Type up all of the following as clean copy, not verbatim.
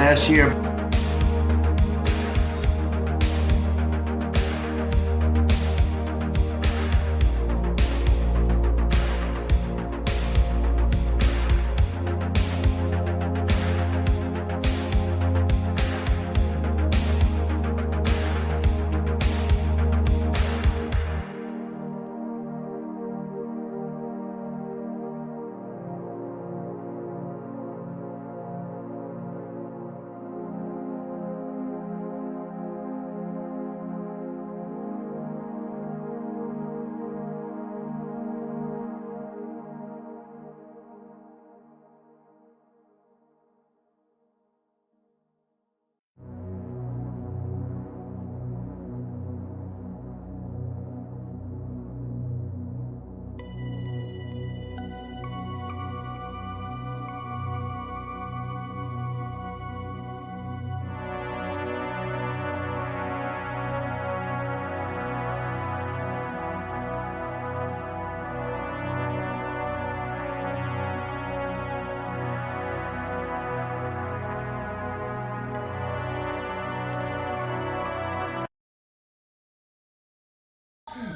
last year.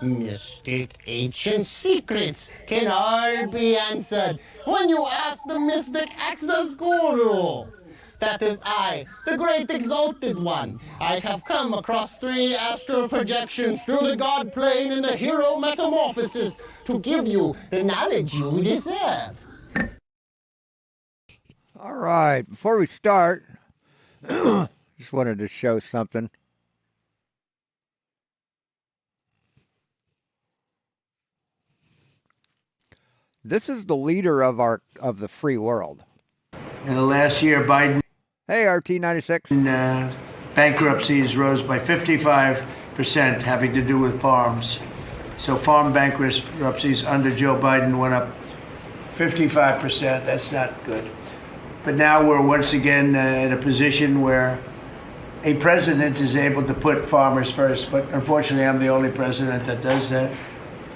Mystic ancient secrets can all be answered when you ask the mystic access guru. That is I, the great exalted one. I have come across 3 astral projections through the god plane in the hero metamorphosis to give you the knowledge you deserve. All right, before we start, just wanted to show something. This is the leader of the free world. In the last year, Biden Hey, RT96. Bankruptcies rose by 55%, having to do with farms. So farm bankruptcies under Joe Biden went up 55%. That's not good. But now we're once again in a position where a president is able to put farmers first. But unfortunately, I'm the only president that does that.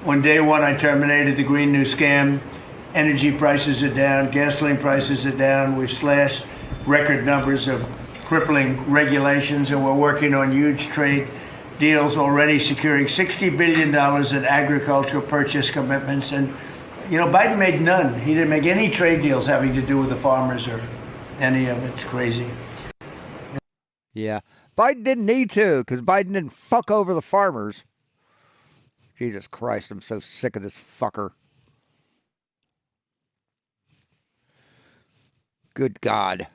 On day one, I terminated the Green New Scam. Energy prices are down, gasoline prices are down. We've slashed record numbers of crippling regulations, and we're working on huge trade deals already, securing $60 billion in agricultural purchase commitments. And, you know, Biden made none. He didn't make any trade deals having to do with the farmers or any of it. It's crazy. Yeah, Biden didn't need to, because Biden didn't fuck over the farmers. Jesus Christ, I'm so sick of this fucker. Good God.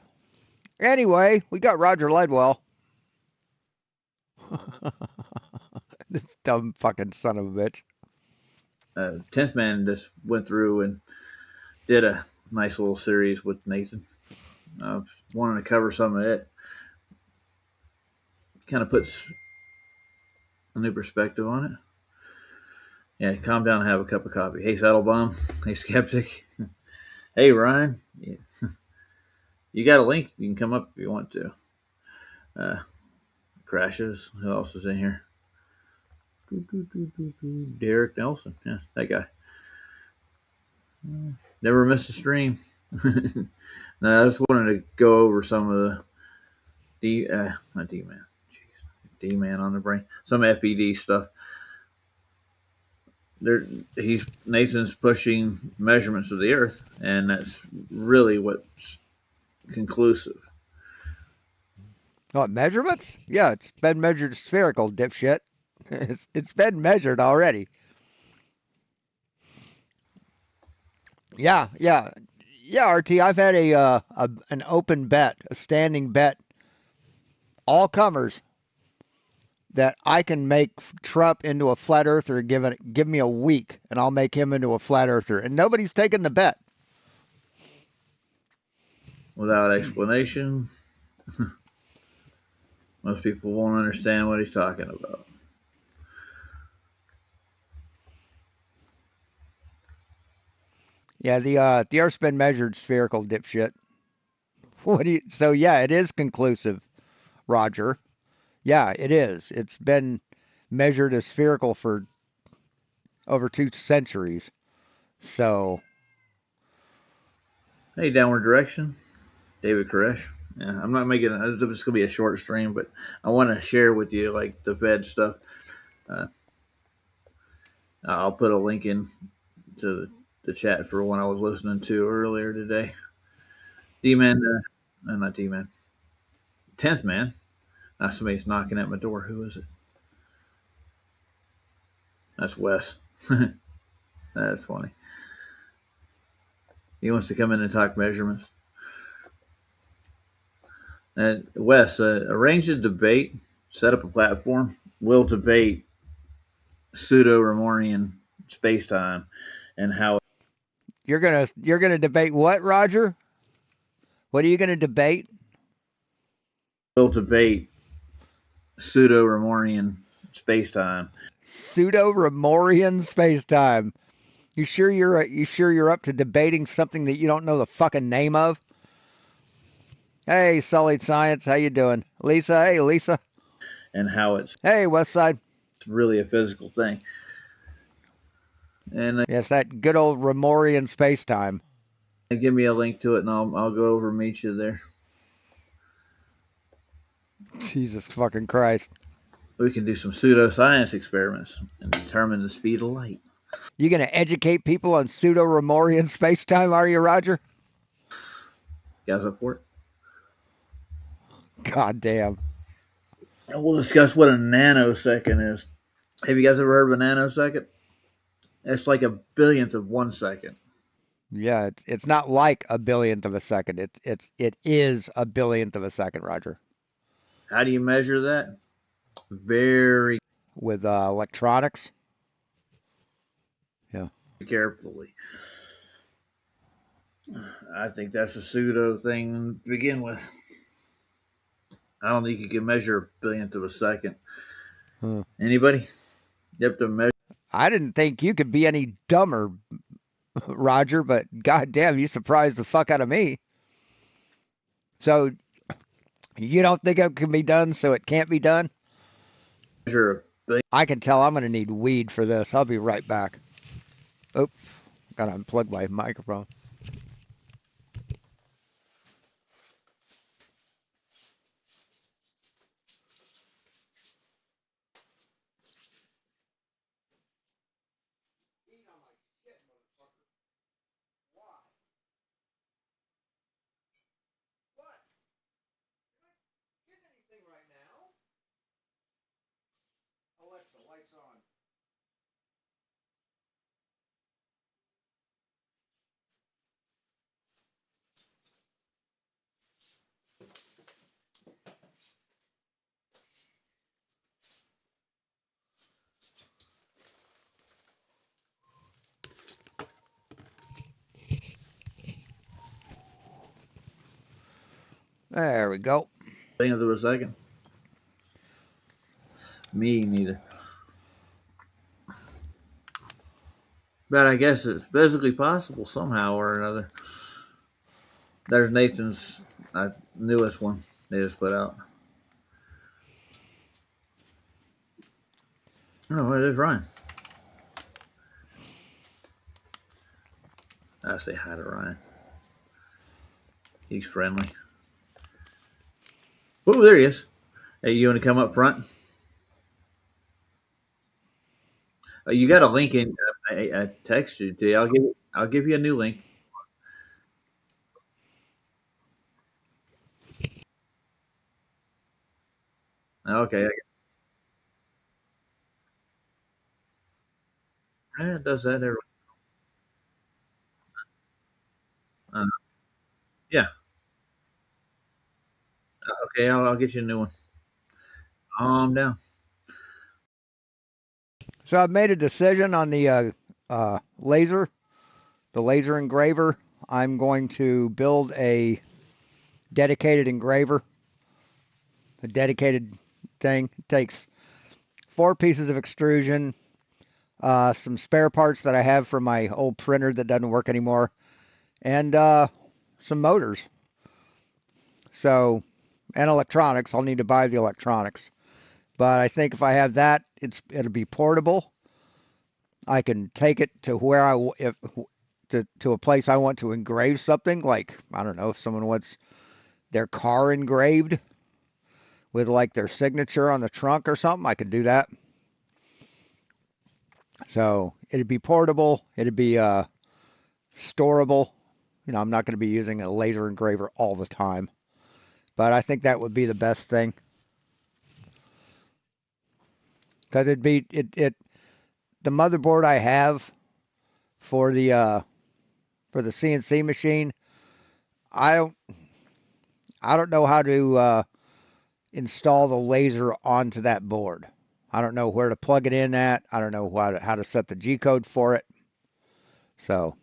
Anyway, we got Roger Ledwell. This dumb fucking son of a bitch. 10th Man just went through and did a nice little series with Nathan. Wanted to cover some of it. Kind of puts a new perspective on it. Yeah, calm down and have a cup of coffee. Hey, Saddlebum. Hey, Skeptic. Hey, Ryan. Yeah. You got a link. You can come up if you want to. Crashes. Who else is in here? Derek Nelson. Yeah, that guy. Never missed a stream. No, I just wanted to go over some of the not D-Man. Jeez. D-Man on the brain. Some FED stuff. Nathan's pushing measurements of the Earth, and that's really what's conclusive. What, measurements? Yeah, it's been measured spherical, dipshit. It's been measured already. Yeah, RT. I've had an open bet, a standing bet, all comers, that I can make Trump into a flat earther. Give me a week, and I'll make him into a flat earther, and nobody's taken the bet. Without explanation, most people won't understand what he's talking about. Yeah, the Earth's been measured spherical, dipshit. So yeah, it is conclusive, Roger. Yeah, it is. It's been measured as spherical for over 2 centuries. So. Hey, Downward Direction, David Koresh. Yeah, I'm not making it. It's just gonna be a short stream, but I want to share with you like the Fed stuff. Uh, I'll put a link in to the chat for one I was listening to earlier today. D-Man, not D-Man, 10th man. Somebody's knocking at my door. Who is it? That's Wes. That's funny. He wants to come in and talk measurements. And Wes, arrange a debate, set up a platform. We'll debate pseudo-Ramorian space-time and how You're gonna debate what, Roger? What are you gonna debate? we'll debate pseudo-Ramorian space-time. Pseudo-Ramorian space-time. You sure you're up to debating something that you don't know the fucking name of? Hey, Sullied Science, how you doing? Lisa, hey Lisa. And how it's Hey, Westside. really a physical thing. And Yes, that good old Ramorian space-time. give me a link to it, and I'll go over and meet you there. Jesus fucking Christ. We can do some pseudoscience experiments and determine the speed of light. You gonna educate people on pseudo-Ramorian space-time, are you, Roger? Guys up for it? God damn. And we'll discuss what a nanosecond is. Have you guys ever heard of a nanosecond? It's like a billionth of 1 second. Yeah, it's not like a billionth of a second. It is a billionth of a second, Roger. How do you measure that? Very With electronics. Yeah. carefully. I think that's a pseudo thing to begin with. I don't think you can measure a billionth of a second. Anybody? You have to measure. I didn't think you could be any dumber, Roger, but goddamn, you surprised the fuck out of me. So you don't think it can be done, so it can't be done? Measure I can tell I'm gonna need weed for this. I'll be right back. Oops, gotta unplug my microphone. Alexa, lights on. There we go. billionth of a second. Me neither. But I guess it's physically possible somehow or another. There's Nathan's newest one they just put out. Oh, it is Ryan. I say hi to Ryan. He's friendly. Oh, there he is. Hey, you want to come up front? You got a link in. I text you. I'll give you a new link. Okay. Yeah, it does that every. Uh, yeah. Okay. I'll get you a new one. Calm down. So I've made a decision on the laser engraver. I'm going to build a dedicated engraver, a dedicated thing. It takes 4 pieces of extrusion, some spare parts that I have from my old printer that doesn't work anymore, and some motors. So, and electronics. I'll need to buy the electronics. But I think if I have that, it'll be portable. I can take it to where to a place I want to engrave something. Like, I don't know, if someone wants their car engraved with like their signature on the trunk or something, I could do that. So it'd be portable. It'd be storable. You know, I'm not going to be using a laser engraver all the time, but I think that would be the best thing because it'd be it the motherboard I have for the CNC machine. I don't I don't know how to install the laser onto that board. I don't know where to plug it in at. I don't know how to set the G code for it. So,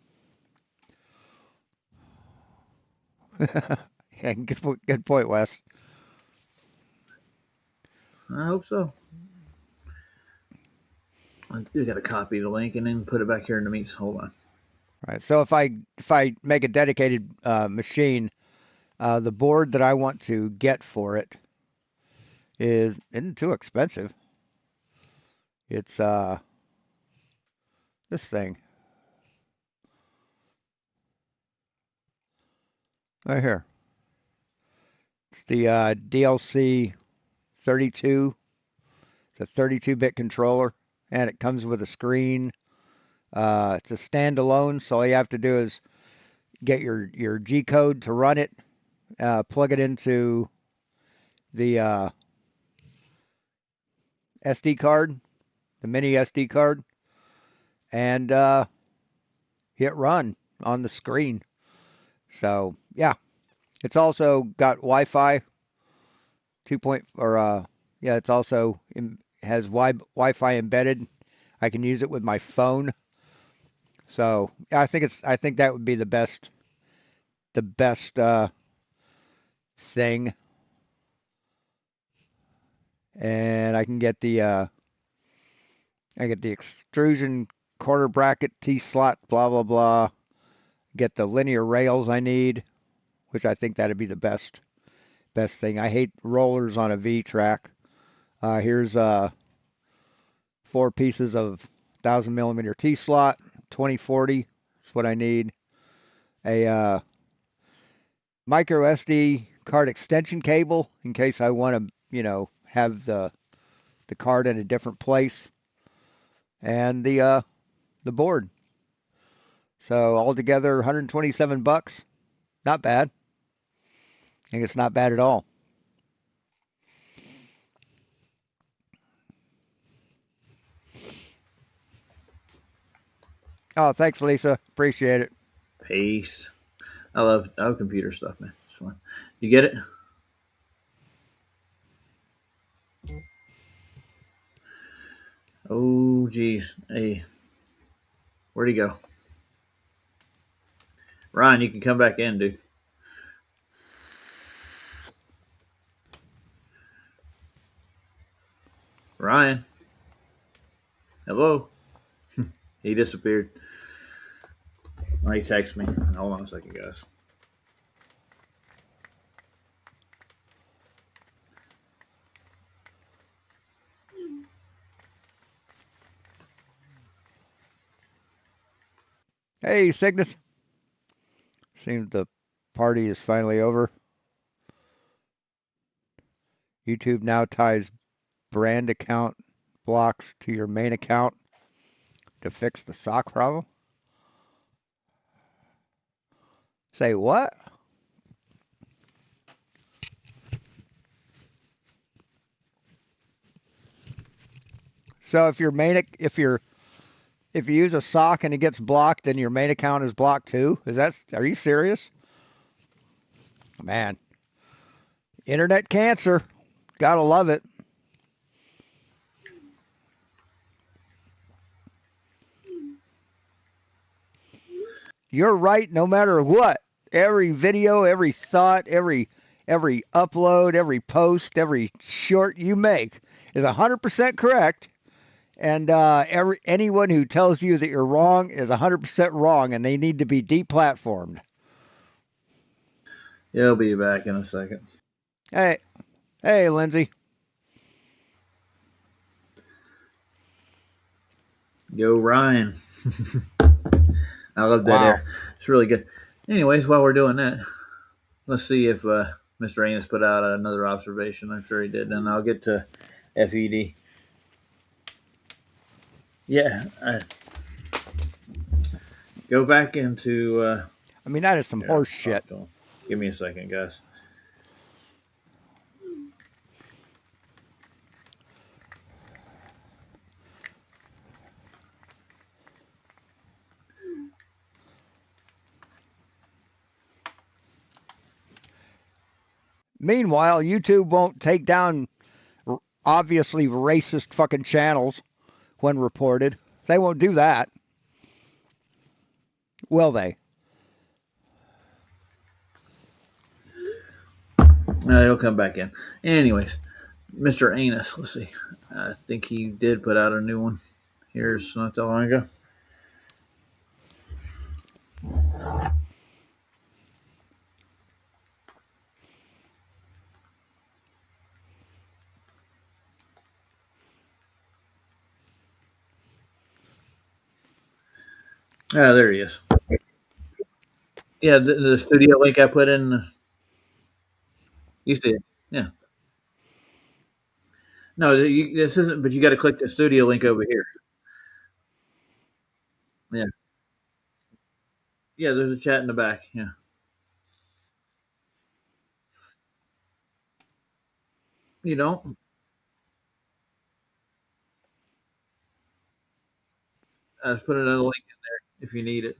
yeah, good point, Wes. I hope so. I do got to copy the link and then put it back here in the meets. Hold on. All right. So if I make a dedicated machine, the board that I want to get for it isn't too expensive. It's this thing right here. It's the DLC 32. It's a 32-bit controller, and it comes with a screen. It's a standalone, so all you have to do is get your G code to run it, plug it into the SD card, the mini SD card, and hit run on the screen. So yeah, it's also got Wi-Fi 2. Yeah, it's also has Wi-Fi embedded. I can use it with my phone. So yeah, I think that would be the best thing. And I can get the extrusion quarter bracket T slot, blah blah blah. Get the linear rails I need, which I think that'd be the best thing. I hate rollers on a V track. Here's 4 pieces of 1000mm T slot, 2040. That's what I need. A micro SD card extension cable in case I want to, have the card in a different place, and the board. So altogether, $127. Not bad. I think it's not bad at all. Oh, thanks, Lisa. Appreciate it. Peace. I love computer stuff, man. It's fun. You get it? Oh, geez. Hey, where'd he go? Ryan, you can come back in, dude. Ryan. Hello. He disappeared. Oh, he texted me. Hold on a second, guys. Hey, Cygnus. Seems the party is finally over. YouTube now ties brand account blocks to your main account to fix the sock problem. Say what? So if you use a sock and it gets blocked, then your main account is blocked too? Are you serious? Man, internet cancer. Gotta love it. You're right no matter what. Every video, every thought, every upload, every post, every short you make is 100% correct. And anyone who tells you that you're wrong is 100% wrong, and they need to be deplatformed. Yeah, I'll be back in a second. Hey, Lindsay. Yo, Ryan. I love that Wow. air. It's really good. Anyways, while we're doing that, let's see if Mr. Anus put out another observation. I'm sure he did. And I'll get to FED. Yeah. Go back into. I mean, that is some Here, horse I'll shit. talk to him. Give me a second, guys. Meanwhile, YouTube won't take down obviously racist fucking channels when reported. They won't do that. Will they? He'll come back in. Anyways, Mr. Anus. Let's see. I think he did put out a new one. Here's not that long ago. Ah, there he is. Yeah, the studio link I put in. You see it? Yeah. No, this isn't. But you got to click the studio link over here. Yeah. Yeah. There's a chat in the back. Yeah. You don't. I just put another link in there if you need it.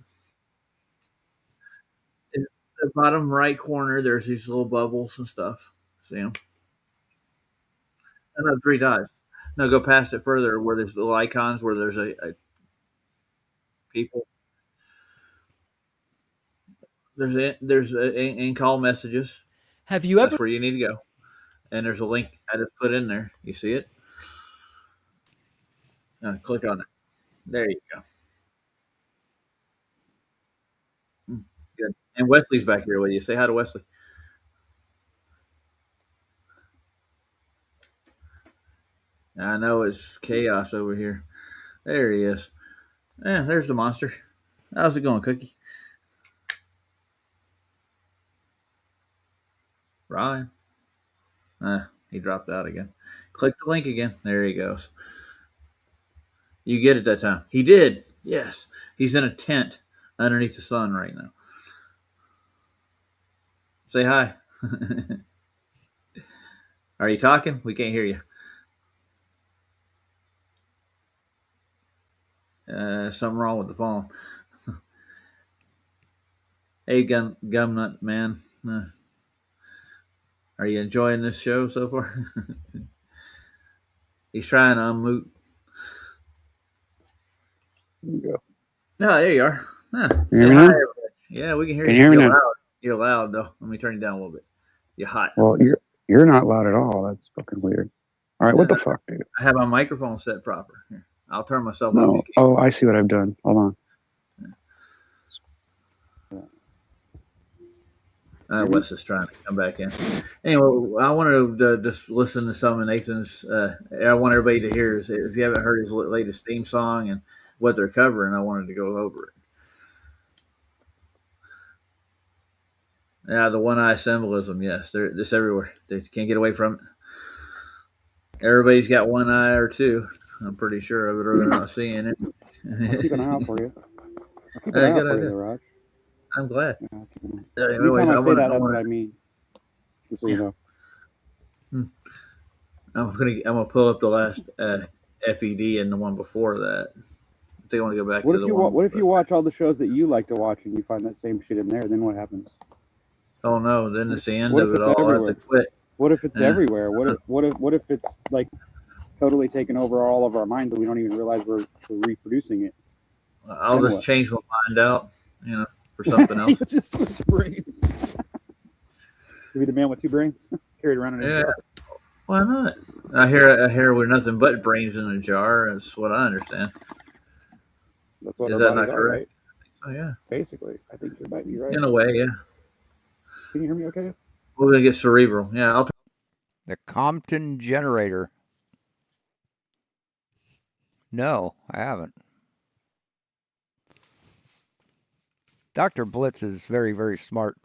In the bottom right corner, there's these little bubbles and stuff. See them? Another three dots. No, go past it further where there's little icons where there's a people. There's in call messages. Have you ever That's where you need to go. And there's a link I just put in there. You see it? Click on it. There you go. Mm, good. And Wesley's back here with you. Say hi to Wesley. I know it's chaos over here. There he is. Yeah, there's the monster. How's it going, Cookie? Ryan. He dropped out again. Click the link again. There he goes. You get it that time. He did. Yes. He's in a tent underneath the sun right now. Say hi. Are you talking? We can't hear you. Something wrong with the phone. Hey, Gumnut man. Are you enjoying this show so far? He's trying to unmute. Go. Oh, there you are. Can you Say hear me hi, now? everybody. Yeah, we can hear Can you. you hear me You're now? loud. You're loud, though. Let me turn you down a little bit. You're hot. Well, you're not loud at all. That's fucking weird. All right, what the fuck, dude? I have my microphone set proper. Here, I'll turn myself up. No. Oh, I see what I've done. Hold on. Wes is trying to come back in. Anyway, I wanted to just listen to some of Nathan's. I want everybody to hear his, if you haven't heard his latest theme song and what they're covering, I wanted to go over it. Yeah, the one eye symbolism. Yes, they're this everywhere. They can't get away from it. Everybody's got one eye or two. I'm pretty sure of it, or they're not seeing it. I'll keep an eye out for you. I'll keep an eye out Good for idea. you, Raj. I'm glad. Yeah, Anyways, anytime I say that, I that's what wanna, I mean. Just so you know. I'm gonna pull up the last FED and the one before that. I think I want to go back What to if the you one. what if you watch all the shows that you like to watch and you find that same shit in there? Then what happens? Oh no! Then it's the end What of if it it's all. I have everywhere? to quit. What if it's Yeah. everywhere? What if it's like totally taken over all of our minds and we don't even realize we're reproducing it? I'll Then just what? change my mind out, for something else. You just switch brains. To be the man with two brains carried around in a Yeah, jar. why not? I hear we're nothing but brains in a jar. That's what I understand. That's what Is our that bodies not are, correct? right? Oh yeah, Basically, I think you might be right. in a way, yeah. Can you hear me okay? We're gonna get cerebral. Yeah, I'll. The Compton generator. No, I haven't. Dr. Blitz is very, very smart.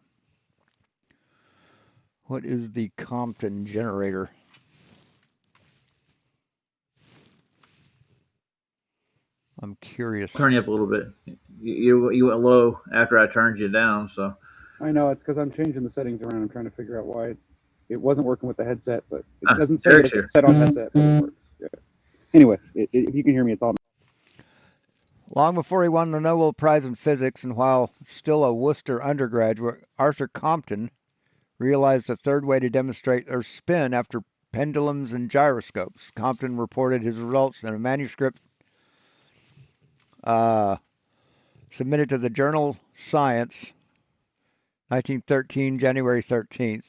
What is the Compton generator? I'm curious. Turn you up a little bit. You went low after I turned you down, so I know it's because I'm changing the settings around. I'm trying to figure out why it wasn't working with the headset, but it doesn't say that Eric's it's here. set on headset, but it works. Yeah. Anyway, if you can hear me, it's all. Long before he won the Nobel Prize in Physics, and while still a Worcester undergraduate, Arthur Compton realized a third way to demonstrate Earth's spin after pendulums and gyroscopes. Compton reported his results in a manuscript submitted to the journal Science, 1913, January 13th.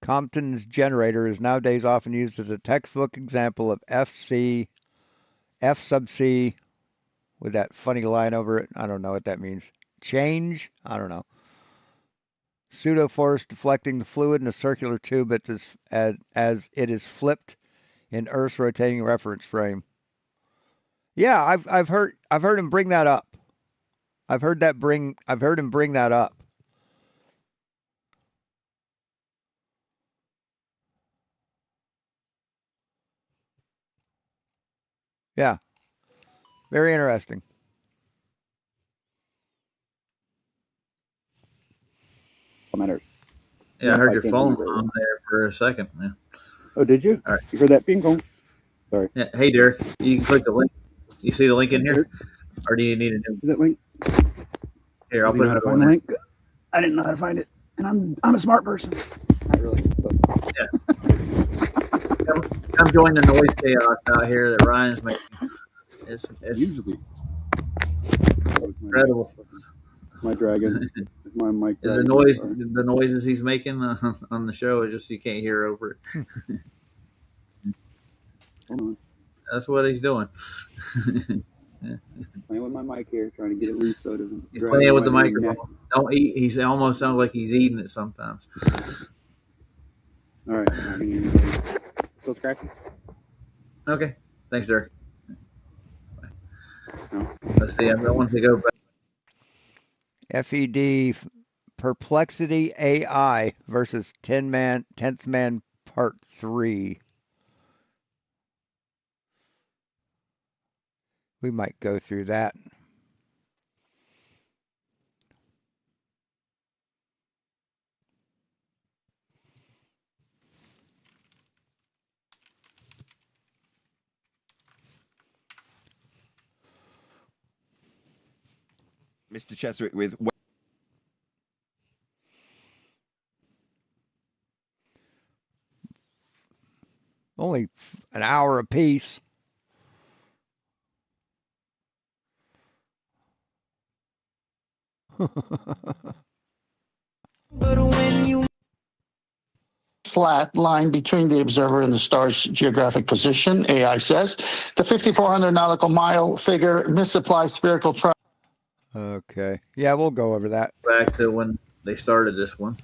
Compton's generator is nowadays often used as a textbook example of F sub C, with that funny line over it. I don't know what that means. Change? I don't know. Pseudo force deflecting the fluid in a circular tube as it is flipped in Earth's rotating reference frame. Yeah, I've heard him bring that up. I've heard him bring that up. Yeah. Very interesting. Matters. Yeah, I heard your phone on there for a second. Yeah. Oh, did you? All right. You heard that ping pong? Sorry. Yeah. Hey, Derek, you can click the link. You see the link in here, or do you need a new? Is that link? Here, I'll put it on the link. I didn't know how to find it, and I'm a smart person. Not really. But. Yeah. Come join the noise chaos out here that Ryan's making. It's usually incredible. My dragon. My mic. The noises he's making on the show is just you can't hear over it. Hold on. That's what he's doing. Playing with my mic here, trying to get it loose so it doesn't. He's playing with the microphone. Don't eat. He almost sounds like he's eating it sometimes. All right. Still scratching? Okay. Thanks, Derek. No. Let's see. I want to go back. FED Perplexity AI versus 10th Man Part 3. We might go through that. Mr. Cheswick with Only an hour apiece. Flat line between the observer and the star's geographic position, AI says. The 5,400 nautical mile figure misapplies spherical travel. Okay. Yeah, we'll go over that. Back to when they started this one.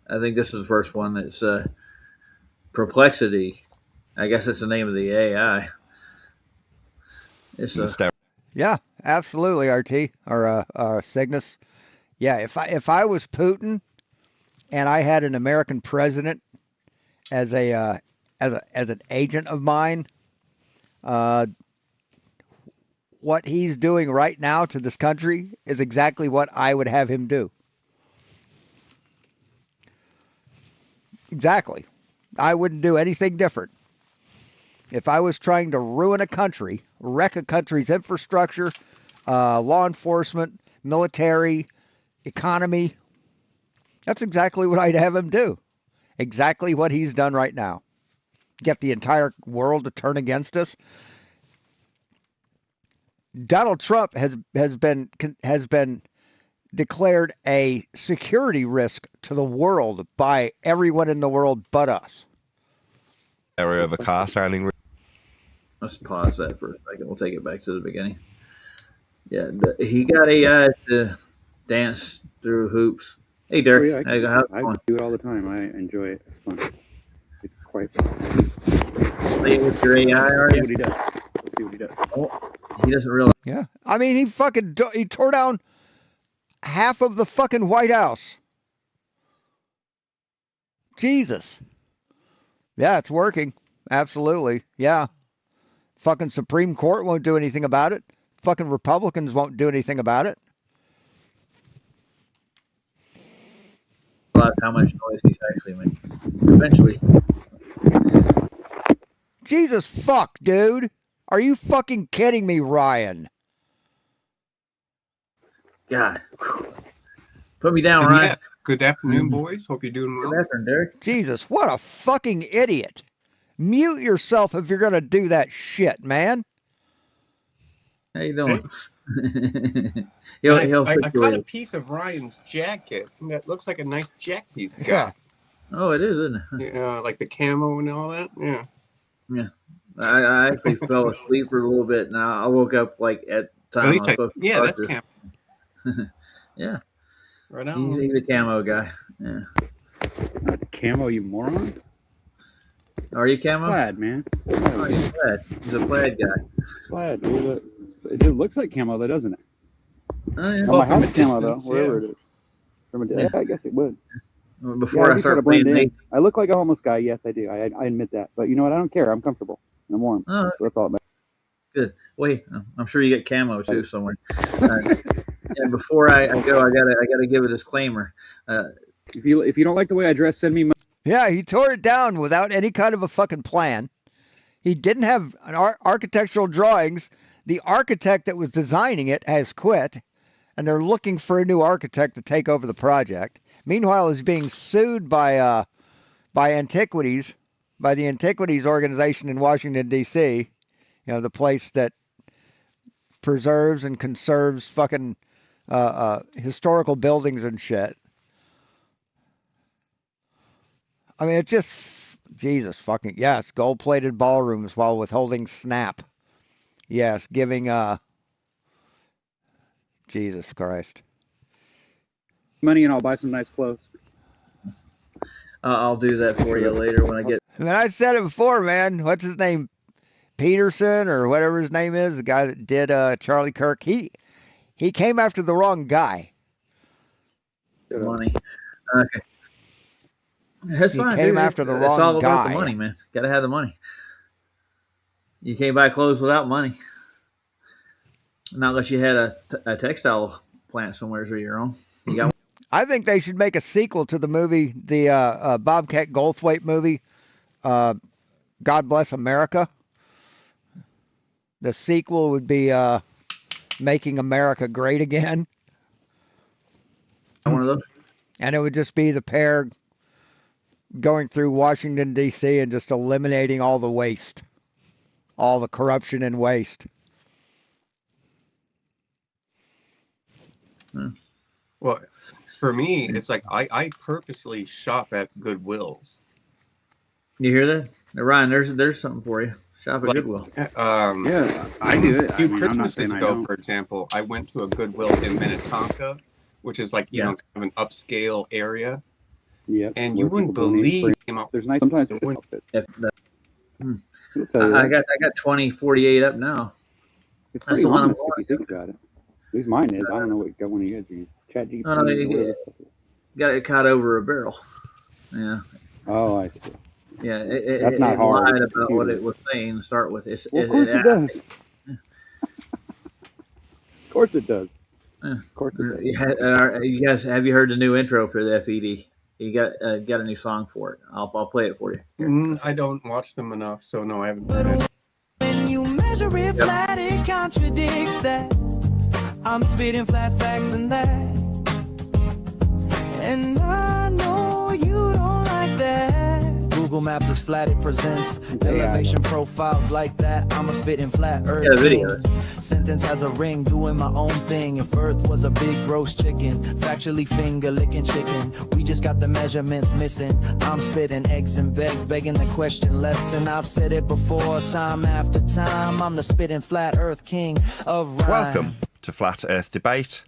I think this is the first one. It's Perplexity. I guess it's the name of the AI. It's yeah, absolutely, RT or Cygnus. Yeah, if I was Putin and I had an American president as an agent of mine, what he's doing right now to this country is exactly what I would have him do. Exactly. I wouldn't do anything different. If I was trying to ruin a country, wreck a country's infrastructure, law enforcement, military, economy, that's exactly what I'd have him do. Exactly what he's done right now. Get the entire world to turn against us. Donald Trump has been declared a security risk to the world by everyone in the world but us. Area of a car sounding. Let's pause that for a second. We'll take it back to the beginning. Yeah, he got AI to dance through hoops. Hey, Derek. I do it all the time. I enjoy it. It's fun. It's quite fun. Play with your AI, are you? Let's see what he does. Oh, he doesn't realize. Yeah, I mean he tore down half of the fucking White House. Jesus. Yeah, it's working. Absolutely. Yeah. Fucking Supreme Court won't do anything about it. Fucking Republicans won't do anything about it. Realize how much noise he's actually making. Eventually, Jesus fuck, dude. Are you fucking kidding me, Ryan? God, put me down, Ryan. Yeah. Good afternoon, boys. Hope you're doing well. Good afternoon, Derek. Jesus, what a fucking idiot. Mute yourself if you're going to do that shit, man. How you doing? I he'll caught a situate. piece of Ryan's jacket that looks like a nice jacket he's Yeah. got. Oh, it is, isn't it? Like the camo and all that. Yeah. Yeah. I actually fell asleep for a little bit. Now I woke up like at the time I was supposed to start that's this. camo. Yeah. Right on. He's a camo guy. Yeah. Camo, you moron. Are you camo? Plaid, man. Oh, he's plaid. He's a plaid guy. Plaid. It looks like camo, though, doesn't it? Oh, yeah. On Well, my from house a camo, though, distance, wherever yeah. it is. Yeah, I guess it would. Before I I do try to start blend playing in. Nate. I look like a homeless guy. Yes, I do. I admit that. But you know what? I don't care. I'm comfortable. I'm warm. Oh, So that's all that matters. good. Wait, I'm sure you get camo too somewhere. And before I go, I gotta give a disclaimer. If you don't like the way I dress, send me money. Yeah, he tore it down without any kind of a fucking plan. He didn't have an architectural drawings. The architect that was designing it has quit, and they're looking for a new architect to take over the project. Meanwhile, he's being sued by Antiquities, by the Antiquities organization in Washington, D.C., you know, the place that preserves and conserves fucking historical buildings and shit. I mean, it's just, Jesus fucking, yes, gold-plated ballrooms while withholding SNAP. Yes, giving, Jesus Christ. Money and I'll buy some nice clothes. I'll do that for you later when I get. I mean, I said it before, man. What's his name? Peterson or whatever his name is, the guy that did Charlie Kirk. He came after the wrong guy. Money. Okay. That's He fine. came Dude. after the It's wrong all about the guy. money, man. Gotta have the money. You can't buy clothes without money. Not unless you had a textile plant somewhere of your own. You got. I think they should make a sequel to the movie, the Bobcat Goldthwait movie, God Bless America. The sequel would be Making America Great Again. One of those. And it would just be the pair going through Washington, D.C. and just eliminating all the waste, all the corruption and waste. Well, for me, it's like I purposely shop at Goodwills. You hear that? Now, Ryan, there's something for you. Shop at Like, Goodwill. Yeah, I do it. A few I mean, I'm not Christmases saying I ago, don't. for example, I went to a Goodwill in Minnetonka, which is like, you know, kind of an upscale area. Yeah. And you wouldn't believe came out. There's nice sometimes It good wouldn't- outfits. If I'll tell you I that. got 2048 up now. It's That's pretty the one I'm honest if you think about it. At least mine is. I don't know what got one of you guys use. ChatGPT. No, got it caught over a barrel. Yeah. Oh, I see. Yeah, That's not it hard. lied about what it was saying to start with. Well, of course it does. Of course it does. Of course it does. You guys, have you heard the new intro for the FED? You got a new song for it. I'll play it for you. Here. I don't watch them enough, so no, I haven't heard it. When you measure it flat, it contradicts that. I'm spitting flat facts and that. And I know you don't like that. Google Maps is flat, it presents elevation profiles like that. I'm a spitting flat earth. Yeah, video. Sentence has a ring, doing my own thing. If Earth was a big roast chicken, factually finger licking chicken. We just got the measurements missing. I'm spitting eggs and vegs, begging the question lesson. I've said it before, time after time. I'm the spitting flat Earth king of rhyme. Welcome to Flat Earth Debate.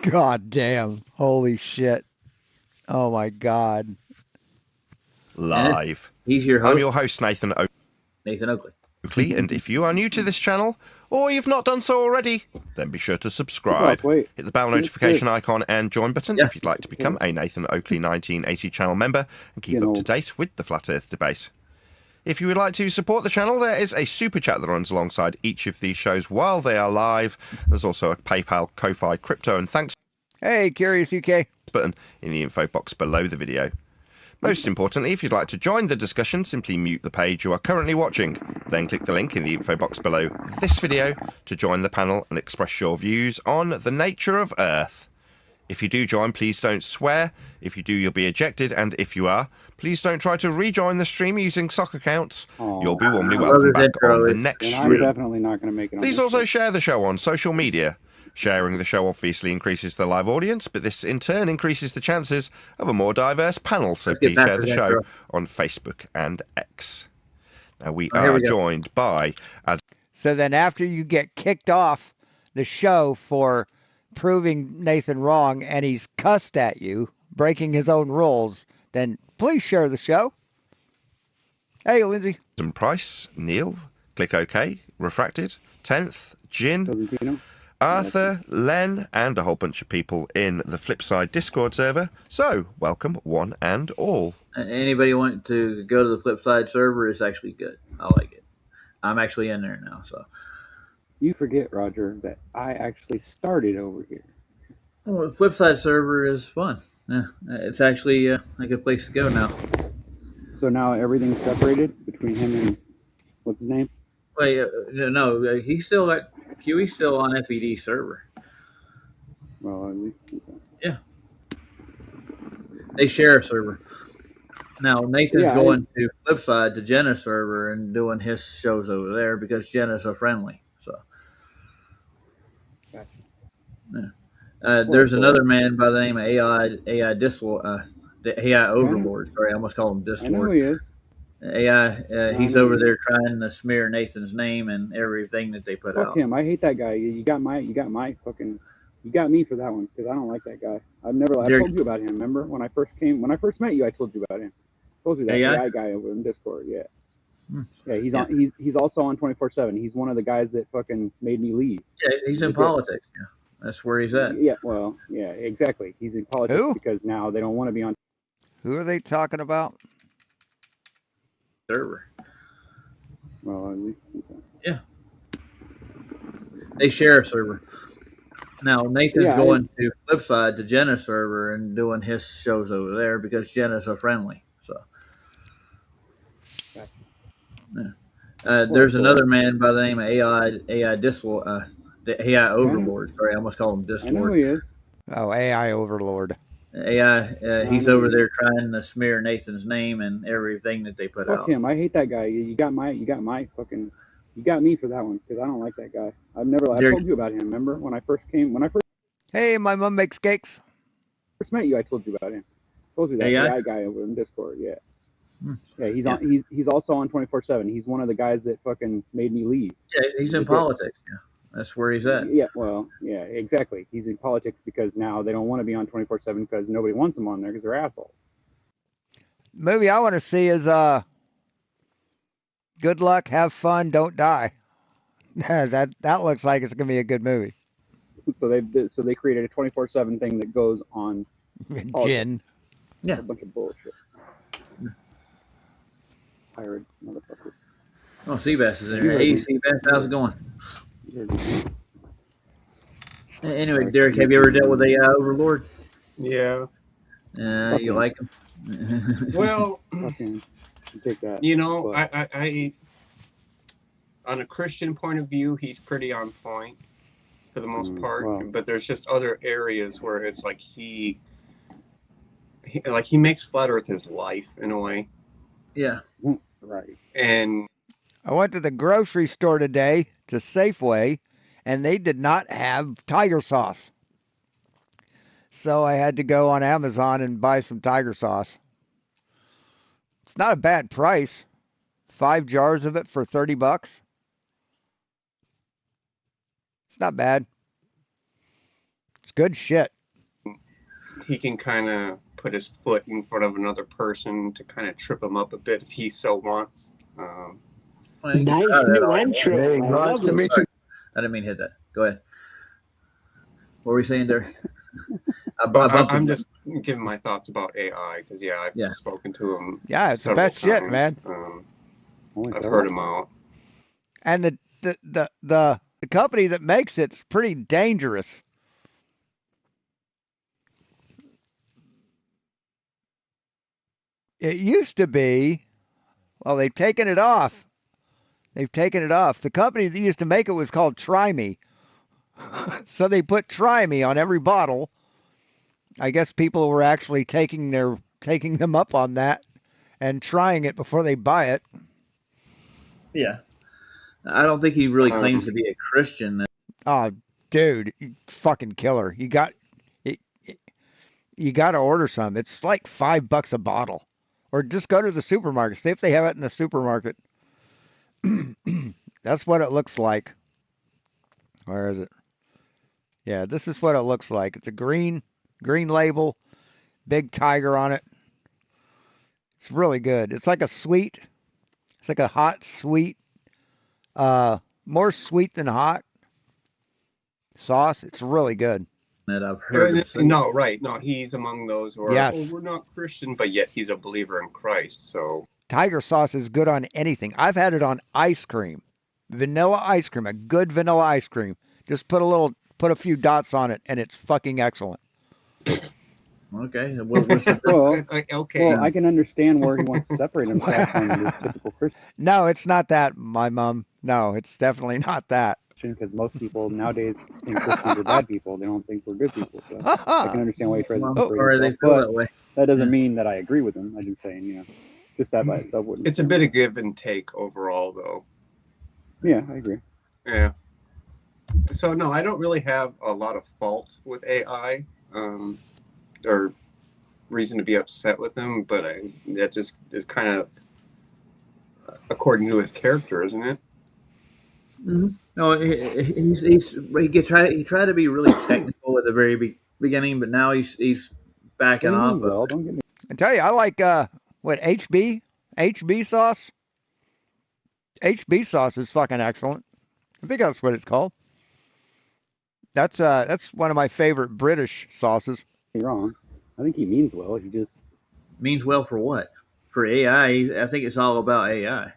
God damn. Holy shit. Oh my God. Live. He's your host, I'm your host, Nathan Nathan Oakley. Oakley, and if you are new to this channel, or you've not done so already, then be sure to subscribe. Wait. Hit the bell Yes, notification yes. icon and join button if you'd like to become a Nathan Oakley 1980 channel member and keep up to date with the Flat Earth debate. If you would like to support the channel, there is a super chat that runs alongside each of these shows while they are live. There's also a PayPal, Ko-Fi, crypto and thanks Hey, Curious UK. button in the info box below the video. Most importantly, if you'd like to join the discussion, simply mute the page you are currently watching. Then click the link in the info box below this video to join the panel and express your views on the nature of Earth. If you do join, please don't swear. If you do, you'll be ejected. And if you are, please don't try to rejoin the stream using sock accounts. You'll be warmly welcome back on the next And I'm stream. definitely not going to make it on Please this also show. share the show on social media. Sharing the show obviously increases the live audience, but this in turn increases the chances of a more diverse panel. So please share the show on Facebook and X. Now we are joined by... So then after you get kicked off the show for proving Nathan wrong and he's cussed at you, breaking his own rules, then please share the show. Hey, Lindsay. Adam Price, Neil, Click OK, Refracted, 10th, Jin, Arthur, Len, and a whole bunch of people in the Flipside Discord server. So, welcome one and all. Anybody want to go to the Flipside server? It's actually good. I like it. I'm actually in there now, so. You forget, Roger, that I actually started over here. Well, the Flipside server is fun. Yeah, it's actually a good place to go now. So now everything's separated between him and what's his name? Wait, no, he's still at QE's still on FED server. Well, Yeah, they share a server. Now Nathan's going to Flipside to Jenna's server and doing his shows over there because Jenna's so friendly. So, yeah. There's another man by the name of AI Overlord. Sorry, I almost called him Discord. I know he is. AI, he's over there trying to smear Nathan's name and everything that they put out. Fuck him! I hate that guy. You got me for that one because I don't like that guy. I told you about him. Remember when I first met you? I told you about him. I told you that AI guy over in Discord. Yeah, yeah. He's also on 24/7. He's one of the guys that fucking made me leave. Yeah, he's in politics. Yeah, that's where he's at. Yeah, well, yeah, exactly. He's in politics because now they don't want to be on. Who are they talking about? Server. Well, yeah, they share a server. Now Nathan's going to Flipside to Jenna's server and doing his shows over there because Jenna's so friendly. So, yeah. There's another man by the name of AI Overlord. Sorry, I almost called him Discord. I know he is. Oh, AI Overlord. AI, he's over there trying to smear Nathan's name and everything that they put out. Fuck him! I hate that guy. You got me for that one because I don't like that guy. I told you about him. Remember when I first. Hey, my mom makes cakes. First met you, I told you about him. I told you that AI guy over in Discord. Yeah, yeah. He's also on 24/7. He's one of the guys that fucking made me leave. Yeah, he's in politics. Yeah, that's where he's at. Yeah, well, yeah, exactly. He's in politics because now they don't want to be on 24/7 because nobody wants them on there because they're assholes. Movie I want to see is Good Luck, Have Fun, Don't Die. that looks like it's gonna be a good movie. So they created a 24/7 thing that goes on. Gin. Yeah, a bunch of bullshit. Pirate motherfucker. Oh, Seabass is there. Hey, Seabass, how's it going? Anyway, Derek, have you ever dealt with AI Overlord? Yeah. You like him? Well, take that. You know, I on a Christian point of view, he's pretty on point for the most part. Wow. But there's just other areas where it's like he makes Flat Earth his life in a way. Yeah. Right. And I went to the grocery store today, to Safeway, and they did not have tiger sauce. So I had to go on Amazon and buy some tiger sauce. It's not a bad price. 5 jars of it for $30. It's not bad. It's good shit. He can kind of put his foot in front of another person to kind of trip him up a bit if he so wants. Nice new intro. Hey, I nice love to it. meet you. I didn't mean to hit that. Go ahead. What were you saying there? I'm just giving my thoughts about AI because I've spoken to him. Yeah, it's the several best shit, times. man. I've heard him out. And the company that makes it's pretty dangerous. It used to be, well, they've taken it off. They've taken it off. The company that used to make it was called Try Me. So they put Try Me on every bottle. I guess people were actually taking them up on that and trying it before they buy it. Yeah. I don't think he really claims to be a Christian. Oh, dude, you fucking killer. You got to order some. It's like $5 a bottle. Or just go to the supermarket. See if they have it in the supermarket. That's what it looks like. Where is it? Yeah, this is what it looks like. It's a green label, big tiger on it. It's really good. It's like a sweet. It's like a hot sweet, more sweet than hot sauce. It's really good. That I've heard. No, right. No, he's among those who are, Yes. we're not Christian, but yet he's a believer in Christ. So Tiger sauce is good on anything. I've had it on ice cream, vanilla ice cream, a good vanilla ice cream. Just put a few dots on it, and it's fucking excellent. Okay. Well, I can understand where he wants to separate himself from the typical Christian. No, it's not that, my mom. No, it's definitely not that. Because most people nowadays think Christians are bad people. They don't think we're good people. So I can understand why he tries to separate himself. But that doesn't mean that I agree with him. I'm just saying, just that by itself wouldn't. It's a bit of give and take overall, though. Yeah, I agree. Yeah. So no, I don't really have a lot of fault with AI, or reason to be upset with him. But that just is kind of according to his character, isn't it? Mm-hmm. No, he tried to be really technical at the very beginning, but now he's backing off. Well, don't get me. I tell you, I like HB sauce. HB sauce is fucking excellent. I think that's what it's called. That's one of my favorite British sauces. You're wrong. I think he means well. He just means well for what? For AI, I think it's all about AI.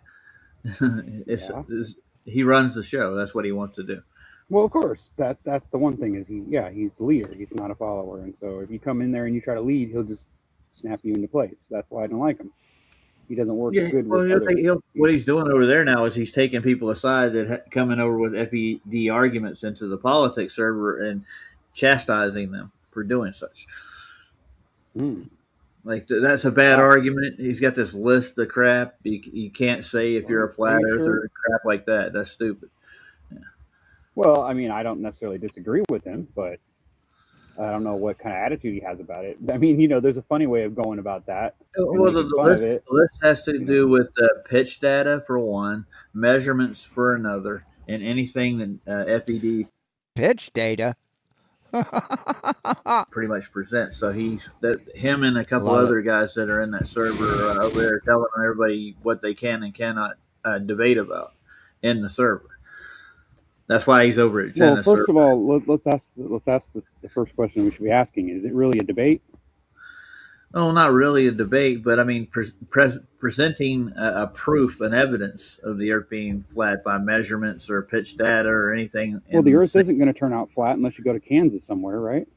He runs the show. That's what he wants to do. Well, of course, that's the one thing is he's the leader. He's not a follower, and so if you come in there and you try to lead, he'll just snap you into place. That's why I don't like him. He doesn't work good with others. What he's doing over there now is he's taking people aside that coming over with FED arguments into the politics server and chastising them for doing such. Like, that's a bad argument. He's got this list of crap. You can't say if you're a flat earther and crap like that. That's stupid. Yeah. Well, I mean, I don't necessarily disagree with him, but I don't know what kind of attitude he has about it. I mean, there's a funny way of going about that. Well, the list has to do with pitch data for one, measurements for another, and anything that FED pitch data pretty much presents. So him and a couple other guys that are in that server over there telling everybody what they can and cannot debate about in the server. That's why he's over at Jenna's server. First of all, let's ask the first question we should be asking: is it really a debate? Oh, not really a debate, but I mean presenting a proof and evidence of the Earth being flat by measurements or pitch data or anything. Well, the Earth isn't going to turn out flat unless you go to Kansas somewhere, right?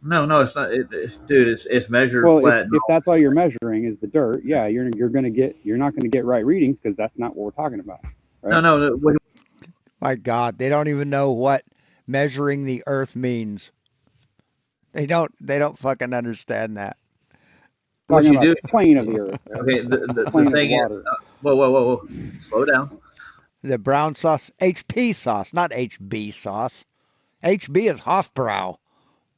No, it's not. It's measured flat. If that's all you're measuring is the dirt, you're not going to get right readings because that's not what we're talking about. Right? No. My God, they don't even know what measuring the Earth means. They don't fucking understand that. What you do? The plane of the Earth. Right? Okay, the thing is, whoa, slow down. The brown sauce, HP sauce, not HB sauce. HB is Hofbrau.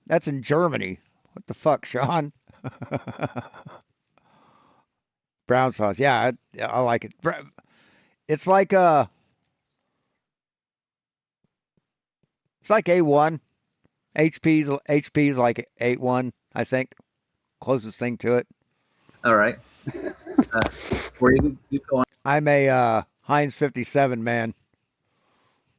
That's in Germany. What the fuck, Sean? Brown sauce, yeah, I like it. It's like it's like A1. HP's like A1, I think. Closest thing to it. All right. Where you keep going? I'm a Heinz 57, man.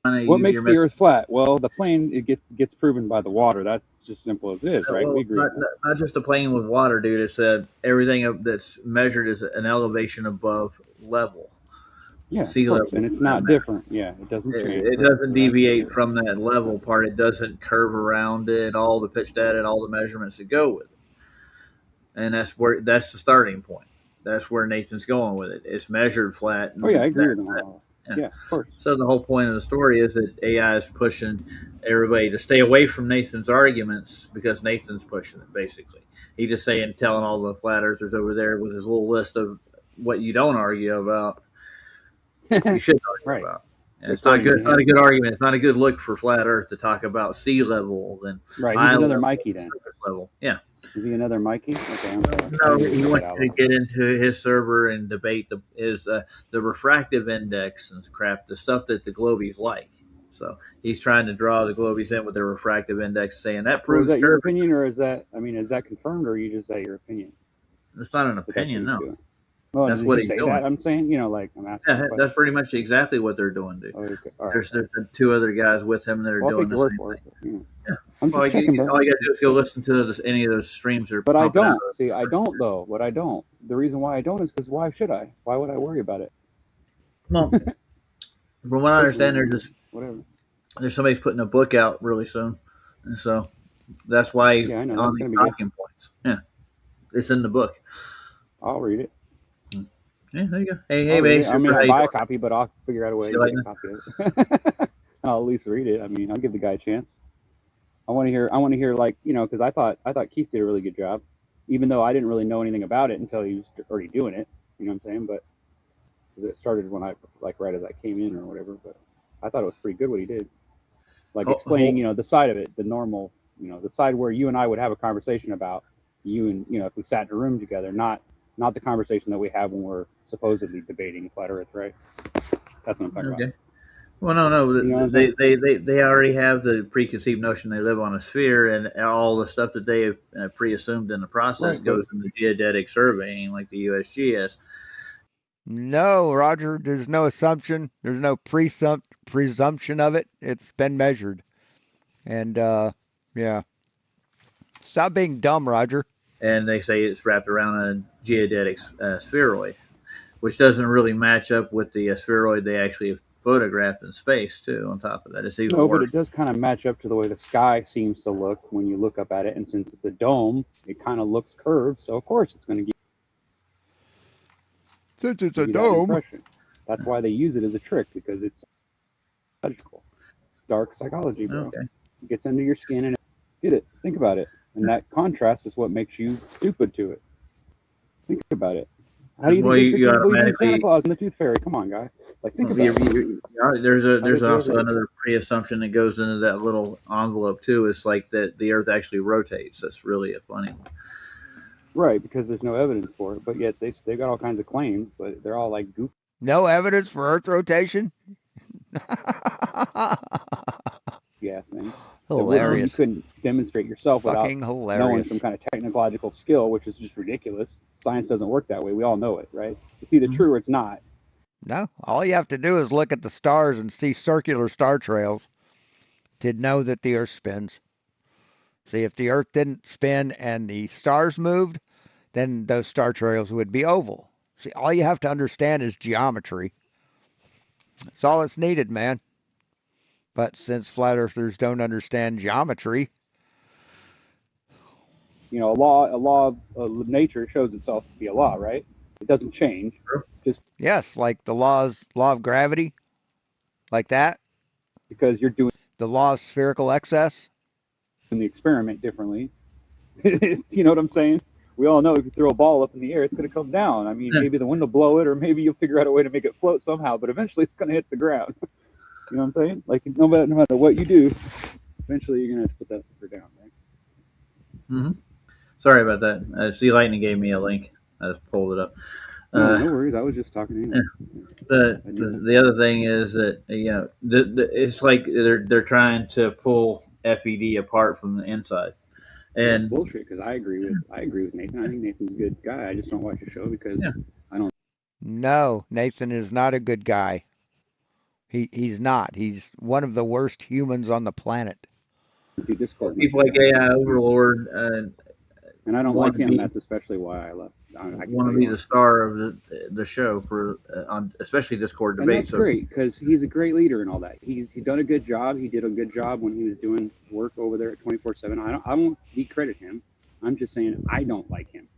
What makes the Earth flat? Well, the plane it gets proven by the water. That's just simple as it is, right? Well, We agree. not just the plane with water, dude. It's everything that's measured is an elevation above level. Yeah, Sea of course, level, and it's not different. Yeah, it doesn't change. It doesn't deviate from that level part. It doesn't curve around it. All the pitch data and all the measurements that go with it, and that's the starting point. That's where Nathan's going with it. It's measured flat. Oh yeah, I agree with him. Yeah, of course. So the whole point of the story is that AI is pushing everybody to stay away from Nathan's arguments because Nathan's pushing it. Basically, he just telling all the flat earthers over there with his little list of what you don't argue about. You should argue about. And it's not good. It's not a good argument. It's not a good look for flat Earth to talk about sea level. Then right, he's another Mikey then. Level. Yeah. Is he another Mikey? Okay, no, he wants you to get into his server and debate the refractive index and crap, the stuff that the globies like. So he's trying to draw the globies in with their refractive index, saying that proves. Is that your opinion, or is that confirmed, or you just say your opinion? It's not an opinion, no. Well, that's what he's doing. I'm saying, I'm asking. Yeah, that's pretty much exactly what they're doing, dude. Okay. There's two other guys with him that are doing the same thing. Yeah. All you got to do is go listen to any of those streams. But I don't. See, I don't, though. But I don't. The reason why I don't is because why should I? Why would I worry about it? Well, from what I understand, there's somebody's putting a book out really soon. And so that's why he's on the talking points. Yeah. It's in the book. I'll read it. Yeah, there you go. Hey, Base. I mean, I'll buy a copy, but I'll figure out a way to get a copy of it. I'll at least read it. I mean, I'll give the guy a chance. I want to hear because I thought Keith did a really good job, even though I didn't really know anything about it until he was already doing it. You know what I'm saying? But it started when right as I came in or whatever. But I thought it was pretty good what he did, explaining the side of it, the normal, the side where you and I would have a conversation about you and if we sat in a room together, not the conversation that we have when we're supposedly debating flat Earth, right? That's what I'm talking about. Well, no, they already have the preconceived notion they live on a sphere, and all the stuff that they have pre-assumed in the process goes into geodetic surveying, like the USGS. No, Roger, there's no assumption. There's no presumption of it. It's been measured. And, yeah. Stop being dumb, Roger. And they say it's wrapped around a geodetic spheroid, which doesn't really match up with the spheroid they actually have photographed in space, too, on top of that. It's even worse. But it does kind of match up to the way the sky seems to look when you look up at it. And since it's a dome, it kind of looks curved. So, of course, it's going to give Since it's a dome. That's why they use it as a trick, because it's psychological. It's dark psychology, bro. Okay. It gets under your skin and get it. Think about it. And that contrast is what makes you stupid to it. Think about it. How do you think you believe in Santa Claus and the Tooth Fairy? Come on, guy. Think about it. There's also another pre-assumption that goes into that little envelope too. It's like that the Earth actually rotates. That's really a funny one. Right, because there's no evidence for it, but yet they got all kinds of claims, but they're all like goofy. No evidence for Earth rotation? Yeah, man. Hilarious. You couldn't demonstrate yourself without knowing some kind of technological skill, which is just ridiculous. Science doesn't work that way. We all know it, right? It's either true or it's not. No, all you have to do is look at the stars and see circular star trails to know that the Earth spins. See, if the Earth didn't spin and the stars moved, then those star trails would be oval. See, all you have to understand is geometry. That's all that's needed, man. But since flat earthers don't understand geometry, a law of nature shows itself to be a law, right? It doesn't change. Yes, like the law of gravity, like that. Because you're doing the law of spherical excess. In the experiment differently. You know what I'm saying? We all know if you throw a ball up in the air, it's going to come down. I mean, maybe the wind will blow it, or maybe you'll figure out a way to make it float somehow, but eventually it's going to hit the ground. You know what I'm saying? Like, no matter what you do, eventually you're going to have to put that sucker down, right? Mm-hmm. Sorry about that. Sea Lightning gave me a link. I just pulled it up. No worries. I was just talking to you. The other thing is that it's like they're trying to pull FED apart from the inside. And bullshit, because I agree with Nathan. I think Nathan's a good guy. I just don't watch the show because I don't. No, Nathan is not a good guy. He's not. He's one of the worst humans on the planet. Discord People like AI Overlord and I don't like him. That's especially why I left. I want to be the star of the show for on especially Discord and debate. that's great because he's a great leader and all that. He's done a good job. He did a good job when he was doing work over there at 24/7. I won't decredit him. I'm just saying I don't like him.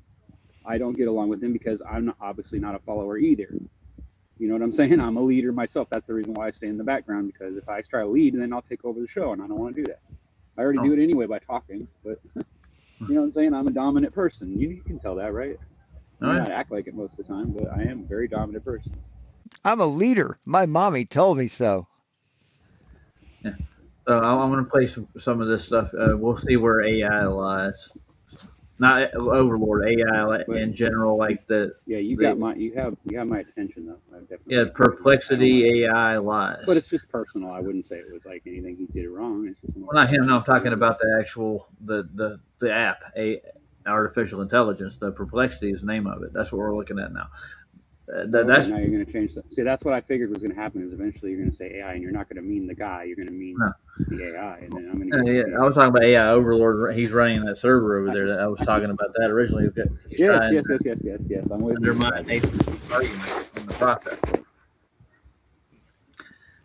I don't get along with him because I'm obviously not a follower either. You know what I'm saying? I'm a leader myself. That's the reason why I stay in the background, because if I try to lead, then I'll take over the show, and I don't want to do that. I already do it anyway by talking, but you know what I'm saying? I'm a dominant person. You can tell that, right? I may not act like it most of the time, but I am a very dominant person. I'm a leader. My mommy told me so. Yeah. So I'm going to play some of this stuff. We'll see where AI lies. Not Overlord, AI in general, like the. Yeah, you have my attention though. Yeah, Perplexity AI lies. But it's just personal. I wouldn't say it was like anything he did wrong. It's just well, not him. No, I'm talking about the actual the app, artificial intelligence. The Perplexity is the name of it. That's what we're looking at now. That's now you're going to change that. See, that's what I figured was going to happen. Is eventually you're going to say AI, and you're not going to mean the guy. You're going to mean the AI, and then I'm going to. Yeah, I was talking about AI Overlord. He's running that server over there. I was talking about that originally. He's trying yes. I'm with undermine Nathan's argument in the process.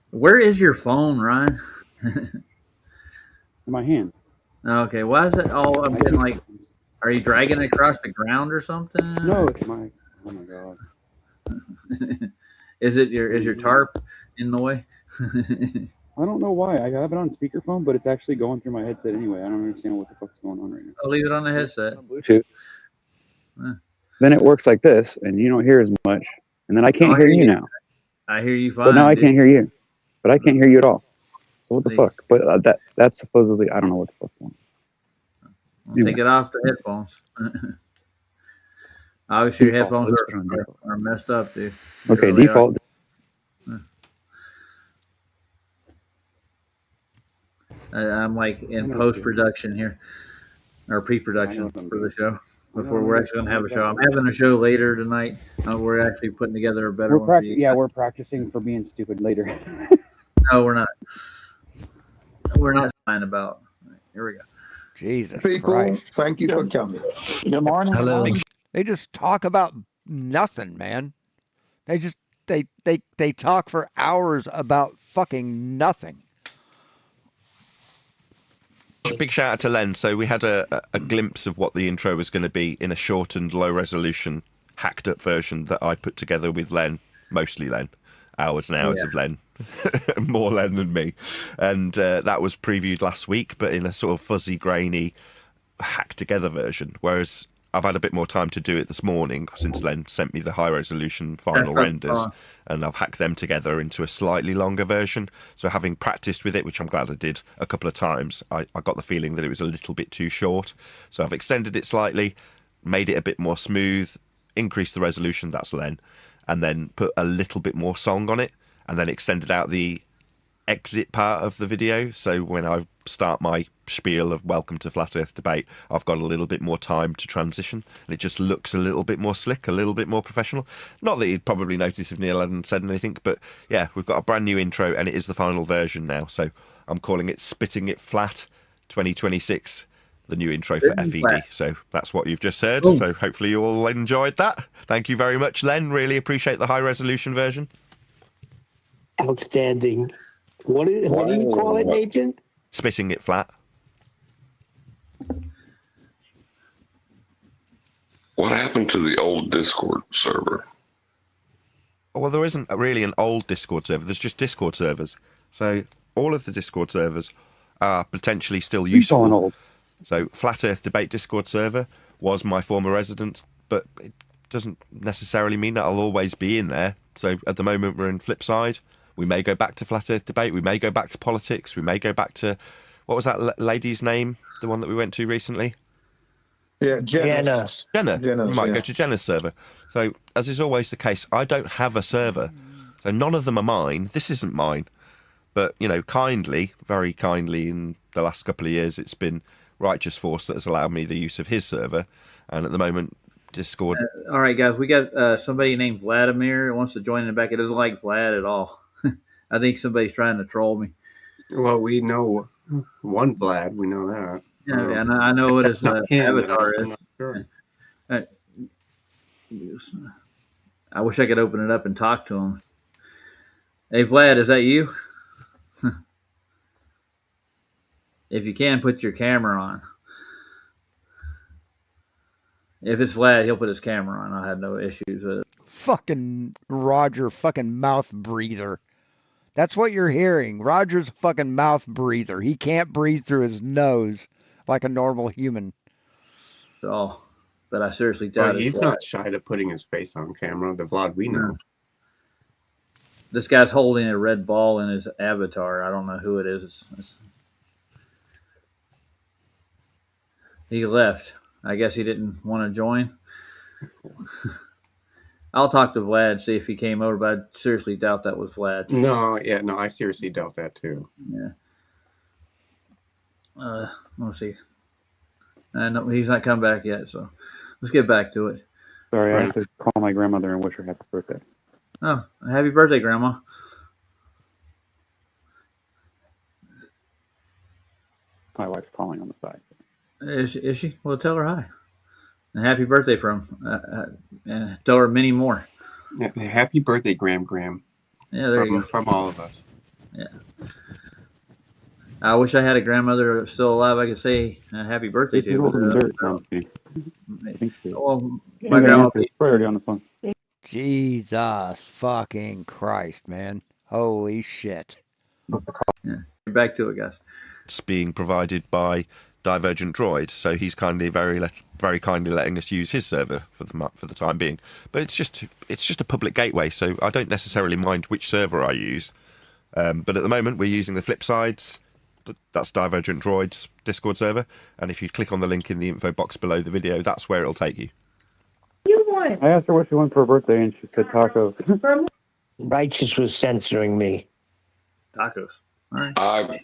Where is your phone, Ryan? In my hand. Okay, why is it all up in like? Are you dragging it across the ground or something? No, it's my. Oh my god. Is your tarp in the way? I don't know why. I have it on speakerphone, but it's actually going through my headset anyway. I don't understand what the fuck's going on right now. I'll leave it on the headset. Bluetooth. Then it works like this, and you don't hear as much. And then I can't hear you now. I hear you fine. But now I can't hear you. But I can't hear you at all. So what the fuck? But that's supposedly, I don't know what the fuck's going on. Anyway. Take it off the headphones. Obviously, your headphones are messed up, dude. Okay, default. I'm like in post-production here, or pre-production for the show. Before we're actually going to have a show. I'm having a show later tonight. We're actually putting together a better one for you. Yeah, we're practicing for being stupid later. No, we're not. We're not lying about. Here we go. Jesus People, Christ. thank you for coming. Good morning. Hello. They just talk about nothing, man. They just they talk for hours about fucking nothing. Big shout out to Len. So we had a glimpse of what the intro was going to be in a shortened, low resolution, hacked up version that I put together with Len, mostly Len, hours and hours of Len, more Len than me. And that was previewed last week, but in a sort of fuzzy, grainy, hacked together version. Whereas I've had a bit more time to do it this morning since Len sent me the high resolution final renders, and I've hacked them together into a slightly longer version. So having practiced with it, which I'm glad I did a couple of times, I got the feeling that it was a little bit too short. So I've extended it slightly, made it a bit more smooth, increased the resolution, that's Len, and then put a little bit more song on it, and then extended out the exit part of the video. So when I start my spiel of welcome to Flat Earth Debate, I've got a little bit more time to transition, and it just looks a little bit more slick, a little bit more professional. Not that you'd probably notice if Neil hadn't said anything, but yeah, we've got a brand new intro, and it is the final version now. So I'm calling it Spitting It Flat 2026, the new intro for FED. So that's what you've just heard. So hopefully you all enjoyed that. Thank you very much, Len. Really appreciate the high resolution version. Outstanding. What do you call it, Nathan? Spitting It Flat. What happened to the old Discord server? Well, there isn't really an old Discord server. There's just Discord servers. So all of the Discord servers are potentially still useful. So Flat Earth Debate Discord server was my former residence, but it doesn't necessarily mean that I'll always be in there. So at the moment we're in Flipside. We may go back to Flat Earth Debate. We may go back to politics. We may go back to, what was that lady's name? The one that we went to recently? Yeah, Jenna. We might go to Jenna's server. So, as is always the case, I don't have a server. So none of them are mine. This isn't mine. But, you know, kindly, very kindly, in the last couple of years, it's been Righteous Force that has allowed me the use of his server. And at the moment, Discord. All right, guys, we got somebody named Vladimir who wants to join in the back. It doesn't like Vlad at all. I think somebody's trying to troll me. Well, we know one Vlad. We know that. Yeah, and I know what his avatar is. I'm not sure. I wish I could open it up and talk to him. Hey, Vlad, is that you? If you can, put your camera on. If it's Vlad, he'll put his camera on. I'll have no issues with it. Fucking Roger, fucking mouth breather. That's what you're hearing. Roger's a fucking mouth breather. He can't breathe through his nose like a normal human. Oh, but I seriously doubt it. He's not shy to putting his face on camera. The Vlad we know. This guy's holding a red ball in his avatar. I don't know who it is. He left. I guess he didn't want to join. I'll talk to Vlad, see if he came over, but I seriously doubt that was Vlad. No, I seriously doubt that too. Yeah. Let's see. No, he's not come back yet, so let's get back to it. Sorry, I have to call my grandmother and wish her happy birthday. Oh, happy birthday, Grandma. My wife's calling on the side. Is she? Well, tell her hi. And happy birthday and tell her many more. Yeah, happy birthday, Graham. Yeah, there you go. From all of us. Yeah. I wish I had a grandmother still alive I could say happy birthday to. Well, my grandma. Priority on the phone. Jesus fucking Christ, man. Holy shit. Yeah. Back to it, guys. It's being provided by Divergent Droid, so he's very kindly letting us use his server for the time being. But it's just a public gateway, so I don't necessarily mind which server I use. But at the moment, we're using the Flipsides. That's Divergent Droid's Discord server, and if you click on the link in the info box below the video, that's where it'll take you. I asked her what she wanted for her birthday, and she said tacos. Righteous was censoring me. Tacos. All right.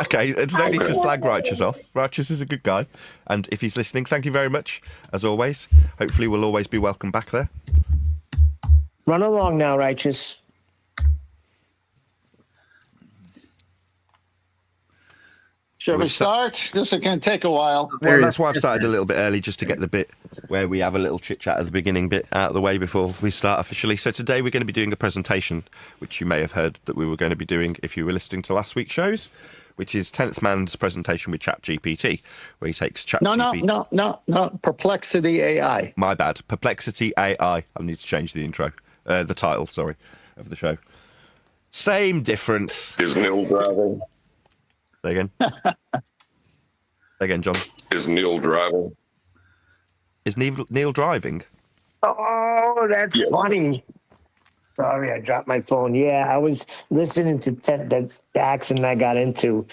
Okay, there's no need to slag Righteous off. Righteous is a good guy, and if he's listening, thank you very much, as always. Hopefully we'll always be welcome back there. Run along now, Righteous. Shall we start? This is going to take a while. Well, that's why I've started a little bit early, just to get the bit where we have a little chit-chat at the beginning bit out of the way before we start officially. So today we're going to be doing a presentation, which you may have heard that we were going to be doing if you were listening to last week's shows, which is 10th Man's presentation with ChatGPT, where he takes ChatGPT... No. Perplexity AI. My bad. Perplexity AI. I need to change the intro. The title, sorry, of the show. Same difference. Is Neil driving? Say again. Say again, John. Is Neil driving? Is Neil driving? Oh, that's funny. Sorry, I dropped my phone. Yeah, I was listening to the accident I got into.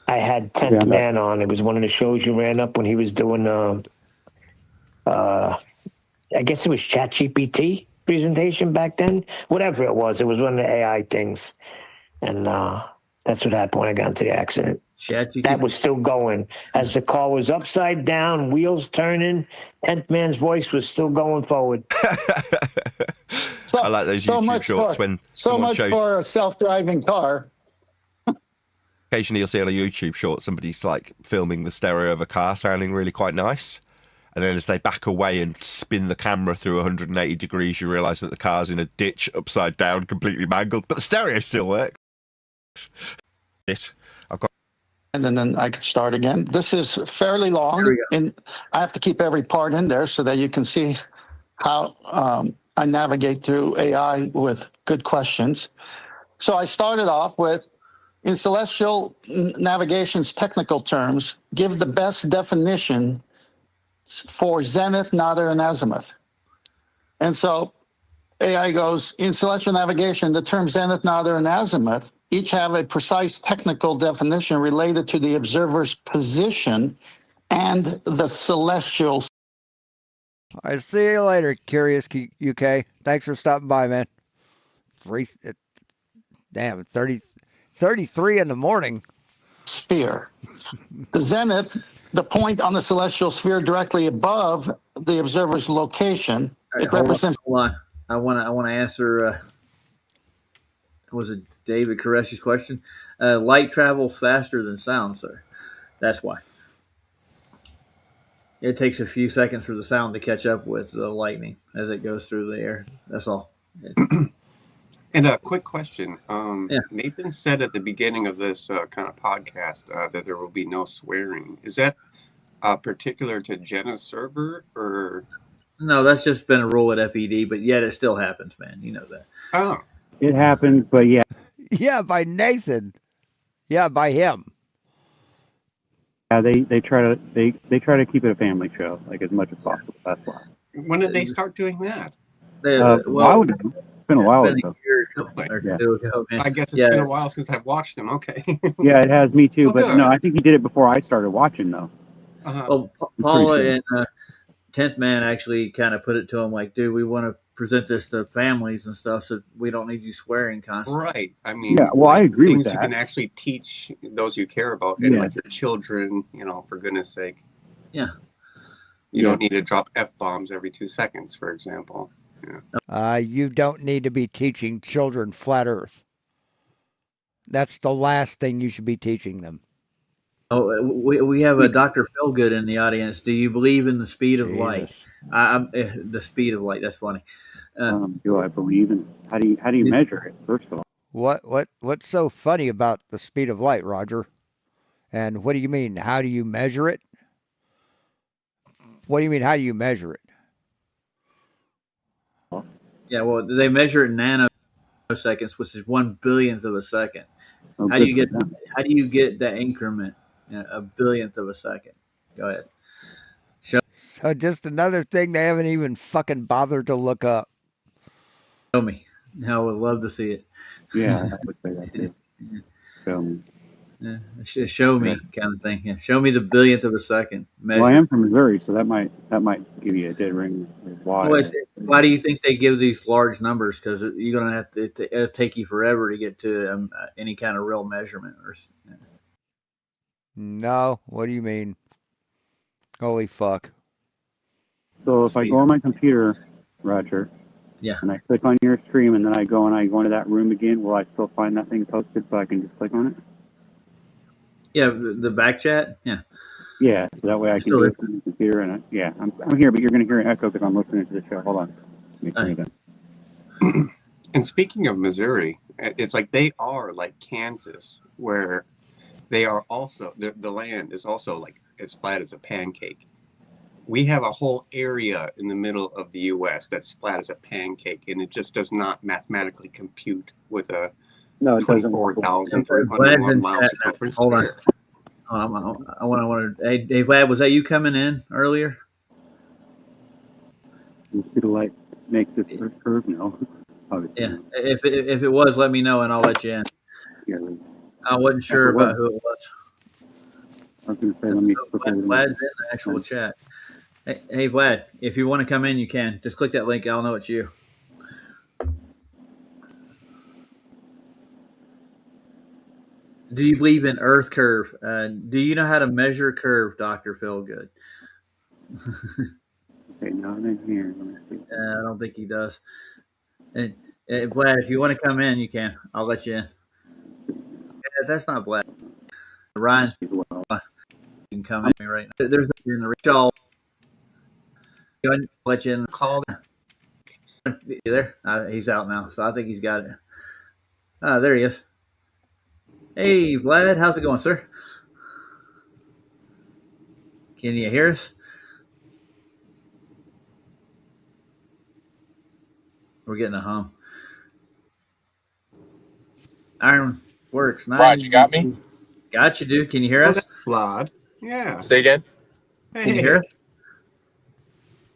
I had 10th Man on. It was one of the shows you ran up when he was doing, I guess it was ChatGPT presentation back then. Whatever it was one of the AI things. And that's what happened when I got into the accident. That was still going. As the car was upside down, wheels turning, 10th Man's voice was still going forward. I like those YouTube shorts when much for a self-driving car. Occasionally you'll see on a YouTube short somebody's like filming the stereo of a car sounding really quite nice. And then as they back away and spin the camera through 180 degrees, you realise that the car's in a ditch, upside down, completely mangled, but the stereo still works. And then I can start again. This is fairly long, and I have to keep every part in there so that you can see how I navigate through AI with good questions. So I started off with, in celestial navigation's technical terms, give the best definition for zenith, nadir, and azimuth. And so AI goes, in celestial navigation, the term zenith, nadir, and azimuth each have a precise technical definition related to the observer's position and the celestial. I see you later, Curious UK. Thanks for stopping by, man. 33 in the morning. Sphere. The zenith, the point on the celestial sphere directly above the observer's location, Right, it represents. Hold on. I want to answer. Was it David Koreshi's question? Light travels faster than sound, sir. That's why. It takes a few seconds for the sound to catch up with the lightning as it goes through the air. That's all. And a quick question. Yeah. Nathan said at the beginning of this kind of podcast that there will be no swearing. Is that particular to Jenna's server, or? No, that's just been a rule at FED, but yet it still happens, man. You know that. Oh. It happens, but yeah. Yeah, by Nathan. Yeah, by him. Yeah, they try to keep it a family show, like as much as possible. That's why. When did they start doing that? A while ago. It's been a while ago. I guess it's been a while since I've watched him. Okay. Yeah, it has me too. But good. no, I think he did it before I started watching, though. Well, Paula and 10th Man actually kind of put it to him like, dude, we want to present this to families and stuff, so we don't need you swearing constantly. Right. I mean, yeah. Well, I agree with that. You can actually teach those you care about and like your children, for goodness sake. Yeah. You don't need to drop F-bombs every 2 seconds, for example. Yeah. You don't need to be teaching children flat Earth. That's the last thing you should be teaching them. Oh, we have a Dr. Philgood in the audience. Do you believe in the speed of light? The speed of light. That's funny. Do I believe in? How do you measure it? First of all, what's so funny about the speed of light, Roger? And what do you mean? How do you measure it? What do you mean? How do you measure it? Yeah, well, they measure it in nanoseconds, which is 1/1000th of a second. Oh, how do you get that increment? A billionth of a second. Go ahead. So just another thing they haven't even fucking bothered to look up. Show me. I would love to see it. Yeah, I would say that too. Show me. Yeah, show me kind of thing. Yeah, show me the billionth of a second. Measure. Well, I am from Missouri, so that might give you a dead ring. Why? Why do you think they give these large numbers? Because you're gonna have to it'll take you forever to get to any kind of real measurement. No, what do you mean? Holy fuck! So if I go on my computer, Roger, and I click on your stream, and then I go into that room again, will I still find that thing posted so I can just click on it? Yeah, the back chat. Yeah. Yeah, so that way I can do it from the computer, and I'm here, but you're going to hear an echo because I'm listening to the show. Hold on. And speaking of Missouri, it's like they are like Kansas, where they are also the land is also like as flat as a pancake. We have a whole area in the middle of the U.S. that's flat as a pancake, and it just does not mathematically compute with a 24,501 miles circumference. Hold on. I want to. Hey, Vlad, was that you coming in earlier? The speed of light makes this Earth curve? No. Obviously. Yeah. If it was, let me know and I'll let you in. Yeah. I wasn't sure about who it was. I was going to say, let me. Vlad's in the actual chat. Hey, Vlad, if you want to come in, you can. Just click that link. I'll know it's you. Do you believe in Earth curve? Do you know how to measure curve, Dr. Philgood? Okay, now I'm in here. Let me see. I don't think he does. And Vlad, if you want to come in, you can. I'll let you in. Yeah, that's not Vlad. Ryan's you can come in right now. There's no in the reach all. I'll let you in. Call. You there? He's out now, so I think he's got it. There he is. Hey, Vlad, how's it going, sir? Can you hear us? We're getting a hum. Iron works. Rod, you got me? Got you, dude. Can you hear us? Vlad. Yeah. Say again? Hey. Can you hear us?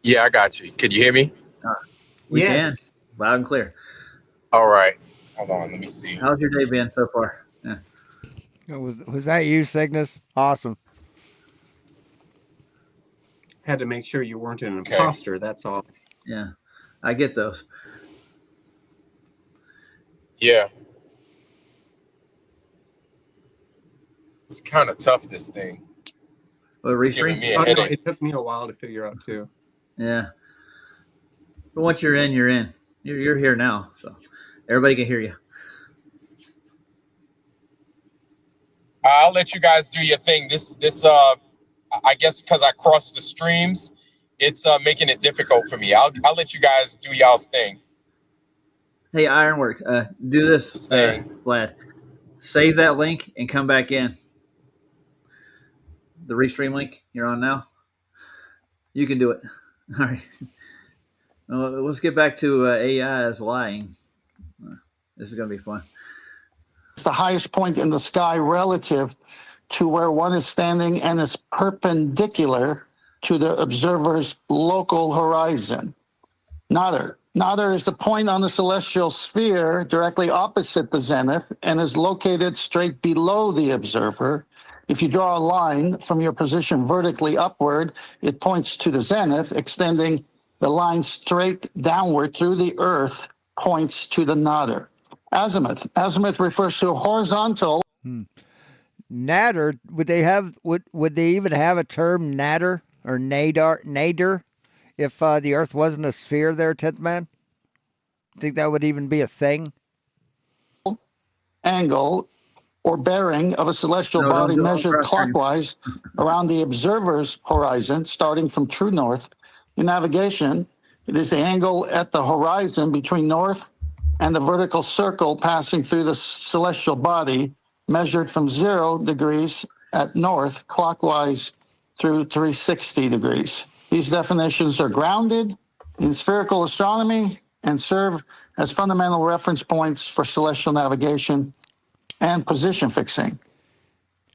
Yeah, I got you. Could you hear me? We can. Loud and clear. All right. Hold on. Let me see. How's your day been so far? Yeah. Was that you, Cygnus? Awesome. Had to make sure you weren't an imposter. That's all. Yeah. I get those. Yeah. It's kind of tough, this thing. Well, It's giving me a No, headache. it took me a while to figure out too. Yeah. But once you're in, you're in. You're here now, so everybody can hear you. I'll let you guys do your thing. I guess because I crossed the streams, it's making it difficult for me. I'll let you guys do y'all's thing. Hey, Ironwork, do this, Vlad. Save that link and come back in. The restream link you're on now. You can do it. All right. Well, let's get back to AI is lying. This is going to be fun. It's the highest point in the sky relative to where one is standing and is perpendicular to the observer's local horizon. Nadir. Nadir is the point on the celestial sphere directly opposite the zenith and is located straight below the observer. If you draw a line from your position vertically upward, it points to the zenith, extending the line straight downward through the earth points to the nadir. Azimuth. Azimuth refers to a horizontal. Nadir, would they even have a term nadir or nadir if the earth wasn't a sphere there, 10th man? Think that would even be a thing? Angle or bearing of a celestial body measured clockwise around the observer's horizon, starting from true north. In navigation, it is the angle at the horizon between north and the vertical circle passing through the celestial body, measured from 0 degrees at north clockwise through 360 degrees. These definitions are grounded in spherical astronomy and serve as fundamental reference points for celestial navigation and position fixing.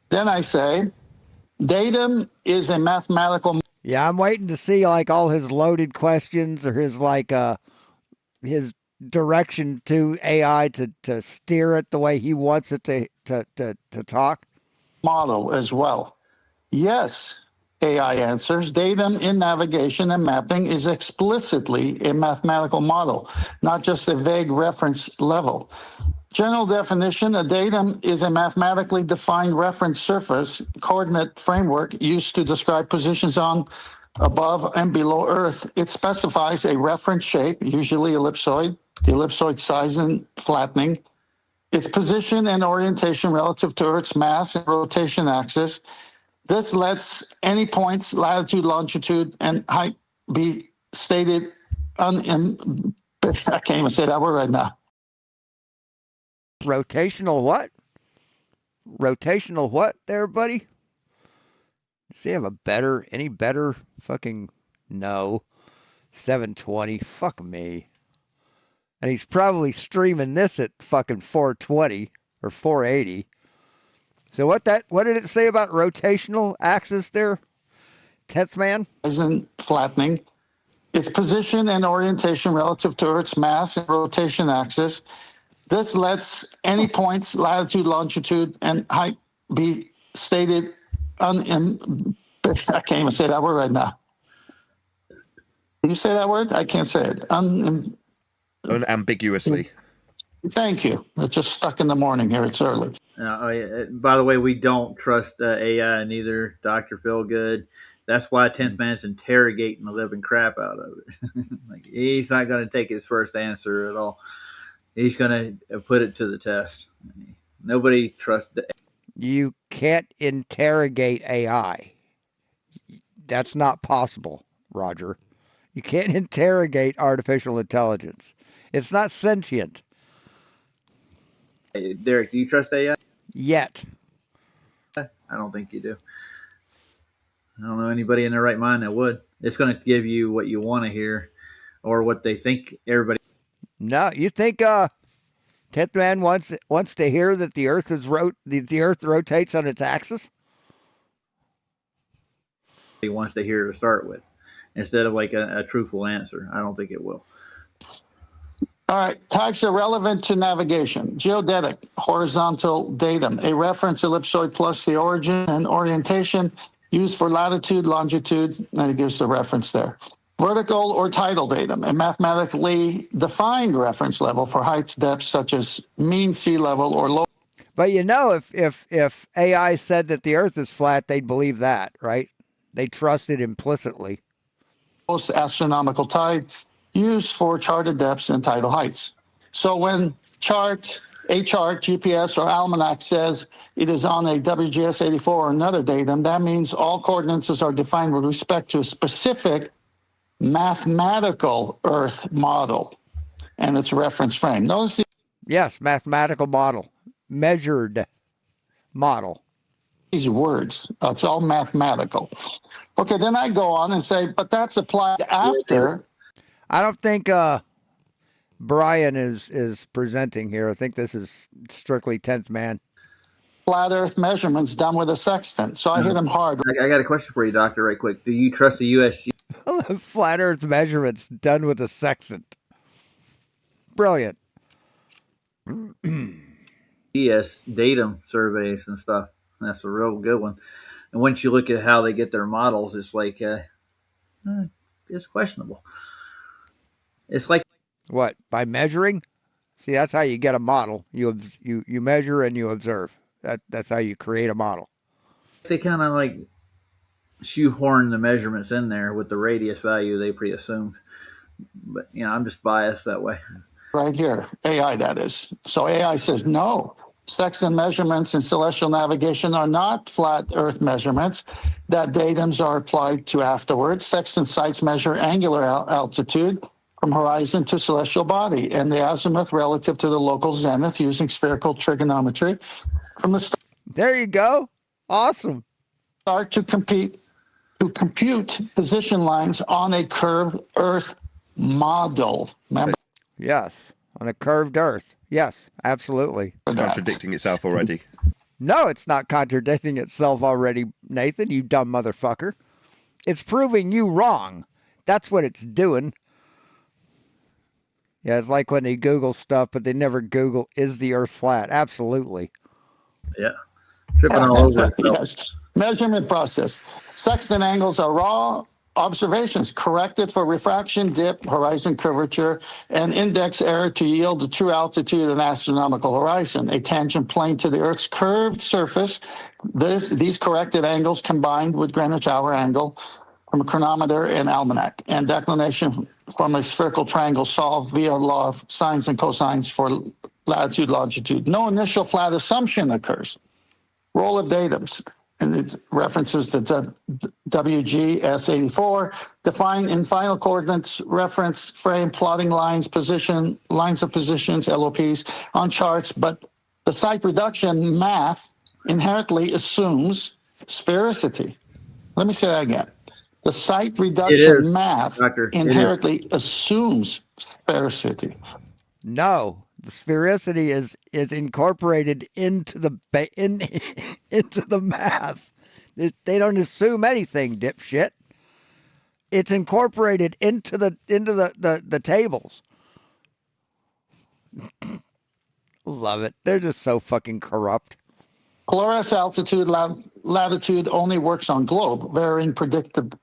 Then I say, datum is a mathematical. Yeah, I'm waiting to see like all his loaded questions or his his direction to AI to steer it the way he wants it to talk. Model as well. Yes, AI answers, datum in navigation and mapping is explicitly a mathematical model, not just a vague reference level. General definition, a datum is a mathematically defined reference surface coordinate framework used to describe positions on, above, and below Earth. It specifies a reference shape, usually ellipsoid, the ellipsoid size and flattening, its position and orientation relative to Earth's mass and rotation axis. This lets any points, latitude, longitude, and height be stated I can't even say that word right now. Rotational what? Rotational what there, buddy? Does he have any better fucking no? 720, fuck me. And he's probably streaming this at fucking 420 or 480. So what did it say about rotational axis there, 10th man? Isn't flattening. Its position and orientation relative to Earth's mass and rotation axis. This lets any points, latitude, longitude, and height be stated I can't even say that word right now. Can you say that word? I can't say it. Unambiguously. Thank you. It's just stuck in the morning here. It's early. By the way, we don't trust AI, neither Dr. Feelgood. That's why 10th man's interrogating the living crap out of it. Like, he's not going to take his first answer at all. He's going to put it to the test. Nobody trusts the. You can't interrogate AI. That's not possible, Roger. You can't interrogate artificial intelligence. It's not sentient. Hey, Derek, do you trust AI? Yet. I don't think you do. I don't know anybody in their right mind that would. It's going to give you what you want to hear or what they think everybody. No, you think 10th man wants to hear that the Earth the Earth rotates on its axis? He wants to hear to start with, instead of like a truthful answer. I don't think it will. All right, types are relevant to navigation. Geodetic, horizontal datum, a reference ellipsoid plus the origin and orientation used for latitude, longitude, and it gives the reference there. Vertical or tidal datum, a mathematically defined reference level for heights, depths, such as mean sea level or low. But you know, if AI said that the Earth is flat, they'd believe that, right? They trust it implicitly. Most astronomical tide used for charted depths and tidal heights. So when a chart, GPS, or almanac says it is on a WGS 84 or another datum, that means all coordinates are defined with respect to a specific mathematical Earth model and its reference frame. Notice yes, mathematical model, measured model. These words, it's all mathematical. Okay, then I go on and say, but that's applied after. I don't think Brian is presenting here. I think this is strictly 10th man. Flat Earth measurements done with a sextant. So I hit him hard. I got a question for you, Doctor, right quick. Do you trust the USG? Flat Earth measurements done with a sextant. Brilliant. Yes, datum surveys and stuff. That's a real good one. And once you look at how they get their models, it's like it's questionable. It's like what? By measuring? See, that's how you get a model. You measure and you observe. That's how you create a model. They kind of like shoehorn the measurements in there with the radius value they pre-assumed. But I'm just biased that way. Right here, AI that is. So AI says no. Sextant measurements in celestial navigation are not flat Earth measurements that datums are applied to afterwards. Sextant sites measure angular altitude from horizon to celestial body and the azimuth relative to the local zenith using spherical trigonometry from the start. There you go. Awesome. Start to compute position lines on a curved Earth model. Remember? Yes, on a curved Earth. Yes, absolutely. It's contradicting itself already. No, it's not contradicting itself already, Nathan, you dumb motherfucker. It's proving you wrong. That's what it's doing. Yeah, it's like when they Google stuff, but they never Google, is the Earth flat? Absolutely. Yeah. Tripping all over itself. Yes. Measurement process. Sextant angles are raw observations corrected for refraction, dip, horizon curvature, and index error to yield the true altitude and astronomical horizon, a tangent plane to the Earth's curved surface. These corrected angles combined with Greenwich hour angle from a chronometer and almanac, and declination from a spherical triangle solved via law of sines and cosines for latitude, longitude. No initial flat assumption occurs. Roll of datums. And it references the WGS84, define in final coordinates, reference frame, plotting lines, position, lines of positions, LOPs on charts, but the site reduction math inherently assumes sphericity. Let me say that again. The site reduction math inherently assumes sphericity. No. The sphericity is incorporated into the into the math. They don't assume anything, dipshit. It's incorporated into the tables. Love it. They're just so fucking corrupt. Polaris altitude latitude only works on globe, varying predicted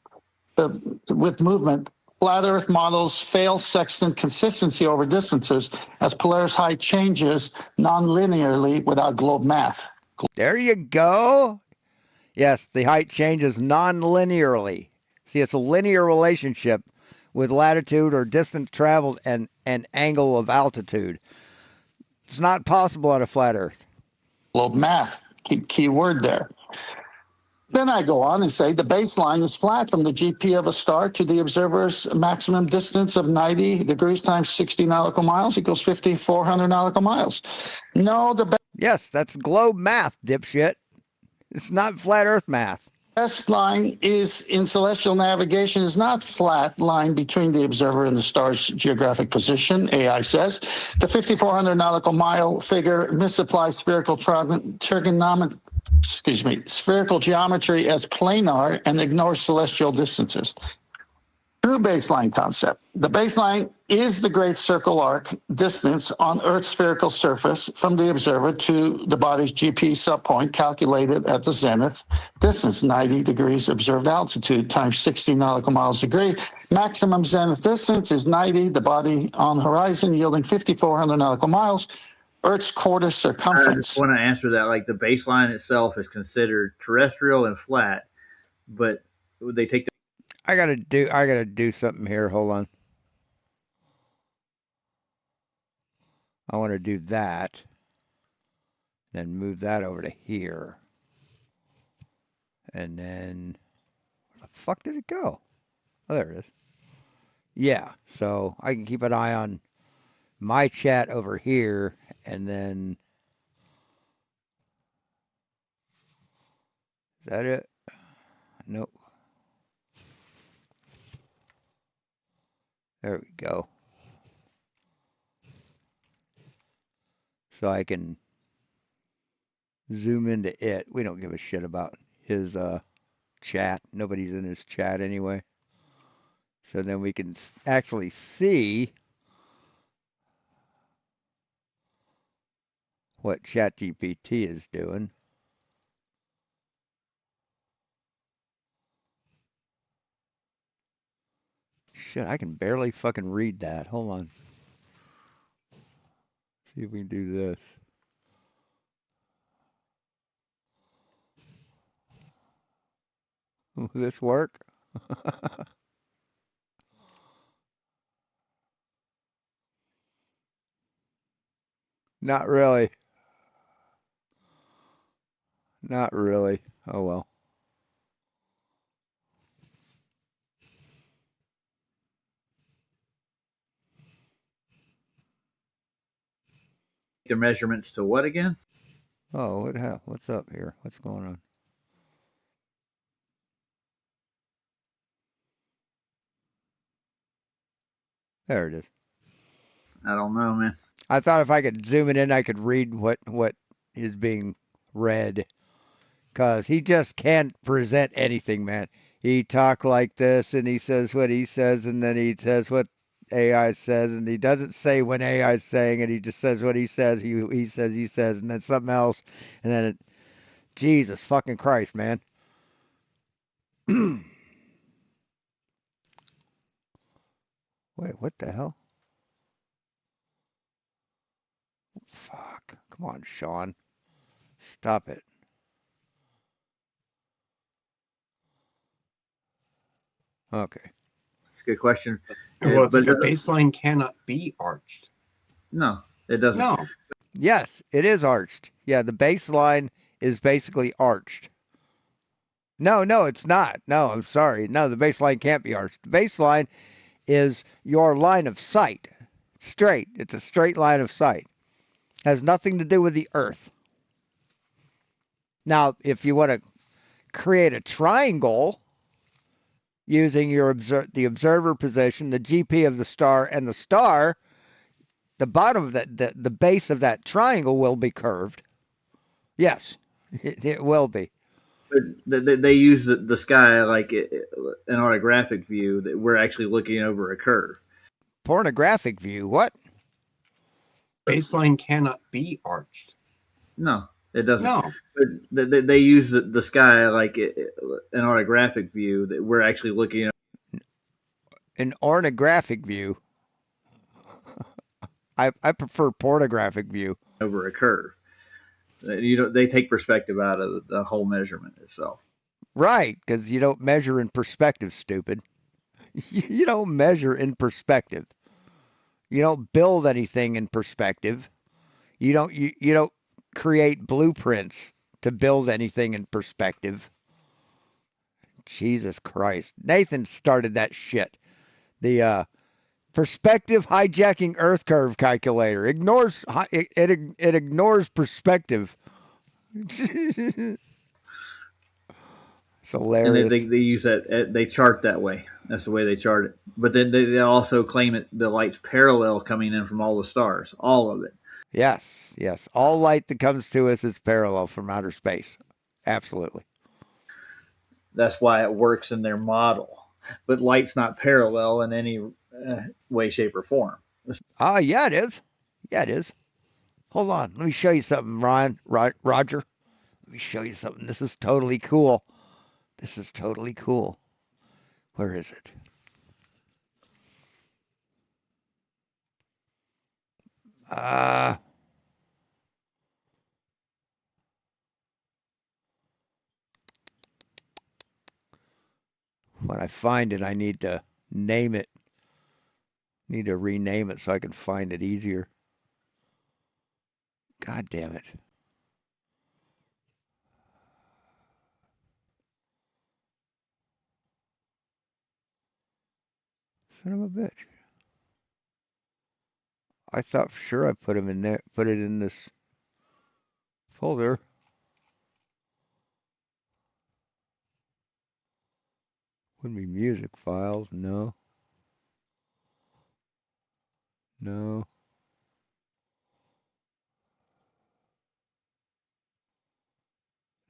with movement. Flat Earth models fail sextant consistency over distances as Polaris height changes non-linearly without globe math. There you go. Yes, the height changes non-linearly. See, it's a linear relationship with latitude or distance traveled and angle of altitude. It's not possible on a flat Earth. Globe math, key word there. Then I go on and say the baseline is flat from the GP of a star to the observer's maximum distance of 90 degrees times 60 nautical miles equals 5,400 nautical miles. No, yes, that's globe math, dipshit. It's not flat Earth math. Best line is in celestial navigation is not flat line between the observer and the star's geographic position, AI says. The 5,400 nautical mile figure misapplies spherical geometry as planar and ignores celestial distances. True baseline concept. The baseline is the great circle arc distance on Earth's spherical surface from the observer to the body's GP subpoint calculated at the zenith distance, 90 degrees observed altitude times 60 nautical miles degree. Maximum zenith distance is 90, the body on horizon yielding 5,400 nautical miles. Earth's quarter I circumference. want to answer that. Like the baseline itself is considered terrestrial and flat, but they take the I gotta do something here. Hold on. I want to do that. Then move that over to here. And then where the fuck did it go? Oh, there it is. Yeah, so I can keep an eye on my chat over here, and then is that it? Nope. There we go. So I can zoom into it. We don't give a shit about his chat. Nobody's in his chat anyway. So then we can actually see what ChatGPT is doing. Shit, I can barely fucking read that. Hold on. See if we can do this. Will this work? Not really. Not really. Oh well. measurements to what again? Oh, what's up here? What's going on? There it is. I don't know, man. I thought if I could zoom it in, I could read what is being read. Because he just can't present anything, man. He talk like this, and he says what he says, and then he says what AI says, and he doesn't say when AI is saying it. He just says what he says. He says, and then something else, and then it. Jesus fucking Christ, man. Wait, what the hell? Fuck. Come on, Sean. Stop it. Okay. It's a good question. Well, but the baseline cannot be arched. No, it doesn't. No. Yes, it is arched. Yeah, the baseline is basically arched. No, it's not. No, I'm sorry. No, the baseline can't be arched. The baseline is your line of sight. Straight. It's a straight line of sight. Has nothing to do with the earth. Now, if you want to create a triangle using the observer position, the GP of the star, and the star, the bottom of the base of that triangle will be curved. Yes, it will be. But they use the sky like an orographic view that we're actually looking over a curve. Pornographic view? What? Baseline cannot be arched. No, it doesn't. No. But they use the sky like an orographic view that we're actually looking. An ornographic view. I prefer pornographic view. Over a curve. They take perspective out of the whole measurement itself. Right, because you don't measure in perspective, stupid. You don't measure in perspective. You don't build anything in perspective. You don't create blueprints to build anything in perspective. Jesus Christ. Nathan started that shit. The perspective hijacking Earth curve calculator ignores it ignores perspective. It's hilarious. And they use that. They chart that way. That's the way they chart it. But then they also claim it the light's parallel coming in from all the stars, all of it. Yes. All light that comes to us is parallel from outer space. Absolutely. That's why it works in their model. But light's not parallel in any way, shape, or form. Yeah, it is. Yeah, it is. Hold on. Let me show you something, Ryan. Roger. Let me show you something. This is totally cool. Where is it? When I find it, I need to name it. Need to rename it so I can find it easier. God damn it. Son of a bitch. I thought for sure I put them in there, put it in this folder. Wouldn't be music files. No. No.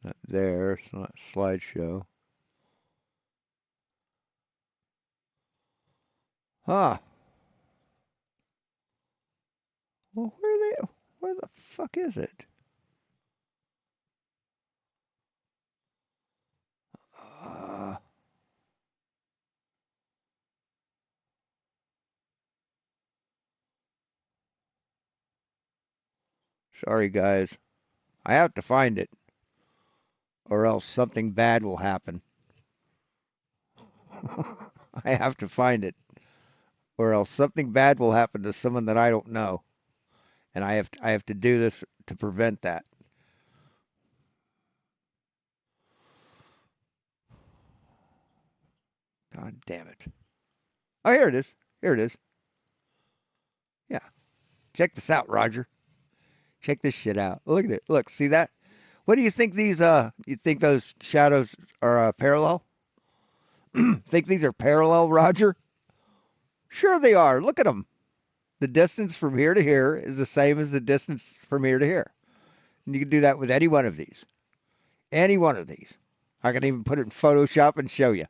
Not there. It's not slideshow. Huh. Well, where the fuck is it? Uh, sorry, guys. I have to find it, or else something bad will happen. I have to find it, or else something bad will happen to someone that I don't know, and I have to do this to prevent that. God damn it! Oh, here it is. Here it is. Yeah. Check this out, Roger. Check this shit out. Look at it. Look, see that? What do you think these you think those shadows are parallel? Think these are parallel, Roger? Sure they are. Look at them. The distance from here to here is the same as the distance from here to here. And you can do that with any one of these. Any one of these. I can even put it in Photoshop and show you.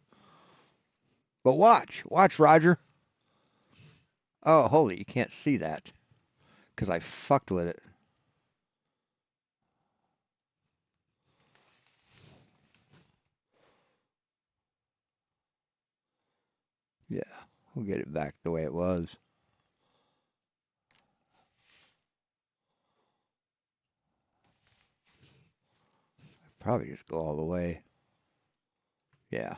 But watch. Watch, Roger. Oh, holy, you can't see that. Because I fucked with it. Yeah, we'll get it back the way it was. Probably just go all the way. Yeah.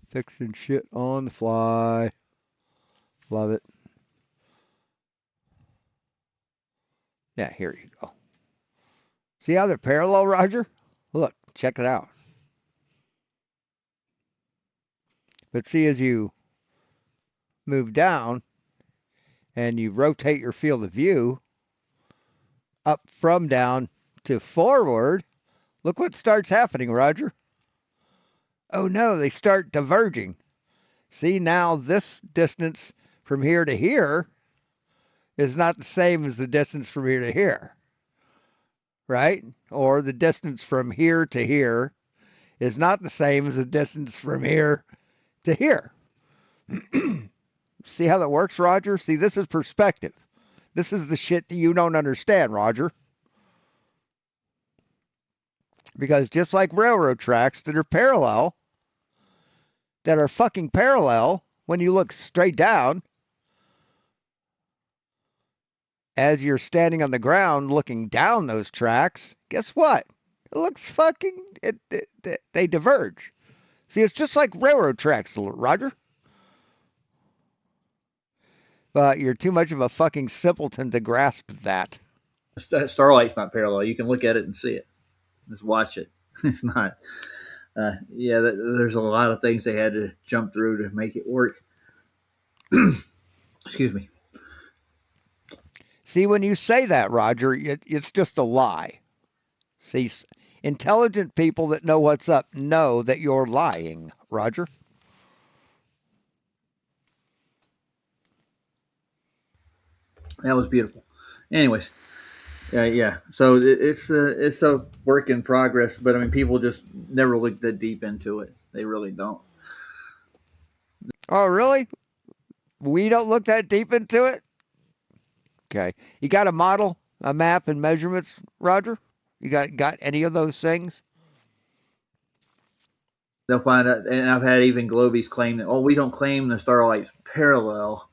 Fixing shit on the fly. Love it. Yeah, here you go. See how they're parallel, Roger? Look, check it out. But see, as you move down and you rotate your field of view up from down to forward, look what starts happening, Roger. Oh no, they start diverging. See, now this distance from here to here is not the same as the distance from here to here, right? Or the distance from here to here is not the same as the distance from here to here. See how that works, Roger? See, this is perspective. This is the shit that you don't understand, Roger. Because just like railroad tracks that are parallel, that are fucking parallel when you look straight down, as you're standing on the ground looking down those tracks, guess what? It looks fucking, they diverge. See, it's just like railroad tracks, Roger. But you're too much of a fucking simpleton to grasp that. Starlight's not parallel. You can look at it and see it. Just watch it. It's not. Yeah, there's a lot of things they had to jump through to make it work. Excuse me. See, when you say that, Roger, it's just a lie. See, intelligent people that know what's up know that you're lying, Roger. That was beautiful. Anyways, yeah. So it's a work in progress, but I mean, people just never look that deep into it. They really don't. Oh, really? We don't look that deep into it? Okay. You got a model, a map, and measurements, Roger? You got any of those things? They'll find out, and I've had even Globies claim that, oh, we don't claim the starlight's parallel.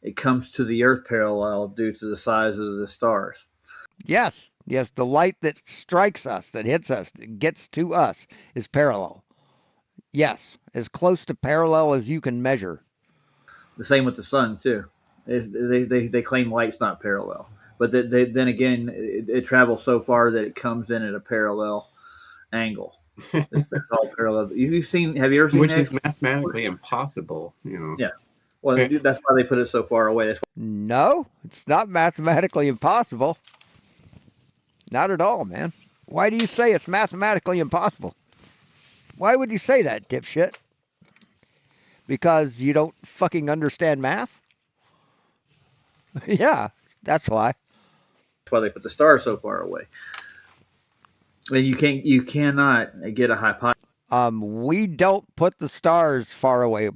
It comes to the Earth parallel due to the size of the stars. Yes, yes, the light that strikes us, that hits us, that gets to us is parallel. Yes, as close to parallel as you can measure. The same with the sun too. They claim light's not parallel, but then again, it travels so far that it comes in at a parallel angle. It's all parallel. Have you ever seen which that? is mathematically impossible, Yeah. Well, that's why they put it so far away. No, it's not mathematically impossible. Not at all, man. Why do you say it's mathematically impossible? Why would you say that, dipshit? Because you don't fucking understand math? Yeah, that's why. That's why they put the stars so far away. And you cannot get a hypothesis. We don't put the stars far away,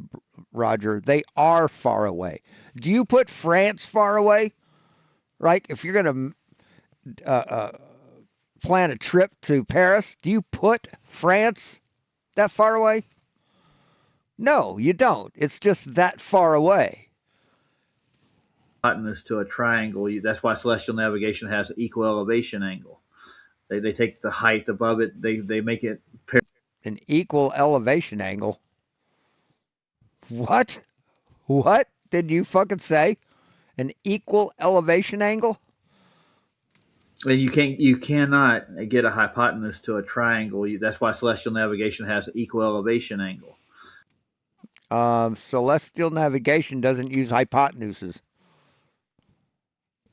Roger. They are far away. Do you put France far away? Right? If you're going to plan a trip to Paris, do you put France that far away? No, you don't. It's just that far away. Hypotenuse to a triangle. That's why celestial navigation has an equal elevation angle. They take the height above it. They make it an equal elevation angle. What? What did you fucking say? An equal elevation angle? And you cannot get a hypotenuse to a triangle. That's why celestial navigation has an equal elevation angle. Celestial navigation doesn't use hypotenuses.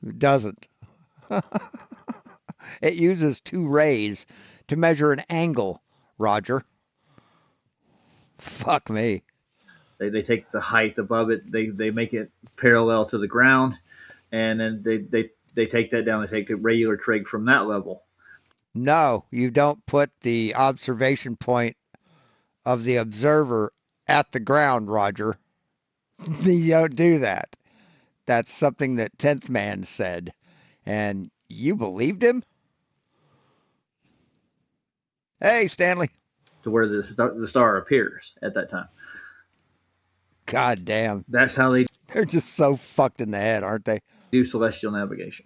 It doesn't. It uses two rays to measure an angle, Roger. Fuck me. They take the height above it. They make it parallel to the ground, and then they take that down. They take a regular trig from that level. No, you don't put the observation point of the observer at the ground, Roger. You don't do that. That's something that 10th Man said. And you believed him? Hey, Stanley. To where the star appears at that time. God damn. That's how they're just so fucked in the head, aren't they? Do celestial navigation.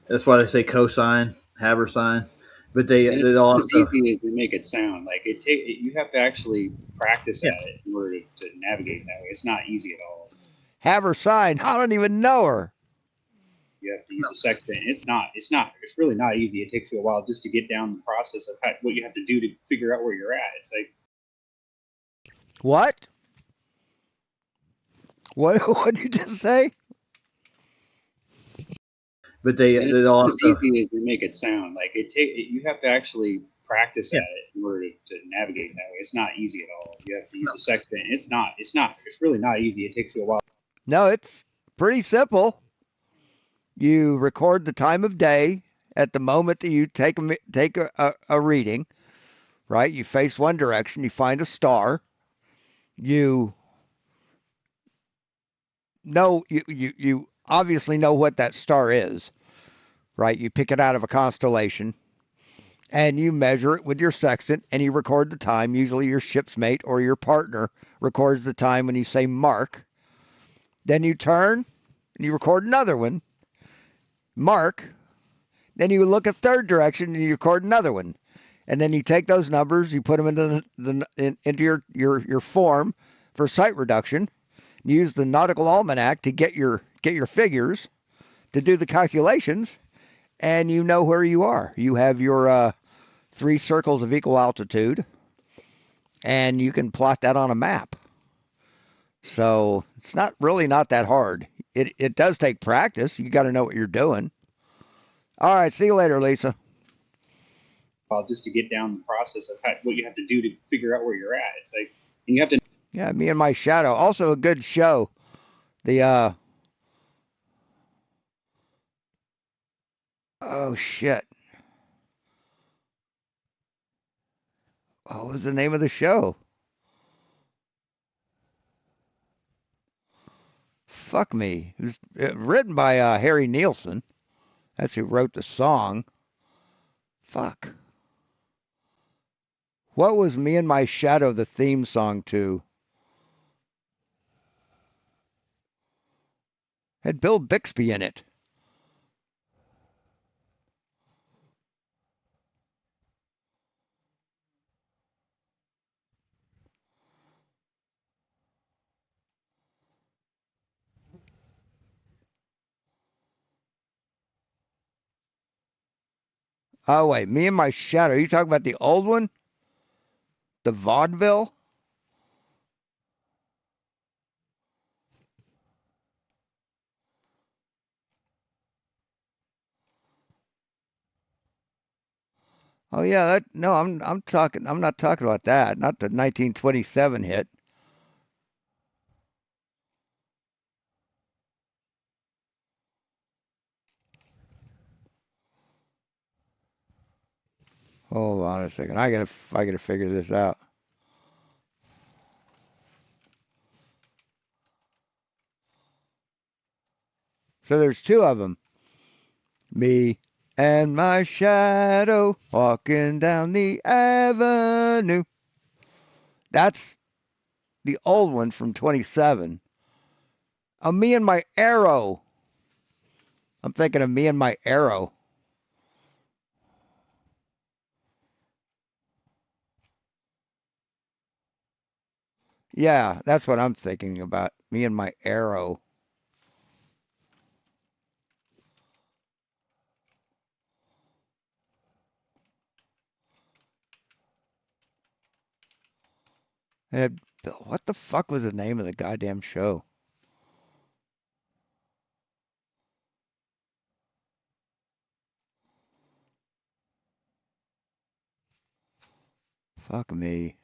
That's why they say cosine, Haversine. But it's all not as easy as they make it sound. Like you have to actually practice at it in order to navigate that way. It's not easy at all. Haversine, I don't even know her. You have to use a sextant. It's really not easy. It takes you a while just to get down the process of what you have to do to figure out where you're at. It's like, what? What did you just say? But it's not as easy as they make it sound. Like you have to actually practice at it in order to navigate that way. It's not easy at all. You have to use a sextant. It's really not easy. It takes you a while. No, it's pretty simple. You record the time of day at the moment that you take a reading, right? You face one direction, you find a star. You know, you obviously know what that star is, right? You pick it out of a constellation and you measure it with your sextant and you record the time. Usually your ship's mate or your partner records the time when you say mark. Then you turn and you record another one, mark. Then you look a third direction and you record another one. And then you take those numbers, you put them into your form for sight reduction. You use the nautical almanac to get your figures, to do the calculations, and you know where you are. You have your 3 circles of equal altitude, and you can plot that on a map. So it's not that hard. It does take practice. You got to know what you're doing. All right, see you later, Lisa. Well, just to get down the process of what you have to do to figure out where you're at. It's like, and you have to. Yeah, Me and My Shadow. Also a good show. The oh shit. What was the name of the show? Fuck me. It was written by Harry Nielsen. That's who wrote the song. Fuck. What was Me and My Shadow the theme song to? Had Bill Bixby in it. Oh, wait. Me and My Shadow. Are you talking about the old one? The vaudeville? Oh yeah, no, I'm not talking about that. Not the 1927 hit. Hold on a second. I gotta figure this out. So there's two of them. Me and my shadow walking down the avenue. That's the old one from 27. Me and my arrow. I'm thinking of Me and My Arrow. Yeah, that's what I'm thinking about. Me and My Arrow. And what the fuck was the name of the goddamn show? Fuck me.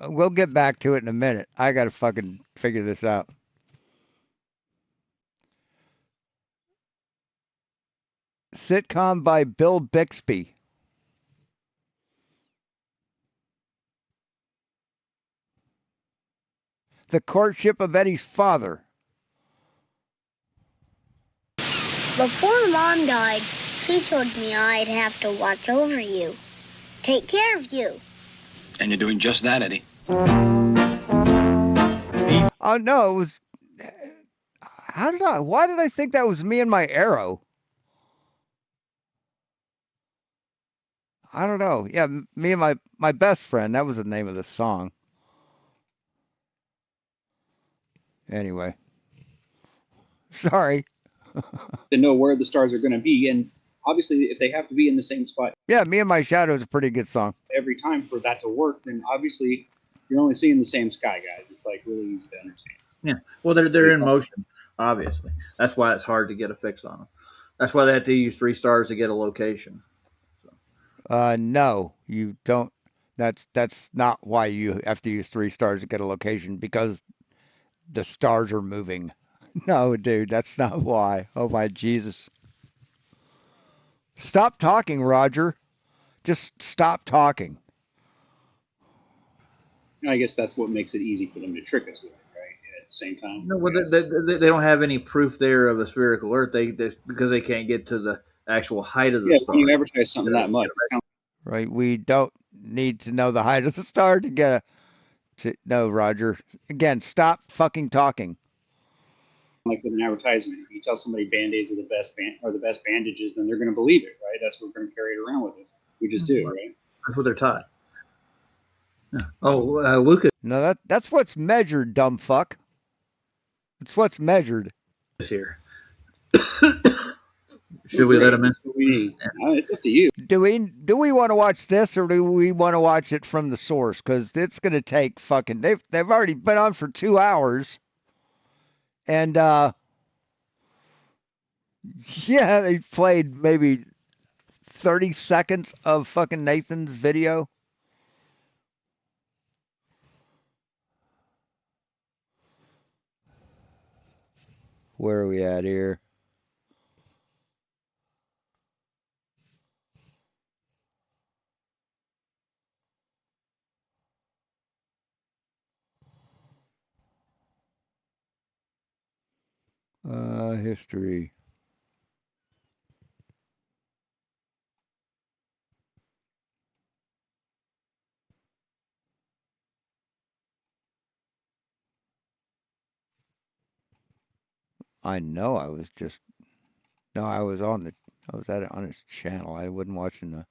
We'll get back to it in a minute. I gotta fucking figure this out. Sitcom by Bill Bixby. The Courtship of Eddie's Father. Before Mom died, she told me I'd have to watch over you, take care of you. And you're doing just that, Eddie. Oh no, it was. Why did I think that was Me and My Arrow? I don't know. Yeah, Me and My Best Friend. That was the name of the song. Anyway, sorry. To know where the stars are going to be, and obviously, if they have to be in the same spot. Yeah, Me and My Shadow is a pretty good song. Every time for that to work, then obviously you're only seeing the same sky, guys. It's like really easy to understand. Yeah. Well, they're in motion, obviously. That's why it's hard to get a fix on them. That's why they have to use 3 stars to get a location. No, you don't. That's not why you have to use 3 stars to get a location, because the stars are moving. No, dude, that's not why. Oh my Jesus. Stop talking, Roger. Just stop talking. And I guess that's what makes it easy for them to trick us with it, right? At the same time. No, well, they don't have any proof there of a spherical Earth. They because they can't get to the actual height of the star. When you advertise something that much, it's kind of right? We don't need to know the height of the star to get no, Roger. Again, stop fucking talking. like with an advertisement. If you tell somebody Band-Aids are the best the best bandages, then they're going to believe it, right? That's what we're going to carry it around with us. We just do, right? That's what they're taught. Yeah. Oh, Lucas. No, that's what's measured, dumb fuck. It's what's measured. Here. Should we let him in? It's up to you. Do we want to watch this, or do we want to watch it from the source? Because it's going to take fucking. They've already been on for 2 hours, and yeah, they played maybe 30 seconds of fucking Nathan's video. Where are we at here? History. I know I was just no, I was on on his channel. I wasn't watching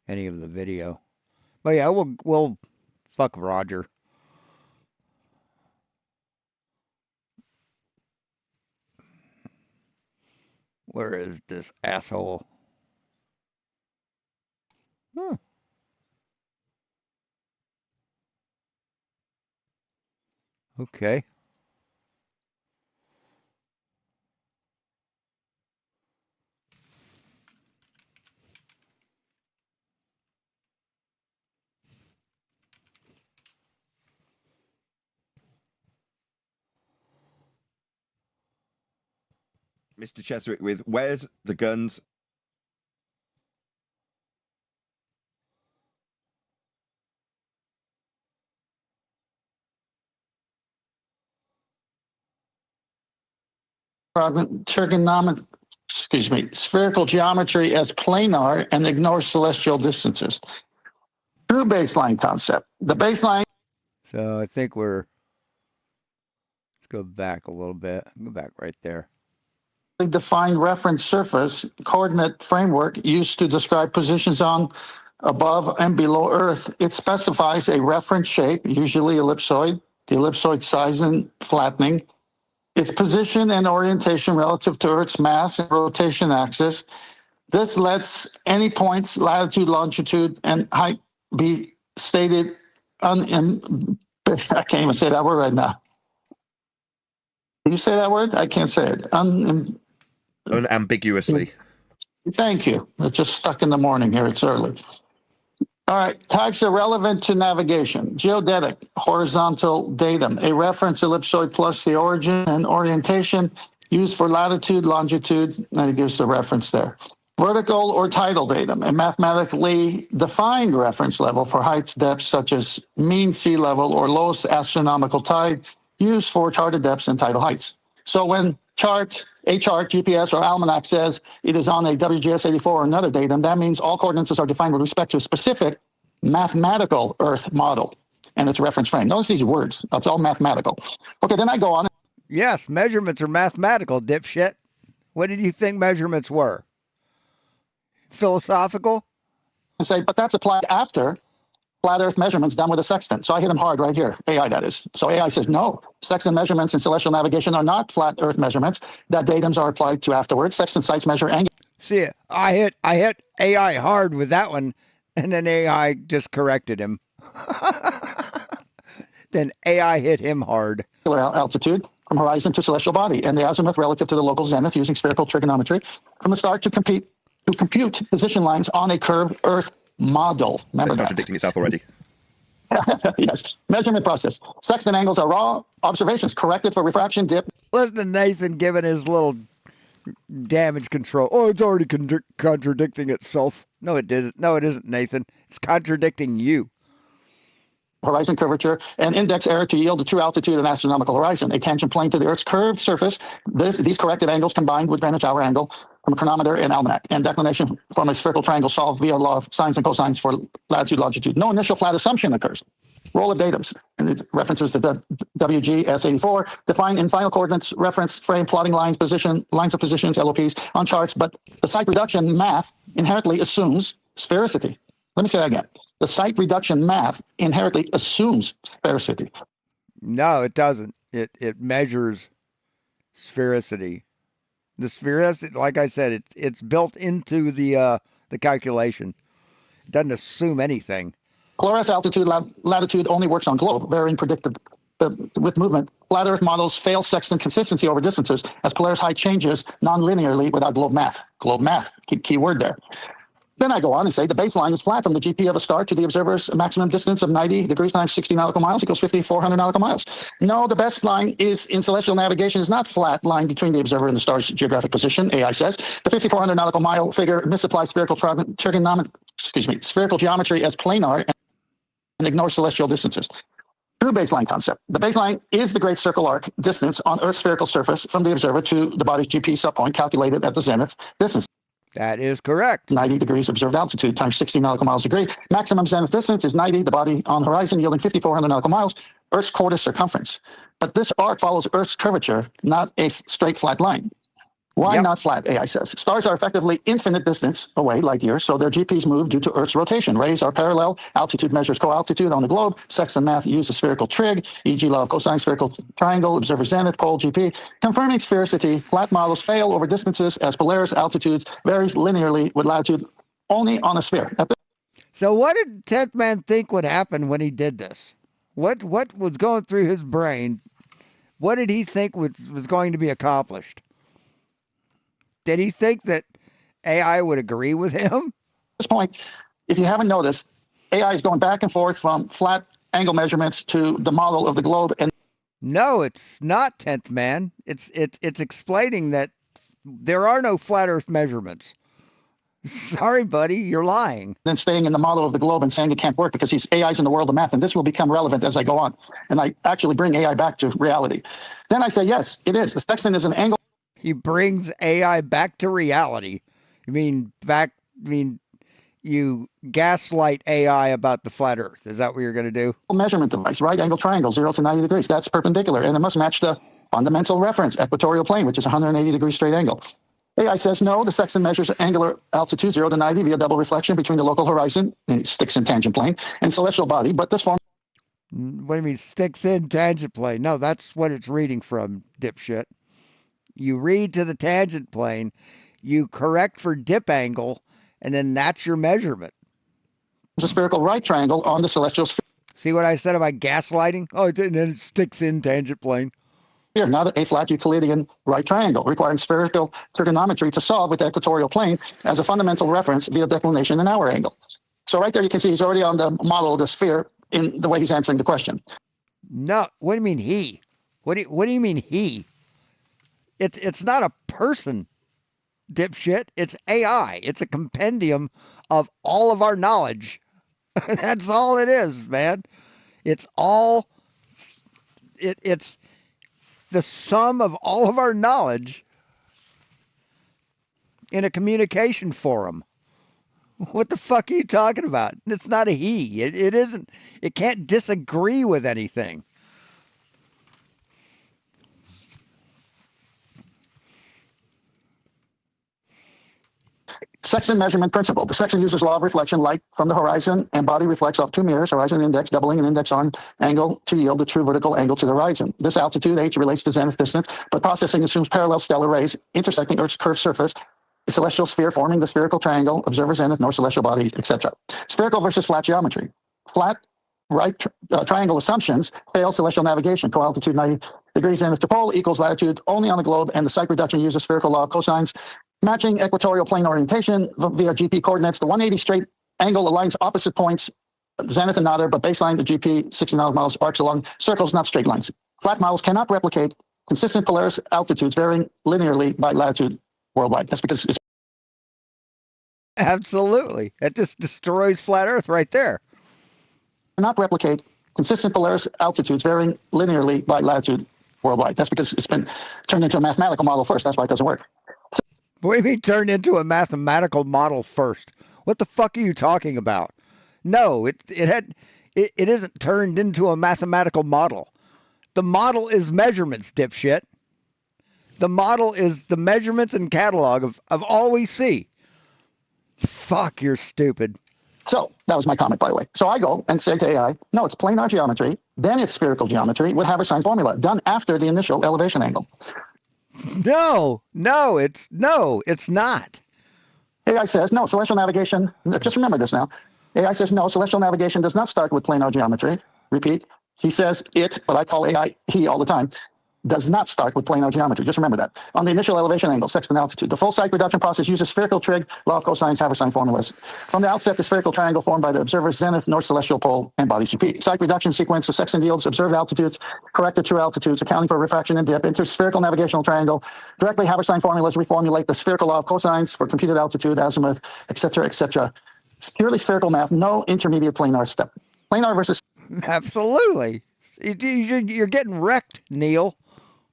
any of the video. But yeah, we'll fuck Roger. Where is this asshole? Huh. Okay. Mr. Cheswick with Where's the Guns? Trigonometry, spherical geometry as planar and ignores celestial distances. True baseline concept. The baseline. So I think let's go back a little bit. Go back right there. Defined reference surface coordinate framework used to describe positions on, above, and below Earth. It specifies a reference shape, usually ellipsoid, the ellipsoid size and flattening, its position and orientation relative to Earth's mass and rotation axis. This lets any points, latitude, longitude, and height be stated I can't even say that word right now. Can you say that word? I can't say it. Unambiguously. Thank you. It's just stuck in the morning here. It's early. All right. Types are relevant to navigation. Geodetic, horizontal datum, a reference ellipsoid plus the origin and orientation used for latitude, longitude, and it gives the reference there. Vertical or tidal datum, a mathematically defined reference level for heights, depths, such as mean sea level or lowest astronomical tide, used for charted depths and tidal heights. So when a chart, GPS, or almanac says it is on a WGS 84 or another datum, that means all coordinates are defined with respect to a specific mathematical Earth model and its reference frame. Notice these words. That's all mathematical. Okay, then I go on. Yes, measurements are mathematical, dipshit. What did you think measurements were? Philosophical? I say, but that's applied after flat Earth measurements done with a sextant. So I hit him hard right here, AI that is. So AI says, no, sextant measurements in celestial navigation are not flat Earth measurements that datums are applied to afterwards. Sextant sites measure angle. See, I hit AI hard with that one, and then AI just corrected him. Then AI hit him hard. Altitude from horizon to celestial body, and the azimuth relative to the local zenith using spherical trigonometry from the start to compute position lines on a curved Earth model. Remember It's that. contradicting itself already. Yes. Measurement process. Sextant angles are raw observations corrected for refraction, dip. Listen to Nathan giving his little damage control. Oh, it's already contradicting itself. No, it isn't. No, it isn't, Nathan. It's contradicting you. Horizon curvature and index error to yield the true altitude and astronomical horizon. A tangent plane to the Earth's curved surface. These corrected angles combined with Greenwich hour angle from a chronometer and almanac, and declination from a spherical triangle solved via law of sines and cosines for latitude, longitude. No initial flat assumption occurs. Roll of datums, and it references to the WGS 84, define in final coordinates, reference frame, plotting lines, lines of positions, LOPs on charts, but the site reduction math inherently assumes sphericity. Let me say that again. The site reduction math inherently assumes sphericity. No, it doesn't. It measures sphericity. The sphericity, like I said, it's built into the calculation. It doesn't assume anything. Polaris altitude latitude only works on globe, varying predicted with movement. Flat Earth models fail sextant consistency over distances as Polaris height changes non-linearly without globe math. Globe math, key word there. Then I go on and say the baseline is flat from the GP of a star to the observer's maximum distance of 90 degrees times 60 nautical miles equals 5,400 nautical miles. No, the best line is in celestial navigation is not flat line between the observer and the star's geographic position, AI says. The 5,400 nautical mile figure misapplies spherical geometry as planar and ignores celestial distances. True baseline concept. The baseline is the great circle arc distance on Earth's spherical surface from the observer to the body's GP subpoint calculated at the zenith distance. That is correct. 90 degrees observed altitude times 60 nautical miles degree. Maximum zenith distance is 90, the body on horizon yielding 5,400 nautical miles, Earth's quarter circumference. But this arc follows Earth's curvature, not a straight flat line. Why not flat, AI says? Stars are effectively infinite distance away, light years, so their GPs move due to Earth's rotation. Rays are parallel, altitude measures co-altitude on the globe, Sexton math uses spherical trig, e.g. law of cosine, spherical triangle, observer zenith, pole GP. Confirming sphericity, flat models fail over distances as Polaris altitudes varies linearly with latitude only on a sphere. So what did 10th Man think would happen when he did this? What was going through his brain? What did he think was going to be accomplished? Did he think that AI would agree with him? At this point, if you haven't noticed, AI is going back and forth from flat angle measurements to the model of the globe. And no, it's not 10th Man. It's explaining that there are no flat Earth measurements. Sorry, buddy, you're lying. Then staying in the model of the globe and saying it can't work because he's AI's in the world of math, and this will become relevant as I go on. And I actually bring AI back to reality. Then I say, yes, it is. The sextant is an angle. He brings AI back to reality. You gaslight AI about the flat Earth. Is that what you're going to do? Measurement device, right angle triangle, 0 to 90 degrees. That's perpendicular, and it must match the fundamental reference, equatorial plane, which is 180 degree straight angle. AI says no, the sextant measures angular altitude 0 to 90 via double reflection between the local horizon, and it sticks in tangent plane, and celestial body, but this form... What do you mean, sticks in tangent plane? No, that's what it's reading from, dipshit. You read to the tangent plane, you correct for dip angle, and then that's your measurement. There's a spherical right triangle on the celestial sphere. See what I said about gaslighting? Oh, and then it sticks in tangent plane. Here, not a flat Euclidean right triangle, requiring spherical trigonometry to solve with the equatorial plane as a fundamental reference via declination and hour angle. So right there you can see he's already on the model of the sphere in the way he's answering the question. No, what do you mean he? What do you mean he? It's not a person, dipshit. It's AI. It's a compendium of all of our knowledge. That's all it is, man. It's the sum of all of our knowledge in a communication forum. What the fuck are you talking about? It's not a he. It isn't. It can't disagree with anything. Sextant measurement principle. The sextant uses law of reflection, light from the horizon, and body reflects off two mirrors, horizon and index, doubling an index arm angle to yield the true vertical angle to the horizon. This altitude, h, relates to zenith distance, but processing assumes parallel stellar rays intersecting Earth's curved surface, a celestial sphere forming the spherical triangle, observer zenith, north celestial body, etc. Spherical versus flat geometry. Flat right triangle assumptions fail celestial navigation. Co-altitude 90 degrees zenith to pole equals latitude only on the globe, and the site reduction uses spherical law of cosines. Matching equatorial plane orientation via GP coordinates, the 180 straight angle aligns opposite points, zenith and nadir, but baseline, the GP, 69 miles, arcs along circles, not straight lines. Flat models cannot replicate consistent Polaris altitudes varying linearly by latitude worldwide. That's because it's... Absolutely. It just destroys flat Earth right there. Cannot replicate consistent Polaris altitudes varying linearly by latitude worldwide. That's because it's been turned into a mathematical model first. That's why it doesn't work. What do you mean turned into a mathematical model first? What the fuck are you talking about? No, it isn't turned into a mathematical model. The model is measurements, dipshit. The model is the measurements and catalog of all we see. Fuck, you're stupid. So that was my comment, by the way. So I go and say to AI, no, it's planar geometry, then it's spherical geometry with Haber-Sine formula, done after the initial elevation angle. No, it's not. AI says, no, celestial navigation, just remember this now. AI says, no, celestial navigation does not start with planar geometry. Repeat, he says it, but I call AI he all the time, does not start with planar geometry. Just remember that. On the initial elevation angle, sextant altitude, the full site reduction process uses spherical trig, law of cosines, Haber-Sine formulas. From the outset, the spherical triangle formed by the observer's zenith, north celestial pole, and body GP. Site reduction sequence, the sextant yields observed altitudes, corrected true altitudes, accounting for refraction and dip, into spherical navigational triangle. Directly, Haber-Sine formulas reformulate the spherical law of cosines for computed altitude, azimuth, etc., etc. It's purely spherical math, no intermediate planar step. Planar versus... Absolutely. You're getting wrecked, Neil.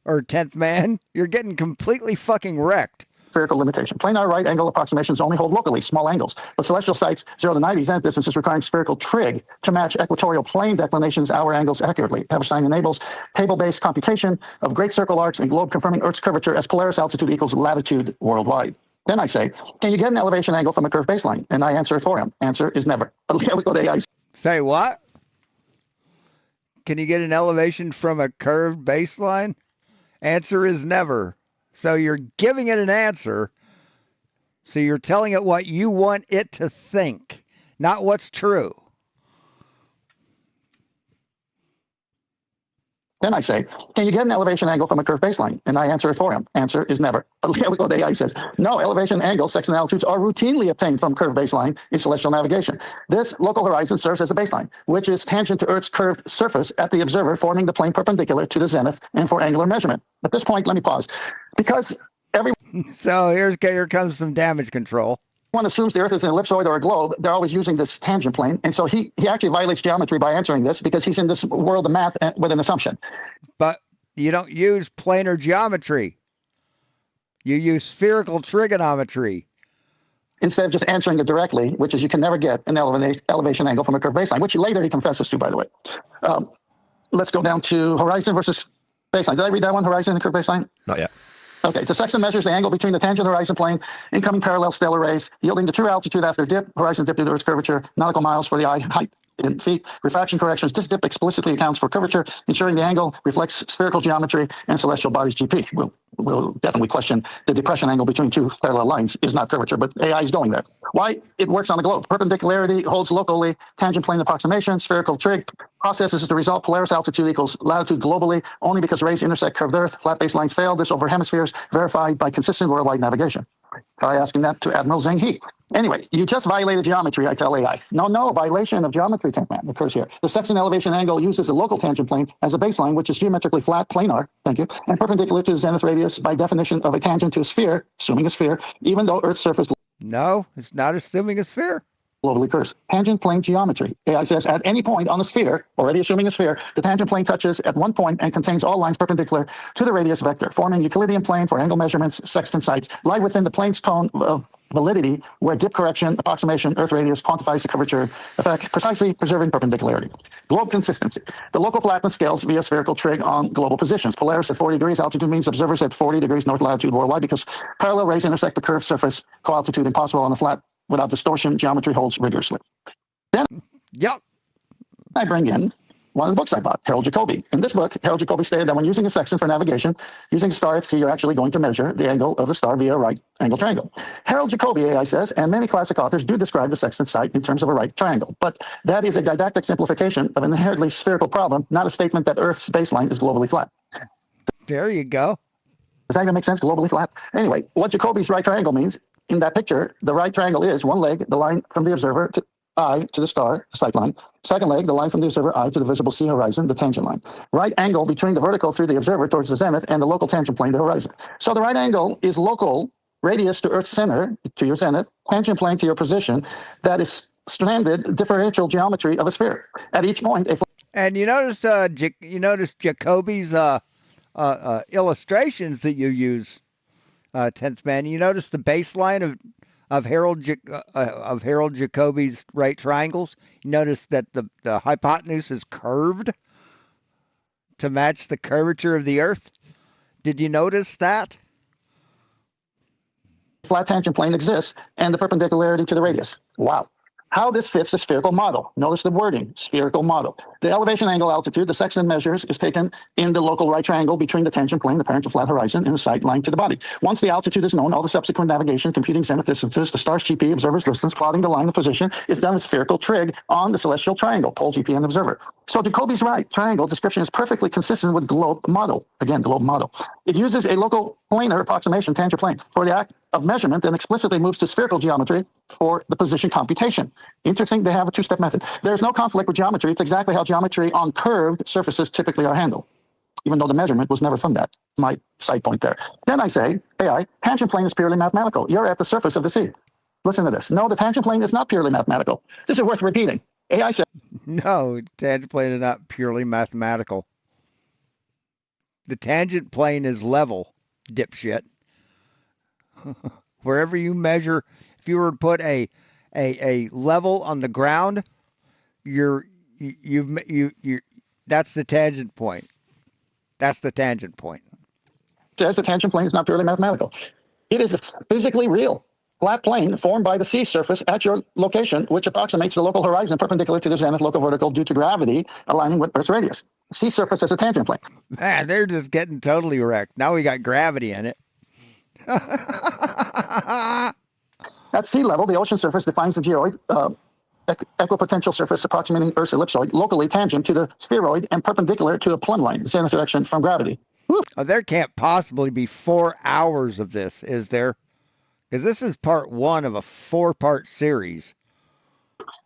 Or 10th Man, you're getting completely fucking wrecked. spherical limitation. Planar right angle approximations only hold locally small angles, but celestial sights 0 to 90 zenith distances requiring spherical trig to match equatorial plane declinations hour angles accurately. Haberstein enables table-based computation of great circle arcs and globe confirming Earth's curvature as Polaris altitude equals latitude worldwide. Then I say, can you get an elevation angle from a curved baseline? And I answer for him. Answer is never. But we go to AI. Say what? Can you get an elevation from a curved baseline? Answer is never. So you're giving it an answer. So you're telling it what you want it to think, not what's true. Then I say, can you get an elevation angle from a curved baseline? And I answer it for him. Answer is never. But the AI says, no, elevation angles, sections, and altitudes are routinely obtained from curved baseline in celestial navigation. This local horizon serves as a baseline, which is tangent to Earth's curved surface at the observer, forming the plane perpendicular to the zenith and for angular measurement. At this point, let me pause. Because So here comes some damage control. One assumes the Earth is an ellipsoid or a globe. They're always using this tangent plane. And so he actually violates geometry by answering this because he's in this world of math with an assumption. But you don't use planar geometry. You use spherical trigonometry. Instead of just answering it directly, which is you can never get an elevation angle from a curved baseline, which later he confesses to, by the way. Let's go down to horizon versus baseline. Did I read that one, horizon and curved baseline? Not yet. Okay, the sextant measures the angle between the tangent horizon plane, incoming parallel stellar rays, yielding the true altitude after dip, horizon dip due to Earth's curvature, nautical miles for the eye, height in feet, refraction corrections. This dip explicitly accounts for curvature, ensuring the angle reflects spherical geometry and celestial bodies GP. We'll definitely question the depression angle between two parallel lines is not curvature, but AI is going there. Why? It works on the globe. Perpendicularity holds locally, tangent plane approximation, spherical trig. Processes is the result. Polaris altitude equals latitude globally, only because rays intersect curved Earth. Flat baselines fail. This over hemispheres, verified by consistent worldwide navigation. Try asking that to Admiral Zheng He. Anyway, you just violated geometry, I tell AI. No, violation of geometry, tank man, occurs here. The sextant elevation angle uses the local tangent plane as a baseline, which is geometrically flat, planar, thank you, and perpendicular to the zenith radius by definition of a tangent to a sphere, assuming a sphere, even though Earth's surface... No, it's not assuming a sphere. Globally occurs. Tangent plane geometry. AI says at any point on the sphere, already assuming a sphere, the tangent plane touches at one point and contains all lines perpendicular to the radius vector, forming Euclidean plane for angle measurements, sextant sites, lie within the plane's cone of validity, where dip correction, approximation, Earth radius quantifies the curvature effect, precisely preserving perpendicularity. Globe consistency. The local flatness scales via spherical trig on global positions. Polaris at 40 degrees altitude means observers at 40 degrees north latitude worldwide because parallel rays intersect the curved surface, co-altitude impossible on the flat without distortion. Geometry holds rigorously. Then I bring in one of the books I bought, Harold Jacobi. In this book, Harold Jacobi stated that when using a sextant for navigation, using a star at sea, you're actually going to measure the angle of the star via a right angle triangle. Harold Jacobi, AI says, and many classic authors do describe the sextant site in terms of a right triangle. But that is a didactic simplification of an inherently spherical problem, not a statement that Earth's baseline is globally flat. There you go. Does that even make sense? Globally flat? Anyway, what Jacobi's right triangle means, in that picture, the right triangle is one leg, the line from the observer to eye to the star, the sight line. Second leg, the line from the observer eye to the visible sea horizon, the tangent line. Right angle between the vertical through the observer towards the zenith and the local tangent plane, the horizon. So the right angle is local, radius to Earth's center, to your zenith, tangent plane to your position, that is stranded differential geometry of a sphere. At each point, and you notice Jacobi's illustrations that you use, 10th man. You notice the baseline of Harold Jacobi's right triangles. You notice that the hypotenuse is curved to match the curvature of the Earth. Did you notice that? Flat tangent plane exists and the perpendicularity to the radius. Wow. How this fits the spherical model. Notice the wording, spherical model. The elevation angle altitude, the sextant measures, is taken in the local right triangle between the tangent plane, the parent to flat horizon, and the sight line to the body. Once the altitude is known, all the subsequent navigation, computing zenith distances, the star's GP, observer's distance, plotting the line of position, is done with spherical trig on the celestial triangle, pole, GP, and observer. So Jacobi's right triangle description is perfectly consistent with globe model. Again, globe model. It uses a local planar approximation, tangent plane, for the act of measurement and explicitly moves to spherical geometry for the position computation. Interesting, they have a two-step method. There's no conflict with geometry. It's exactly how geometry on curved surfaces typically are handled, even though the measurement was never from that. My side point there. Then I say, AI, tangent plane is purely mathematical. You're at the surface of the sea. Listen to this. No, the tangent plane is not purely mathematical. This is worth repeating. AI said, no, tangent plane is not purely mathematical. The tangent plane is level, dipshit. Wherever you measure, if you were to put a level on the ground, you that's the tangent point. That's the tangent point. Says the tangent plane is not purely mathematical. It is a physically real flat plane formed by the sea surface at your location, which approximates the local horizon perpendicular to the zenith local vertical due to gravity aligning with Earth's radius. Sea surface is a tangent plane. Man, they're just getting totally wrecked. Now we got gravity in it. At sea level, the ocean surface defines the geoid, equipotential surface approximating Earth's ellipsoid, locally tangent to the spheroid and perpendicular to a plumb line, zenith direction from gravity. Oh, there can't possibly be 4 hours of this, is there? Because this is part 1 of a 4-part series.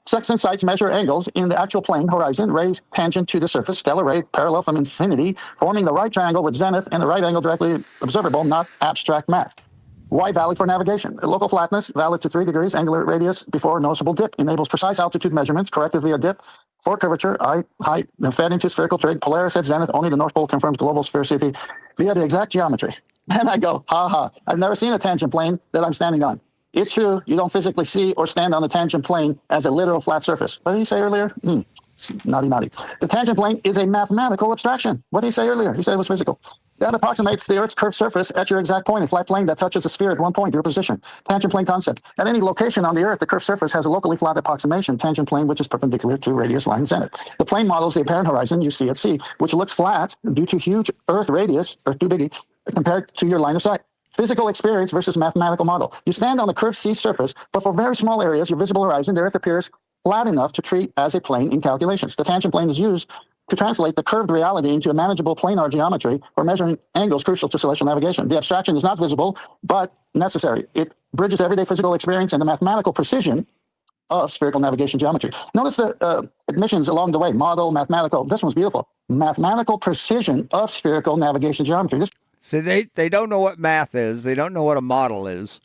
Sextant sights measure angles in the actual plane horizon, rays tangent to the surface, stellar ray parallel from infinity, forming the right triangle with zenith and the right angle directly observable, not abstract math. Why valid for navigation? Local flatness, valid to 3 degrees, angular radius before noticeable dip, enables precise altitude measurements, corrected via dip, for curvature, height, then fed into spherical trig, Polaris at zenith, only the North Pole confirms global sphericity via the exact geometry. And I go, ha ha, I've never seen a tangent plane that I'm standing on. It's true, you don't physically see or stand on the tangent plane as a literal flat surface. What did he say earlier? Naughty. The tangent plane is a mathematical abstraction. What did he say earlier? He said it was physical. That approximates the Earth's curved surface at your exact point, a flat plane that touches a sphere at one point, your position. Tangent plane concept. At any location on the Earth, the curved surface has a locally flat approximation, tangent plane, which is perpendicular to radius line zenith. The plane models the apparent horizon you see at sea, which looks flat due to huge Earth radius, or too big, compared to your line of sight. Physical experience versus mathematical model. You stand on the curved sea surface, but for very small areas, your visible horizon, the Earth appears flat enough to treat as a plane in calculations. The tangent plane is used to translate the curved reality into a manageable planar geometry for measuring angles crucial to celestial navigation. The abstraction is not visible, but necessary. It bridges everyday physical experience and the mathematical precision of spherical navigation geometry. Notice the admissions along the way. Model, mathematical. This one's beautiful. Mathematical precision of spherical navigation geometry. See, they don't know what math is. They don't know what a model is.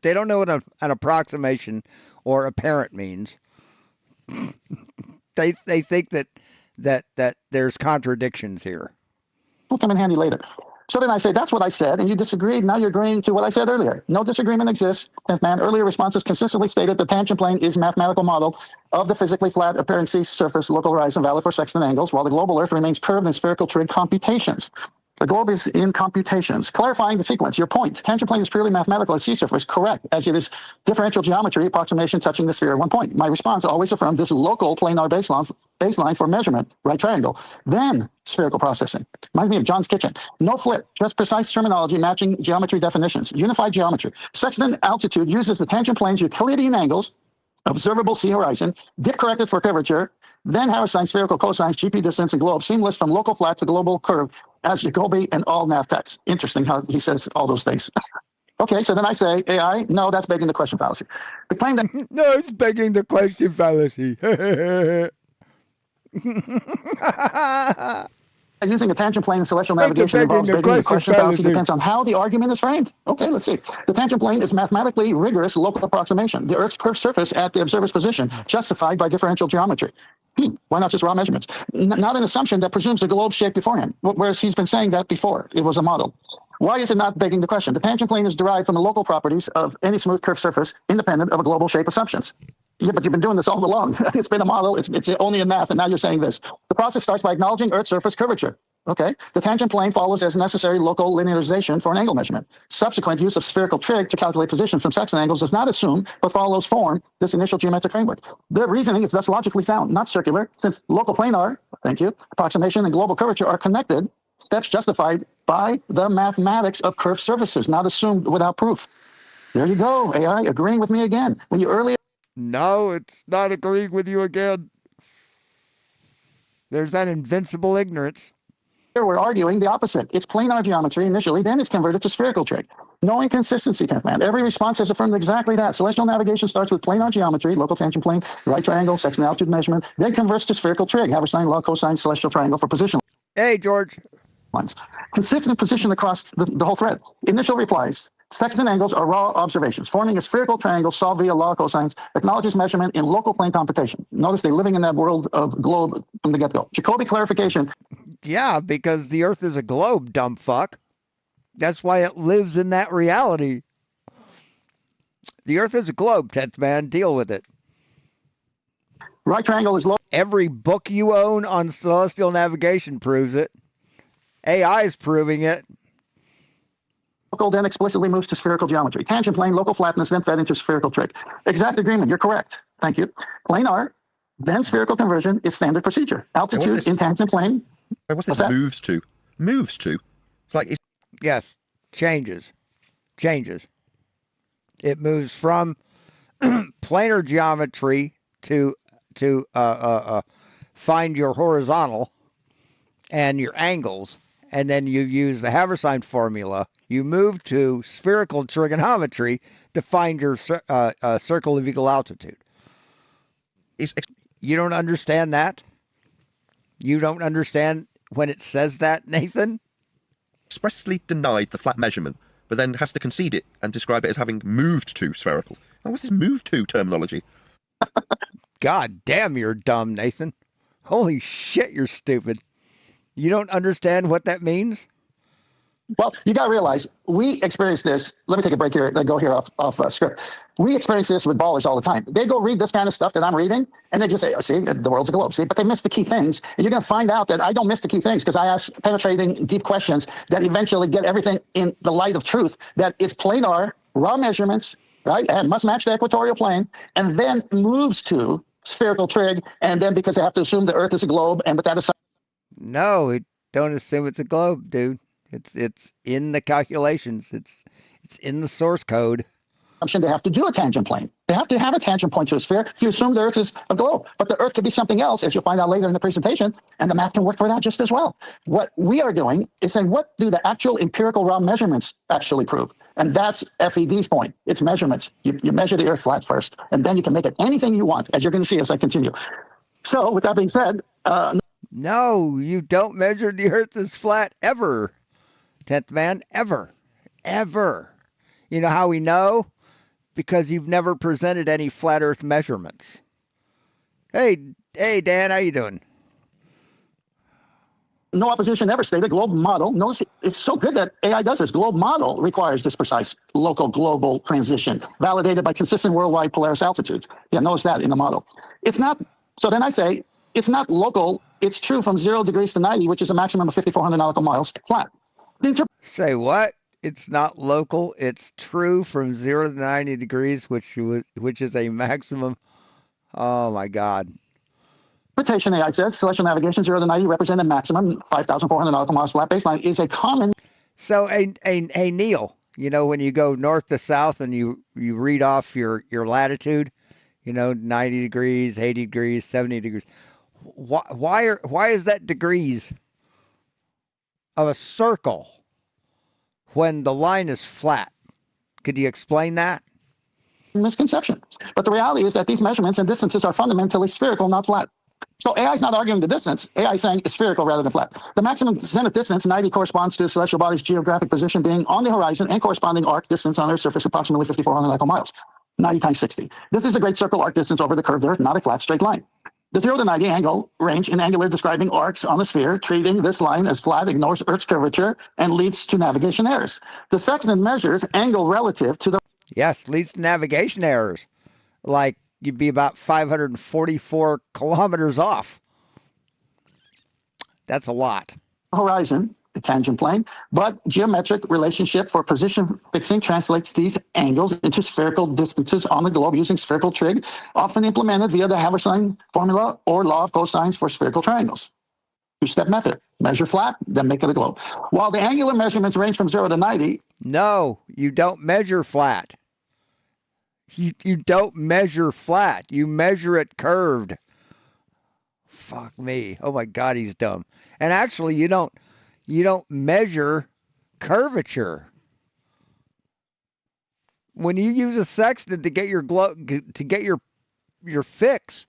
They don't know what an approximation or apparent means. They think that there's contradictions here. Will come in handy later. So then I say, that's what I said, and you disagreed. Now you're agreeing to what I said earlier. No disagreement exists. Tenth man, earlier responses consistently stated the tangent plane is mathematical model of the physically flat apparent sea surface local horizon valid for sextant angles, while the global Earth remains curved in spherical trig computations. The globe is in computations. Clarifying the sequence. Your point. Tangent plane is purely mathematical at sea surface. Correct, as it is differential geometry approximation touching the sphere at one point. My response always affirmed this local planar baseline for measurement, right triangle. Then spherical processing. Reminds me of John's Kitchen. No flip, just precise terminology matching geometry definitions. Unified geometry. Sextant altitude uses the tangent plane's Euclidean angles, observable sea horizon, dip corrected for curvature, then Harris-Sine spherical cosines, GP distance, and globe, seamless from local flat to global curve as Jacobi and all nav text. Interesting how he says all those things. Okay, so then I say, AI, no, that's begging the question fallacy. The claim that... No, it's begging the question fallacy. Using a tangent plane in celestial navigation involves begging the question fallacy depends on how the argument is framed. Okay, let's see. The tangent plane is mathematically rigorous local approximation. The Earth's curved surface at the observer's position, justified by differential geometry. Why not just raw measurements? Not an assumption that presumes the globe shape beforehand, whereas he's been saying that before. It was a model. Why is it not begging the question? The tangent plane is derived from the local properties of any smooth curved surface, independent of a global shape assumptions. Yeah, but you've been doing this all along. It's been a model. It's only in math, and now you're saying this. The process starts by acknowledging Earth's surface curvature. Okay. The tangent plane follows as necessary local linearization for an angle measurement. Subsequent use of spherical trig to calculate position from sextant angles does not assume, but follows form this initial geometric framework. The reasoning is thus logically sound, not circular, since local planar, approximation and global curvature are connected, steps justified by the mathematics of curved surfaces, not assumed without proof. There you go, AI, agreeing with me again. When you earlier... No, it's not agreeing with you again. There's that invincible ignorance. We're arguing the opposite. It's planar geometry initially, then it's converted to spherical trig. No inconsistency, 10th man. Every response has affirmed exactly that. Celestial navigation starts with planar geometry, local tangent plane, right triangle, sextant altitude measurement, then converts to spherical trig, Harris-Sine law, cosine, celestial triangle for position. Hey, George. Consistent position across the whole thread. Initial replies. Sextant angles are raw observations. Forming a spherical triangle solved via law cosines acknowledges measurement in local plane computation. Notice they're living in that world of globe from the get-go. Jacobi clarification. Yeah, because the Earth is a globe, dumb fuck. That's why it lives in that reality. The Earth is a globe, 10th man. Deal with it. Right triangle is low. Every book you own on celestial navigation proves it. AI is proving it. Local then explicitly moves to spherical geometry. Tangent plane, local flatness, then fed into spherical trig. Exact agreement. You're correct. Thank you. Planar, then spherical conversion is standard procedure. Altitude in tangent plane. What's this moves to? Moves to? It's like it's... Yes, changes. It moves from planar geometry to find your horizontal and your angles, and then you use the Haversine formula. You move to spherical trigonometry to find your circle of equal altitude. You don't understand that? You don't understand when it says that, Nathan? Expressly denied the flat measurement, but then has to concede it and describe it as having moved to spherical. Now, what's this move to terminology? God damn, you're dumb, Nathan. Holy shit, you're stupid. You don't understand what that means? Well, you got to realize we experience this. Let me take a break here. Go here off script. We experience this with ballers all the time. They go read this kind of stuff that I'm reading, and they just say, oh, see, the world's a globe. See, but they miss the key things. And you're going to find out that I don't miss the key things because I ask penetrating, deep questions that eventually get everything in the light of truth, that it's planar, raw measurements, right, and must match the equatorial plane, and then moves to spherical trig, and then because they have to assume the Earth is a globe, and with that assumption. No, don't assume it's a globe, dude. It's in the calculations. It's in the source code. They have to do a tangent plane. They have to have a tangent point to a sphere if you assume the Earth is a globe. But the Earth could be something else, as you'll find out later in the presentation, and the math can work for that just as well. What we are doing is saying, what do the actual empirical raw measurements actually prove? And that's FED's point. It's measurements. You measure the Earth flat first, and then you can make it anything you want, as you're going to see as I continue. So with that being said... no, you don't measure the Earth as flat ever. 10th man, ever. You know how we know? Because you've never presented any flat Earth measurements. Hey, Dan, how you doing? No opposition ever stated. Globe model. Notice it's so good that AI does this. Globe model requires this precise local global transition, validated by consistent worldwide Polaris altitudes. Yeah, notice that in the model. It's not. So then I say it's not local. It's true from 0 degrees to 90, which is a maximum of 5,400 nautical miles flat. Say what? It's not local. It's true from 0 to 90 degrees, which is a maximum. Oh my God. Interpretation, AI says, celestial navigation 0 to 90 represent a maximum 5,400 nautical miles flat baseline is a common. So a Neil, you know, when you go north to south and you read off your latitude, you know, 90 degrees, 80 degrees, 70 degrees. Why is that degrees of a circle when the line is flat? Could you explain that? Misconception. But the reality is that these measurements and distances are fundamentally spherical, not flat. So AI is not arguing the distance. AI is saying it's spherical rather than flat. The maximum zenith distance, 90, corresponds to the celestial body's geographic position being on the horizon and corresponding arc distance on Earth's surface, approximately 5,400 nautical miles. 90 times 60. This is a great circle arc distance over the curved Earth, not a flat straight line. The 0 to 90 angle range in angular describing arcs on the sphere, treating this line as flat, ignores Earth's curvature, and leads to navigation errors. The sextant measures angle relative to the... Yes, leads to navigation errors. Like you'd be about 544 kilometers off. That's a lot. Horizon, the tangent plane, but geometric relationship for position fixing translates these angles into spherical distances on the globe using spherical trig, often implemented via the Haversine formula or law of cosines for spherical triangles. Two-step method. Measure flat, then make it a globe. While the angular measurements range from 0 to 90... No, you don't measure flat. You don't measure flat. You measure it curved. Fuck me. Oh my God, he's dumb. And actually, you don't measure curvature. When you use a sextant to get your fix,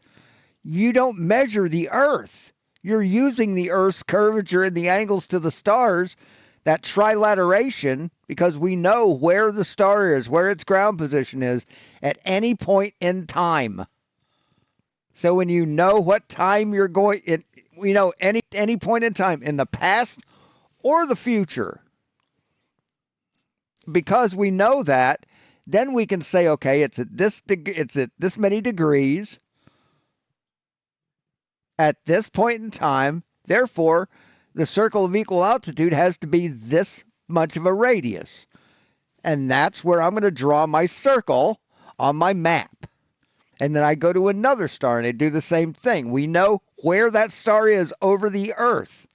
you don't measure the Earth. You're using the Earth's curvature and the angles to the stars, that trilateration, because we know where the star is, where its ground position is at any point in time. So when you know what time you're going, we know any point in time in the past or the future. Because we know that, Then we can say, okay, it's at this many degrees at this point in time. Therefore, the circle of equal altitude has to be this much of a radius. And that's where I'm going to draw my circle on my map. And then I go to another star and I do the same thing. We know where that star is over the Earth.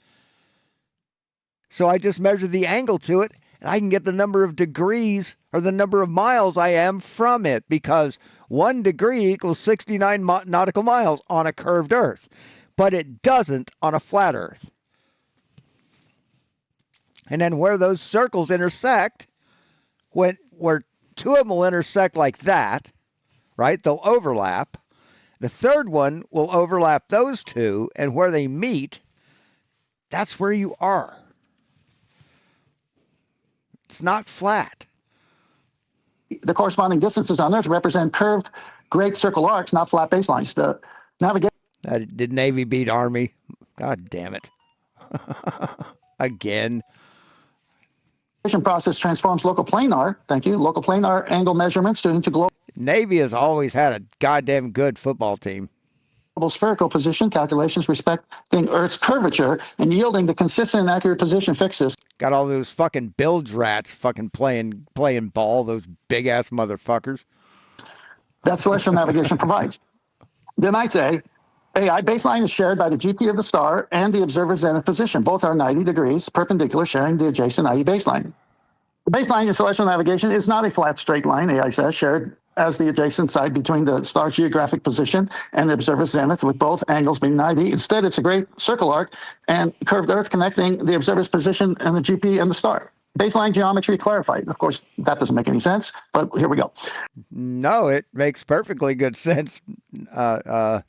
So I just measure the angle to it, and I can get the number of degrees or the number of miles I am from it, because 1 degree equals 69 nautical miles on a curved Earth. But it doesn't on a flat Earth. And then where those circles intersect, where 2 of them will intersect like that, right? They'll overlap. The third one will overlap those 2, and where they meet, that's where you are. It's not flat. The corresponding distances on Earth represent curved great circle arcs, not flat baselines. The navigation Did Navy beat Army? God damn it. Again. process transforms local planar, local planar angle measurements into global Navy has always had a goddamn good football team. Spherical position calculations respecting Earth's curvature and yielding the consistent and accurate position fixes. Got all those fucking bilge rats fucking playing ball, those big ass motherfuckers. That celestial navigation provides. Then I say, AI baseline is shared by the GP of the star and the observer's zenith position. Both are 90 degrees perpendicular, sharing the adjacent 90 baseline. The baseline in celestial navigation is not a flat straight line, AI says, shared as the adjacent side between the star's geographic position and the observer's zenith, with both angles being 90. Instead, it's a great circle arc and curved Earth connecting the observer's position and the GP and the star. Baseline geometry clarified. Of course, that doesn't make any sense, but here we go. No, it makes perfectly good sense, 10th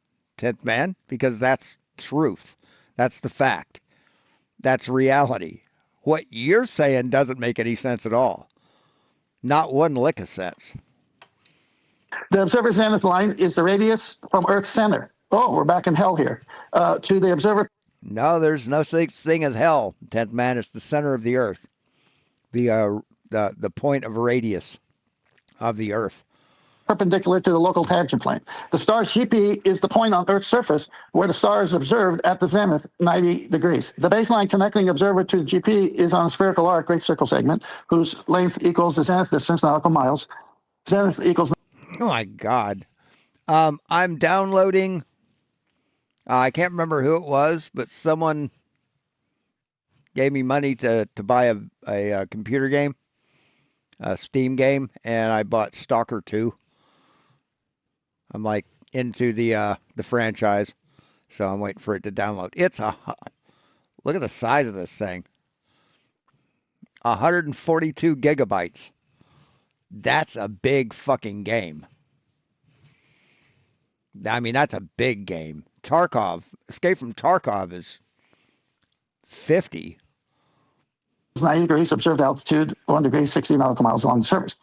man, because that's truth. That's the fact. That's reality. What you're saying doesn't make any sense at all. Not one lick of sense. The observer's zenith line is the radius from Earth's center. Oh, we're back in hell here. To the observer. No, there's no such thing as hell, 10th man. It's the center of the Earth. The point of radius of the Earth. Perpendicular to the local tangent plane. The star's GP is the point on Earth's surface where the star is observed at the zenith, 90 degrees. The baseline connecting observer to the GP is on a spherical arc, great circle segment, whose length equals the zenith distance, nautical miles. Zenith equals... Oh, my God. I'm downloading... I can't remember who it was, but someone gave me money to buy a computer game, a Steam game, and I bought Stalker 2. I'm like into the franchise, so I'm waiting for it to download. Look at the size of this thing. 142 gigabytes. That's a big fucking game. I mean, that's a big game. Escape from Tarkov is 50. 90 degrees, observed altitude, 1 degree, 60 nautical miles along the surface.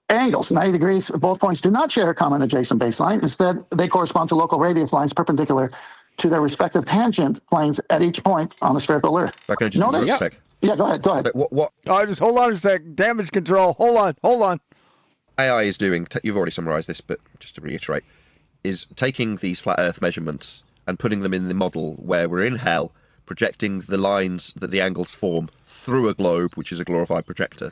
Angles, 90 degrees, both points do not share a common adjacent baseline. Instead, they correspond to local radius lines perpendicular to their respective tangent planes at each point on the spherical Earth. Okay, just a sec. Yeah, go ahead. But what? Oh, just hold on a sec. Damage control. Hold on. AI is doing, you've already summarized this, but just to reiterate, is taking these flat Earth measurements and putting them in the model where we're in hell, projecting the lines that the angles form through a globe, which is a glorified protractor.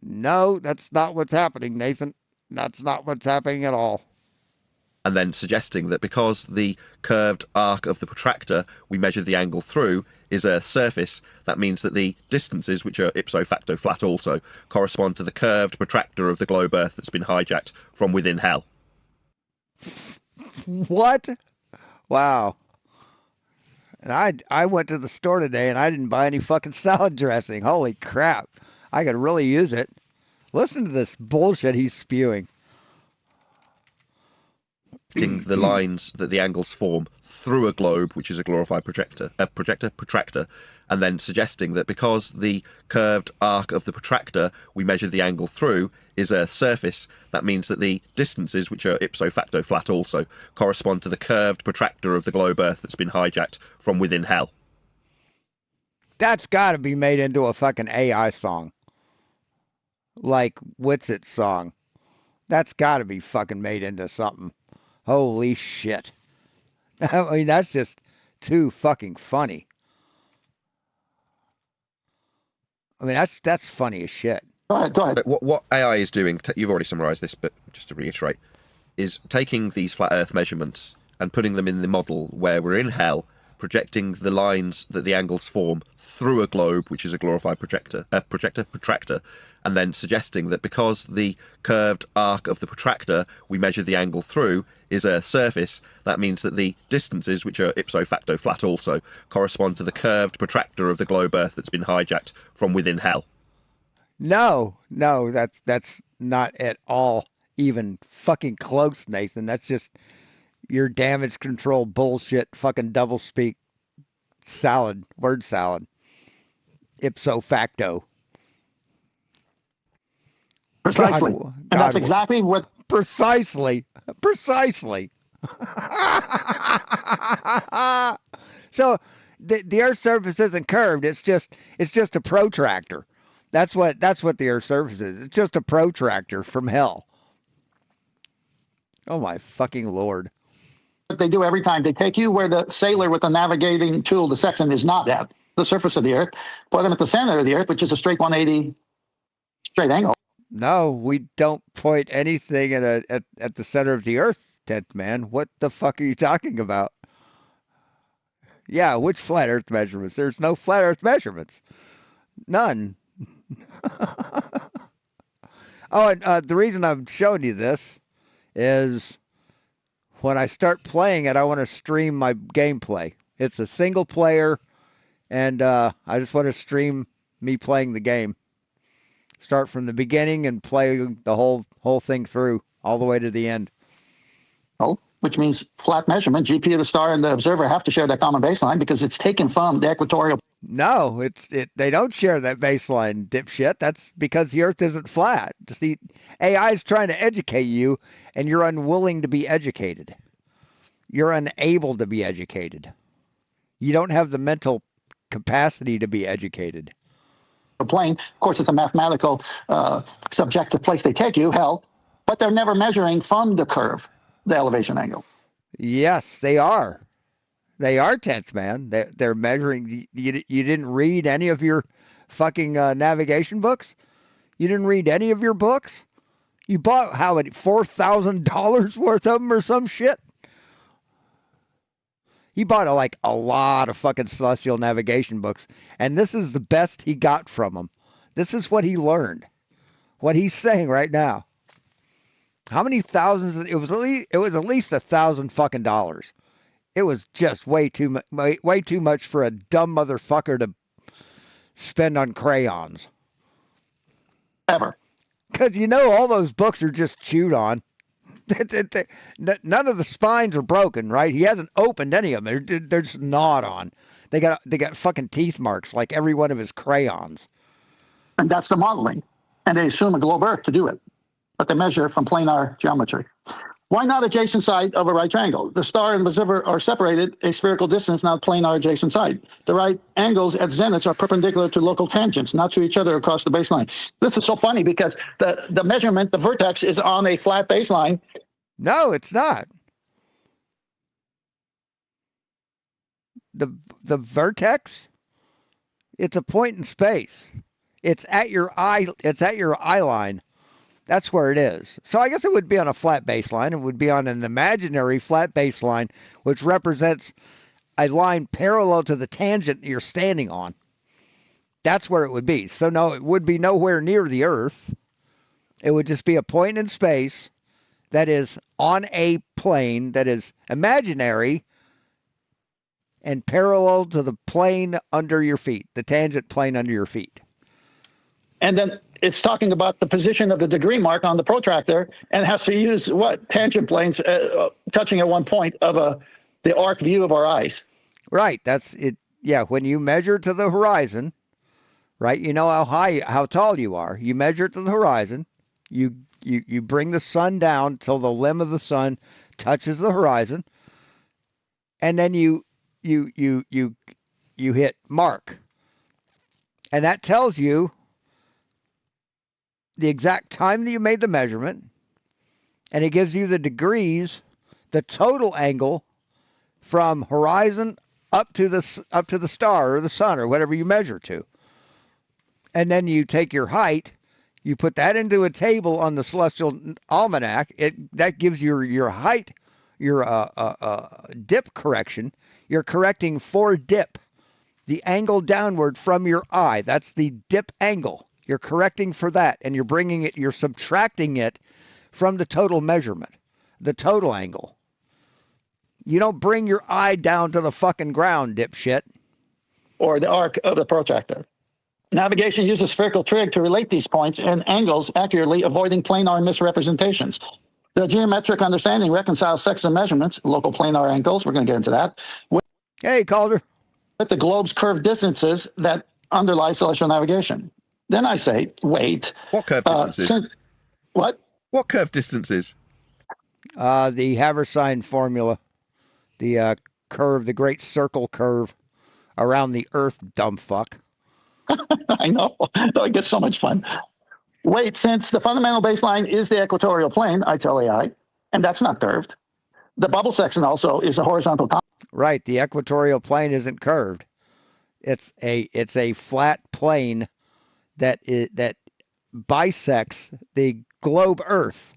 No, that's not what's happening, Nathan. That's not what's happening at all. And then suggesting that because the curved arc of the protractor we measure the angle through is Earth's surface, that means that the distances, which are ipso facto flat also, correspond to the curved protractor of the globe Earth that's been hijacked from within hell. What? Wow. And I went to the store today and I didn't buy any fucking salad dressing. Holy crap. I could really use it. Listen to this bullshit he's spewing. The lines that the angles form through a globe, which is a glorified protractor, and then suggesting that because the curved arc of the protractor we measure the angle through is Earth's surface, that means that the distances, which are ipso facto flat also, correspond to the curved protractor of the globe Earth that's been hijacked from within hell. That's got to be made into a fucking AI song. like what's its song? That's got to be fucking made into something. Holy shit. I mean, that's just too fucking funny. I mean, that's funny as shit. Go ahead. Go ahead. But what AI is doing, you've already summarised this, but just to reiterate, is taking these flat Earth measurements and putting them in the model where we're in hell, projecting the lines that the angles form through a globe, which is a glorified protractor, and then suggesting that because the curved arc of the protractor we measure the angle through is Earth's surface, that means that the distances, which are ipso facto flat also, correspond to the curved protractor of the globe Earth that's been hijacked from within hell. No, that's not at all even fucking close, Nathan. That's just your damage control bullshit fucking doublespeak salad, word salad. Ipso facto. Precisely. And that's exactly what... Precisely. So the Earth's surface isn't curved. It's just a protractor. That's what the Earth's surface is. It's just a protractor from hell. Oh my fucking Lord. What they do every time, they take you where the sailor with the navigating tool, the sextant, is not at the surface of the Earth, put them at the center of the Earth, which is a straight 180 straight angle. No, we don't point anything at the center of the Earth, 10th man. What the fuck are you talking about? Yeah, which flat Earth measurements? There's no flat Earth measurements. None. Oh, and the reason I'm showing you this is when I start playing it, I want to stream my gameplay. It's a single player, and I just want to stream me playing the game. Start from the beginning and play the whole thing through all the way to the end. Oh, which means flat measurement. GP of the star and the observer have to share that common baseline because it's taken from the equatorial. No, they don't share that baseline, dipshit. That's because the Earth isn't flat. See, AI is trying to educate you, and you're unwilling to be educated. You're unable to be educated. You don't have the mental capacity to be educated. A plane, of course, it's a mathematical subjective place they take you, hell, but they're never measuring from the curve, the elevation angle. Yes, they are. They are, 10th man. They're measuring. You didn't read any of your fucking navigation books? You didn't read any of your books? You bought, how many, $4,000 worth of them or some shit? He bought like a lot of fucking celestial navigation books, and this is the best he got from them. This is what he learned. What he's saying right now. How many thousands? It was at least $1,000 fucking dollars. It was just way too much for a dumb motherfucker to spend on crayons. Ever. Because all those books are just chewed on. None of the spines are broken, right? He hasn't opened any of them. They're just gnawed on. They got fucking teeth marks like every one of his crayons. And that's the modeling. And they assume a globe Earth to do it. But they measure from planar geometry. Why not adjacent side of a right triangle? The star and the observer are separated a spherical distance, not planar adjacent side. The right angles at zeniths are perpendicular to local tangents, not to each other across the baseline. This is so funny because the measurement, the vertex, is on a flat baseline. No, it's not. The vertex, it's a point in space. It's at your eye line. That's where it is. So I guess it would be on a flat baseline. It would be on an imaginary flat baseline, which represents a line parallel to the tangent that you're standing on. That's where it would be. So no, it would be nowhere near the Earth. It would just be a point in space that is on a plane that is imaginary and parallel to the plane under your feet, the tangent plane under your feet. And then it's talking about the position of the degree mark on the protractor and has to use what? Tangent planes touching at one point of the arc view of our eyes. Right. That's it. Yeah. When you measure to the horizon, right, you know how tall you are. You measure to the horizon. You bring the sun down till the limb of the sun touches the horizon. And then you hit mark. And that tells you the exact time that you made the measurement, and it gives you the degrees, the total angle from horizon up to the star or the sun or whatever you measure to. And then you take your height, you put that into a table on the celestial almanac. That gives your height, your dip correction. You're correcting for dip, the angle downward from your eye. That's the dip angle. You're correcting for that, and you're subtracting it from the total measurement, the total angle. You don't bring your eye down to the fucking ground, dipshit. Or the arc of the protractor. Navigation uses spherical trig to relate these points and angles accurately, avoiding planar misrepresentations. The geometric understanding reconciles section measurements, local planar angles, we're going to get into that. Hey, Calder. With the globe's curved distances that underlie celestial navigation. Then I say, wait. What curved distances? What? What curved distances? The Haversine formula. The curve, the great circle curve around the Earth, dumb fuck. I know. It gets so much fun. Wait, since the fundamental baseline is the equatorial plane, I tell AI, and that's not curved. The bubble section also is a horizontal. Right. The equatorial plane isn't curved. It's a flat plane that bisects the globe Earth.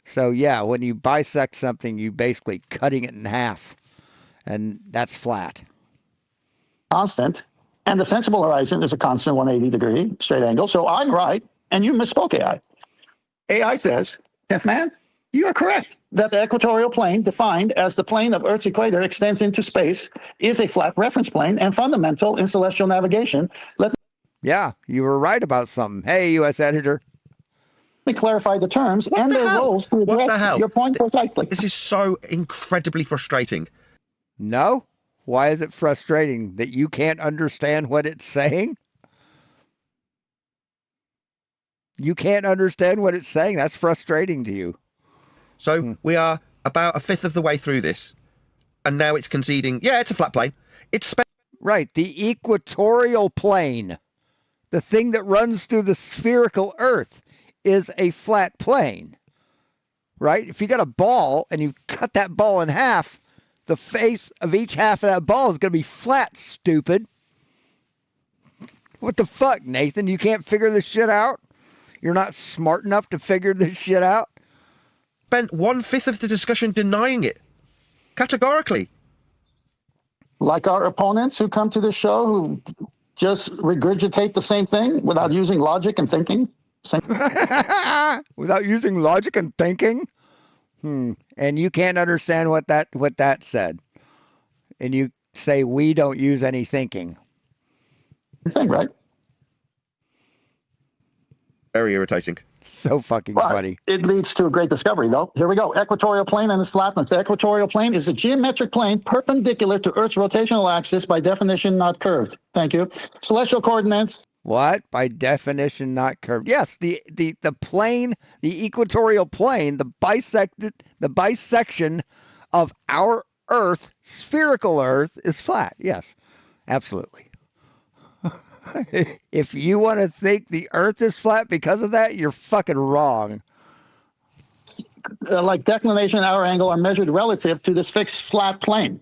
So yeah, when you bisect something, you basically cutting it in half, and that's flat. Constant, and the sensible horizon is a constant 180-degree straight angle. So I'm right, and you misspoke, AI. AI says, 10th man, you are correct that the equatorial plane, defined as the plane of Earth's equator extends into space, is a flat reference plane and fundamental in celestial navigation. Yeah, you were right about something. Hey, U.S. editor. Let me clarify the terms and their roles to address your point precisely. This is so incredibly frustrating. No? Why is it frustrating? That you can't understand what it's saying? You can't understand what it's saying? That's frustrating to you. So we are about a fifth of the way through this, and now it's conceding, yeah, it's a flat plane. It's right, the equatorial plane, the thing that runs through the spherical Earth, is a flat plane, right? If you got a ball and you cut that ball in half, the face of each half of that ball is going to be flat, stupid. What the fuck, Nathan? You can't figure this shit out? You're not smart enough to figure this shit out? Spent 1/5 of the discussion denying it. Categorically. Like our opponents who come to this show who just regurgitate the same thing without using logic and thinking. Without using logic and thinking? And you can't understand what that said. And you say we don't use any thinking. Thing, right? Very irritating. So fucking funny. It leads to a great discovery, though. Here we go. Equatorial plane and its flatness. The equatorial plane is a geometric plane perpendicular to Earth's rotational axis, by definition not curved. Thank you. Celestial coordinates. What? By definition not curved. Yes, the plane, the equatorial plane, the bisection of our Earth, spherical Earth, is flat. Yes, absolutely. If you want to think the Earth is flat because of that, you're fucking wrong. Like declination and hour angle are measured relative to this fixed flat plane.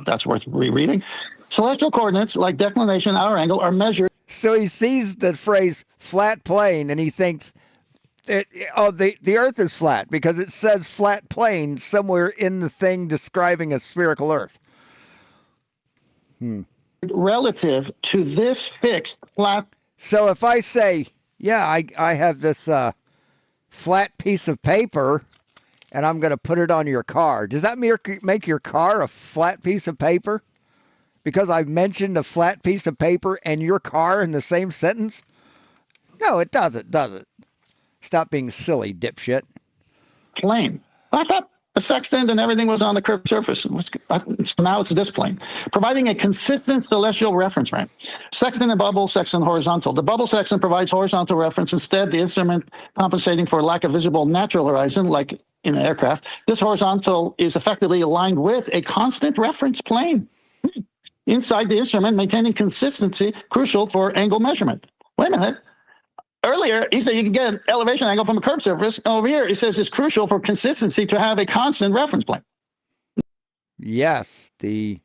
That's worth rereading. Celestial coordinates, like declination and hour angle, are measured. So he sees the phrase flat plane and he thinks, the Earth is flat because it says flat plane somewhere in the thing describing a spherical Earth. Relative to this fixed flat. So if I say, yeah, I have this flat piece of paper and I'm going to put it on your car, does that make your car a flat piece of paper? Because I've mentioned a flat piece of paper and your car in the same sentence? No, it doesn't, does it? Stop being silly, dipshit. Plane. I thought the sextant and everything was on the curved surface. Now it's this plane, providing a consistent celestial reference frame. Sextant and bubble section horizontal. The bubble section provides horizontal reference. Instead, the instrument compensating for lack of visible natural horizon, like in an aircraft. This horizontal is effectively aligned with a constant reference plane inside the instrument, maintaining consistency crucial for angle measurement. Wait a minute. earlier, he said you can get an elevation angle from a curved surface. Over here, it says it's crucial for consistency to have a constant reference plane. Yes, the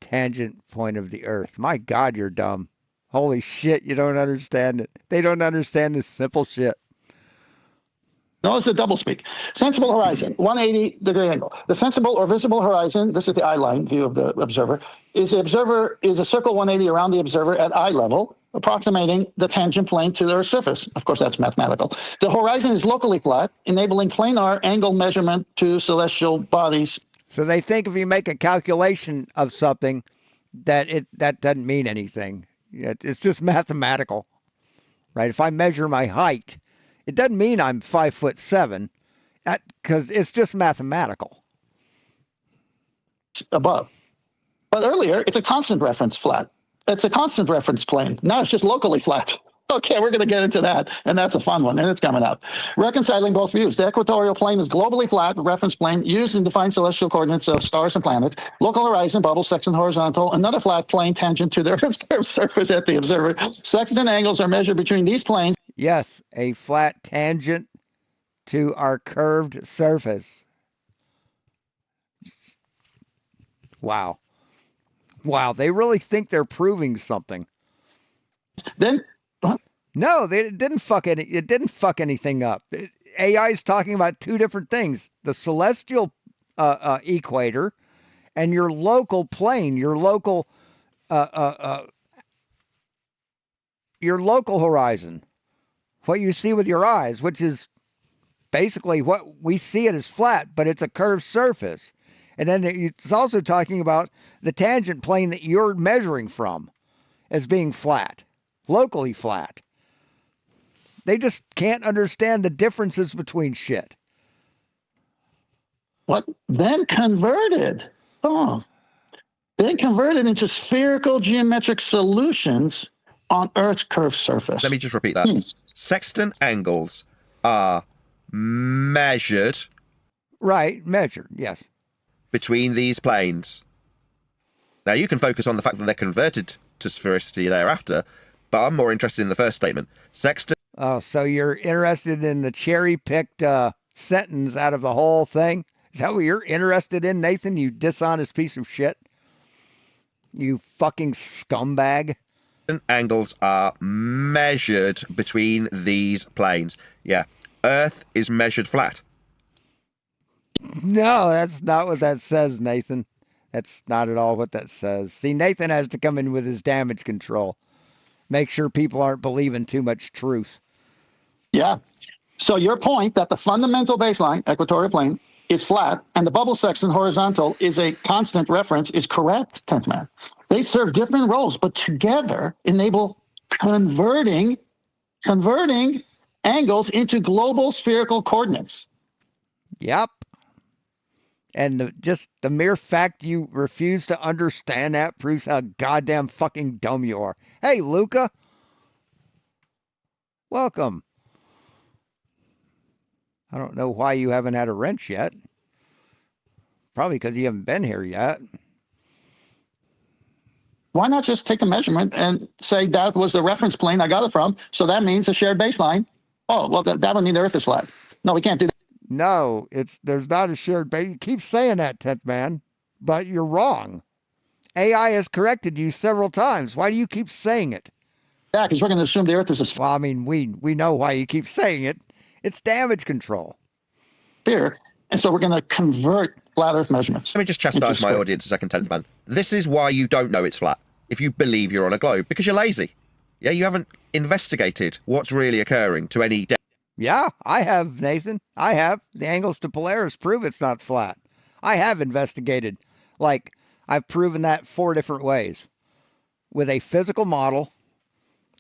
tangent point of the Earth. My God, you're dumb. Holy shit, you don't understand it. They don't understand this simple shit. No, it's a doublespeak. Sensible horizon, 180-degree angle. The sensible or visible horizon, this is the eye line view of the observer, is a circle 180 around the observer at eye level, approximating the tangent plane to their surface. Of course, that's mathematical. The horizon is locally flat, enabling planar angle measurement to celestial bodies. So they think if you make a calculation of something, that doesn't mean anything. It's just mathematical, right? If I measure my height, it doesn't mean I'm 5'7", because it's just mathematical. Above. But earlier, it's a constant reference flat. It's a constant reference plane. Now it's just locally flat. Okay, we're going to get into that, and that's a fun one, and it's coming up. Reconciling both views. The equatorial plane is globally flat, reference plane, used in defined celestial coordinates of stars and planets. Local horizon, bubble, sextant horizontal, another flat plane tangent to the Earth's curved surface at the observer. Sextant angles are measured between these planes. Yes, a flat tangent to our curved surface. Wow. Wow, they really think they're proving something. Then no, it didn't fuck anything up. AI is talking about two different things: the celestial equator and your local plane, your local horizon, what you see with your eyes, which is basically what we see it as flat, but it's a curved surface. And then it's also talking about the tangent plane that you're measuring from as being flat, locally flat. They just can't understand the differences between shit. What? Then converted. Oh. Then converted into spherical geometric solutions on Earth's curved surface. Let me just repeat that. Sextant angles are measured. Right, measured, yes. Between these planes. Now, you can focus on the fact that they're converted to sphericity thereafter, but I'm more interested in the first statement. Sextant. Oh, so you're interested in the cherry-picked sentence out of the whole thing? Is that what you're interested in, Nathan, you dishonest piece of shit? You fucking scumbag. Angles are measured between these planes. Yeah. Earth is measured flat. No, that's not what that says, Nathan. That's not at all what that says. See, Nathan has to come in with his damage control. Make sure people aren't believing too much truth. Yeah. So your point that the fundamental baseline, equatorial plane, is flat and the bubble section horizontal is a constant reference is correct, 10th man. They serve different roles, but together enable converting angles into global spherical coordinates. Yep. And just the mere fact you refuse to understand that proves how goddamn fucking dumb you are. Hey, Luca. Welcome. I don't know why you haven't had a wrench yet. Probably because you haven't been here yet. Why not just take the measurement and say that was the reference plane I got it from, so that means a shared baseline? Oh, well, that would mean the Earth is flat. No, we can't do that. No, there's not a shared base. You keep saying that, 10th man, but you're wrong. AI has corrected you several times. Why do you keep saying it? Yeah, because we're going to assume the Earth is a Well, I mean, we know why you keep saying it. It's damage control. sphere, and so we're going to convert flat Earth measurements. Let me just chastise my audience a second, 10th man. This is why you don't know it's flat. If you believe you're on a globe, because you're lazy. Yeah, you haven't investigated what's really occurring to any depth. Yeah, I have, Nathan. I have. The angles to Polaris prove it's not flat. I have investigated. Like, I've proven that 4 different ways. With a physical model,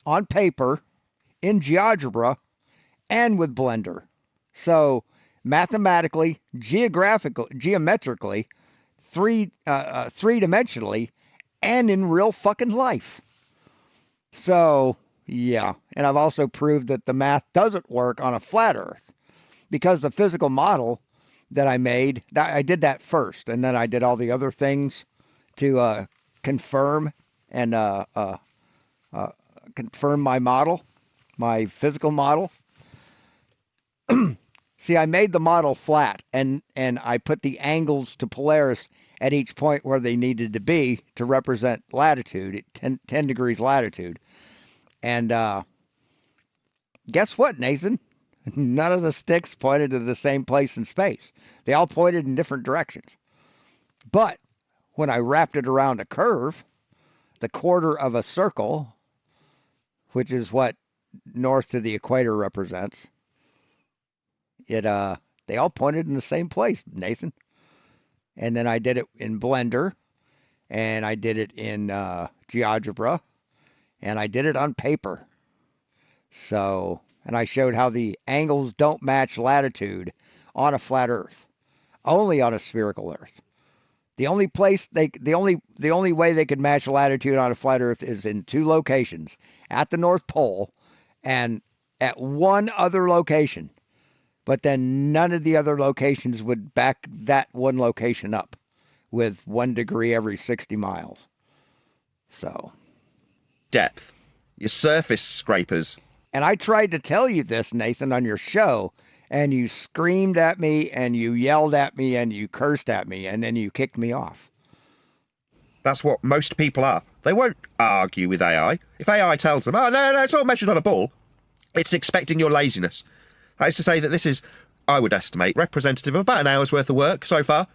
on paper, in GeoGebra, and with Blender. So, mathematically, geometrically, three-dimensionally, and in real fucking life. So, yeah. And I've also proved that the math doesn't work on a flat Earth. Because the physical model that I made, I did that first. And then I did all the other things to confirm and confirm my model. my physical model. See, I made the model flat, and I put the angles to Polaris at each point where they needed to be to represent latitude, 10 degrees latitude. And guess what, Nathan? None of the sticks pointed to the same place in space. They all pointed in different directions. But when I wrapped it around a curve, the quarter of a circle, which is what north to the equator represents, they all pointed in the same place, Nathan. And then I did it in Blender, and I did it in GeoGebra, and I did it on paper. So, and I showed how the angles don't match latitude on a flat Earth, only on a spherical Earth. The only way they could match latitude on a flat Earth is in two locations, at the North Pole and at one other location. But then none of the other locations would back that one location up with 1 degree every 60 miles. So. Depth. Your surface scrapers. And I tried to tell you this, Nathan, on your show, and you screamed at me, and you yelled at me, and you cursed at me, and then you kicked me off. That's what most people are. They won't argue with AI. If AI tells them, oh, no, it's all measured on a ball, it's expecting your laziness. That is to say that this is, I would estimate, representative of about an hour's worth of work so far.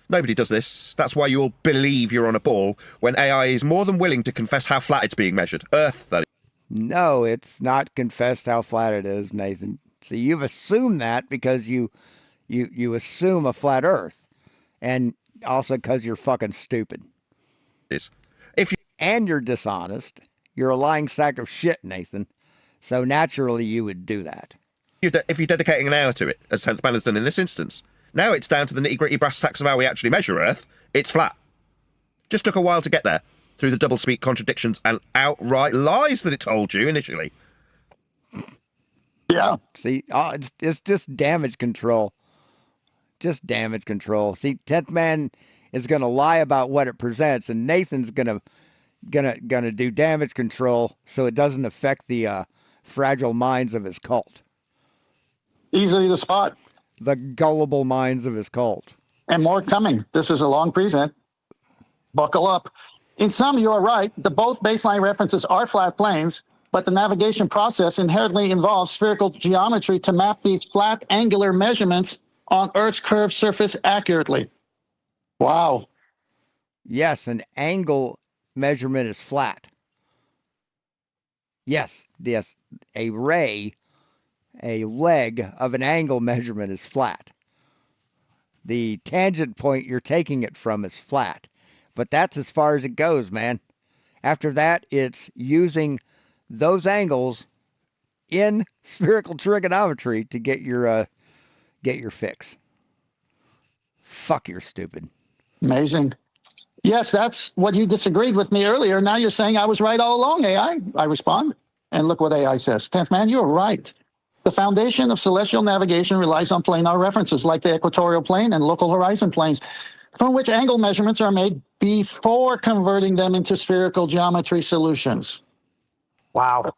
Nobody does this. That's why you all believe you're on a ball when AI is more than willing to confess how flat it's being measured. Earth, that is. No, it's not confessed how flat it is, Nathan. See, you've assumed that because you assume a flat Earth, and also because you're fucking stupid. And you're dishonest. You're a lying sack of shit, Nathan. So naturally, you would do that. If you're dedicating an hour to it, as 10th Man has done in this instance, now it's down to the nitty-gritty brass tacks of how we actually measure Earth. It's flat. Just took a while to get there, through the double-speak contradictions and outright lies that it told you initially. Yeah. See, it's just damage control. Just damage control. See, 10th Man is going to lie about what it presents, and Nathan's gonna do damage control so it doesn't affect the fragile minds of his cult. Easily to spot. The gullible minds of his cult. And more coming. This is a long present. Buckle up. In sum, you are right. Both baseline references are flat planes, but the navigation process inherently involves spherical geometry to map these flat angular measurements on Earth's curved surface accurately. Wow. Yes, an angle measurement is flat. Yes, a leg of an angle measurement is flat. The tangent point you're taking it from is flat. But that's as far as it goes, man. After that, it's using those angles in spherical trigonometry to get your fix. Fuck, you're stupid. Amazing. Yes, that's what you disagreed with me earlier. Now you're saying I was right all along, AI. I respond. And look what AI says. 10th Man, you're right. The foundation of celestial navigation relies on planar references like the equatorial plane and local horizon planes, from which angle measurements are made before converting them into spherical geometry solutions. Wow.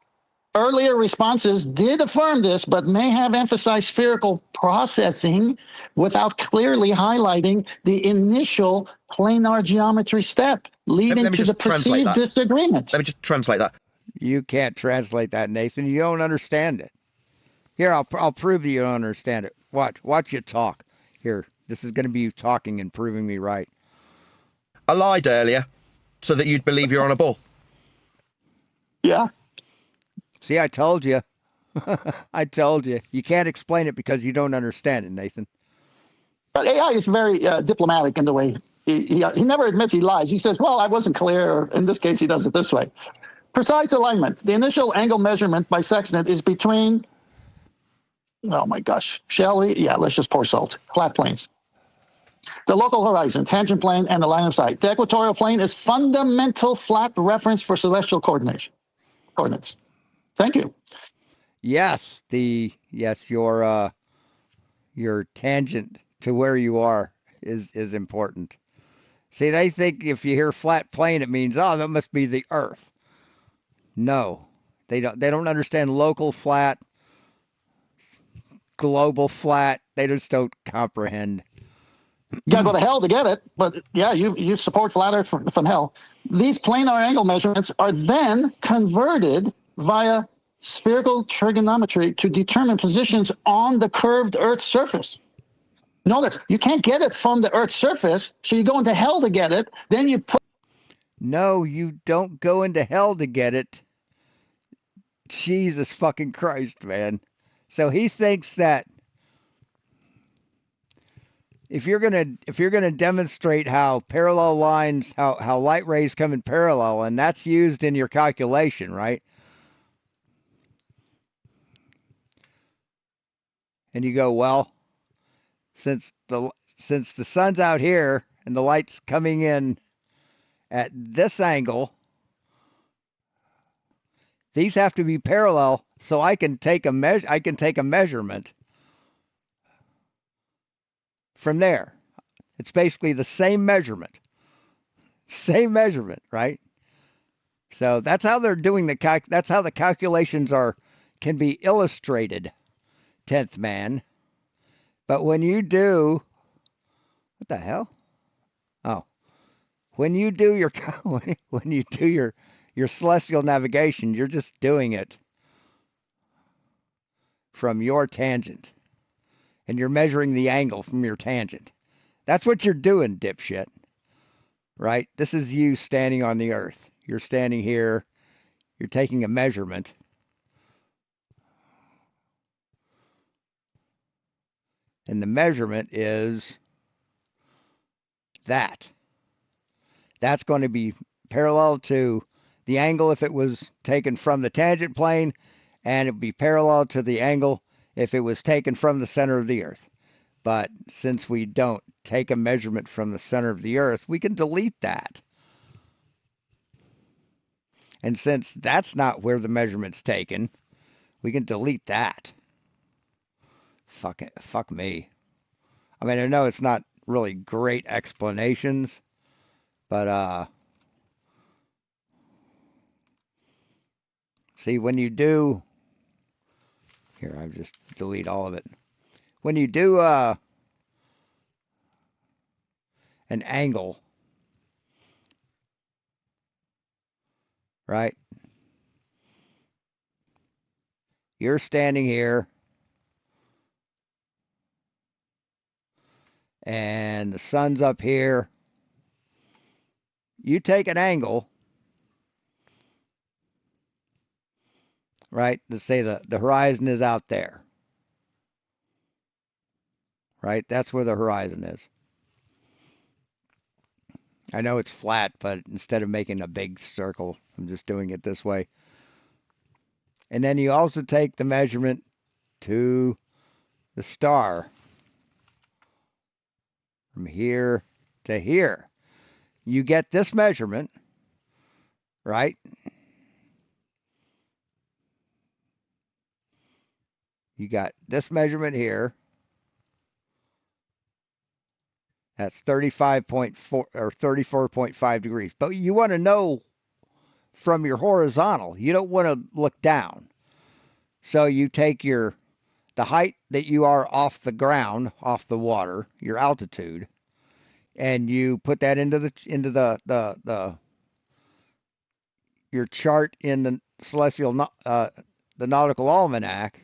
Earlier responses did affirm this, but may have emphasized spherical processing without clearly highlighting the initial planar geometry step, leading to the perceived disagreement. Let me just translate that. You can't translate that, Nathan. You don't understand it. Here, I'll prove that you don't understand it. Watch you talk. Here, this is going to be you talking and proving me right. I lied earlier so that you'd believe you're on a ball. Yeah. See, I told you. I told you. You can't explain it because you don't understand it, Nathan. But AI is very diplomatic in the way he never admits he lies. He says, well, I wasn't clear. Or in this case, he does it this way. Precise alignment. The initial angle measurement by sextant is between, oh my gosh, shall we? Yeah, let's just pour salt. Flat planes. The local horizon, tangent plane, and the line of sight. The equatorial plane is fundamental flat reference for celestial coordinates. Thank you. Yes, your tangent to where you are is important. See, they think if you hear flat plane, it means, oh, that must be the Earth. No, They don't understand local flat, global flat. They just don't comprehend. You gotta go to hell to get it, but yeah, you support flat Earth from hell. These planar angle measurements are then converted via spherical trigonometry to determine positions on the curved Earth's surface. Notice, you can't get it from the Earth's surface, so you go into hell to get it. Then you put. No, you don't go into hell to get it. Jesus fucking Christ, man. So he thinks that if you're gonna demonstrate how parallel lines, how light rays come in parallel, and that's used in your calculation, right? And you go, well, since the sun's out here and the light's coming in at this angle, these have to be parallel, so I can take a measurement from there. It's basically the same measurement, right? So that's how they're doing that's how the calculations can be illustrated, 10th man. But when you do, what the hell? Oh, when you do your when you do your celestial navigation, you're just doing it from your tangent, and you're measuring the angle from your tangent. That's what you're doing, dipshit. Right? This is you standing on the Earth. You're standing here. You're taking a measurement. And the measurement is that. That's going to be parallel to the angle if it was taken from the tangent plane, and it would be parallel to the angle if it was taken from the center of the Earth. But since we don't take a measurement from the center of the Earth, we can delete that. And since that's not where the measurement's taken, we can delete that. Fuck me. I mean, I know it's not really great explanations, but see, when you do, here, I'll just delete all of it. When you do an angle, right? You're standing here, and the sun's up here. You take an angle, right? Let's say the horizon is out there, right? That's where the horizon is. I know it's flat, but instead of making a big circle, I'm just doing it this way. And then you also take the measurement to the star from here to here. You get this measurement, right? You got this measurement here. That's 35.4 or 34.5 degrees. But you want to know from your horizontal. You don't want to look down. So you take the height that you are off the ground, off the water, your altitude, and you put that into your chart in the celestial the nautical almanac,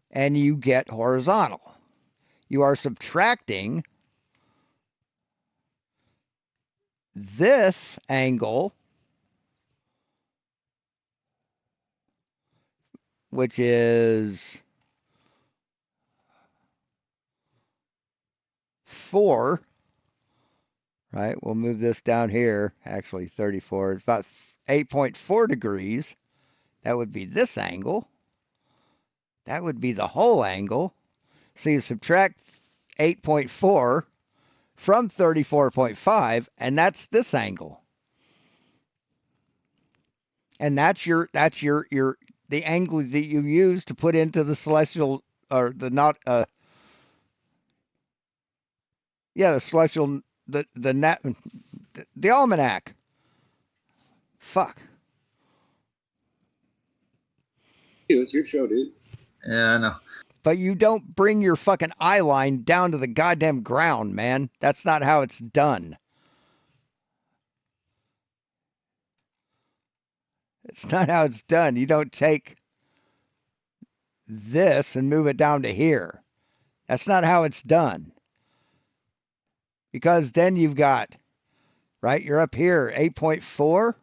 and you get horizontal. You are subtracting this angle, which is 4, right? We'll move this down here, actually 34. It's about 8.4 degrees. That would be this angle. That would be the whole angle. So you subtract 8.4 from 34.5, and that's this angle. And that's the angle that you use to put into the celestial, or the not the celestial, the almanac. Fuck. too. It's your show, dude. Yeah, I know. But you don't bring your fucking eye line down to the goddamn ground, man. That's not how it's done. It's not how it's done. You don't take this and move it down to here. That's not how it's done. Because then you've got, right, you're up here, 8.4.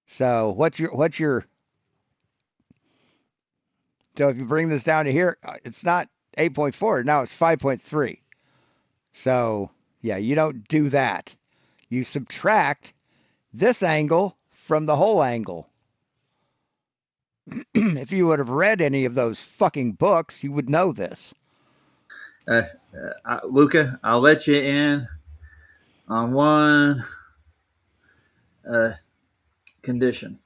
So so if you bring this down to here, it's not 8.4, now it's 5.3. So yeah, you don't do that. You subtract this angle from the whole angle. If you would have read any of those fucking books, you would know this. Luca, I'll let you in on one condition.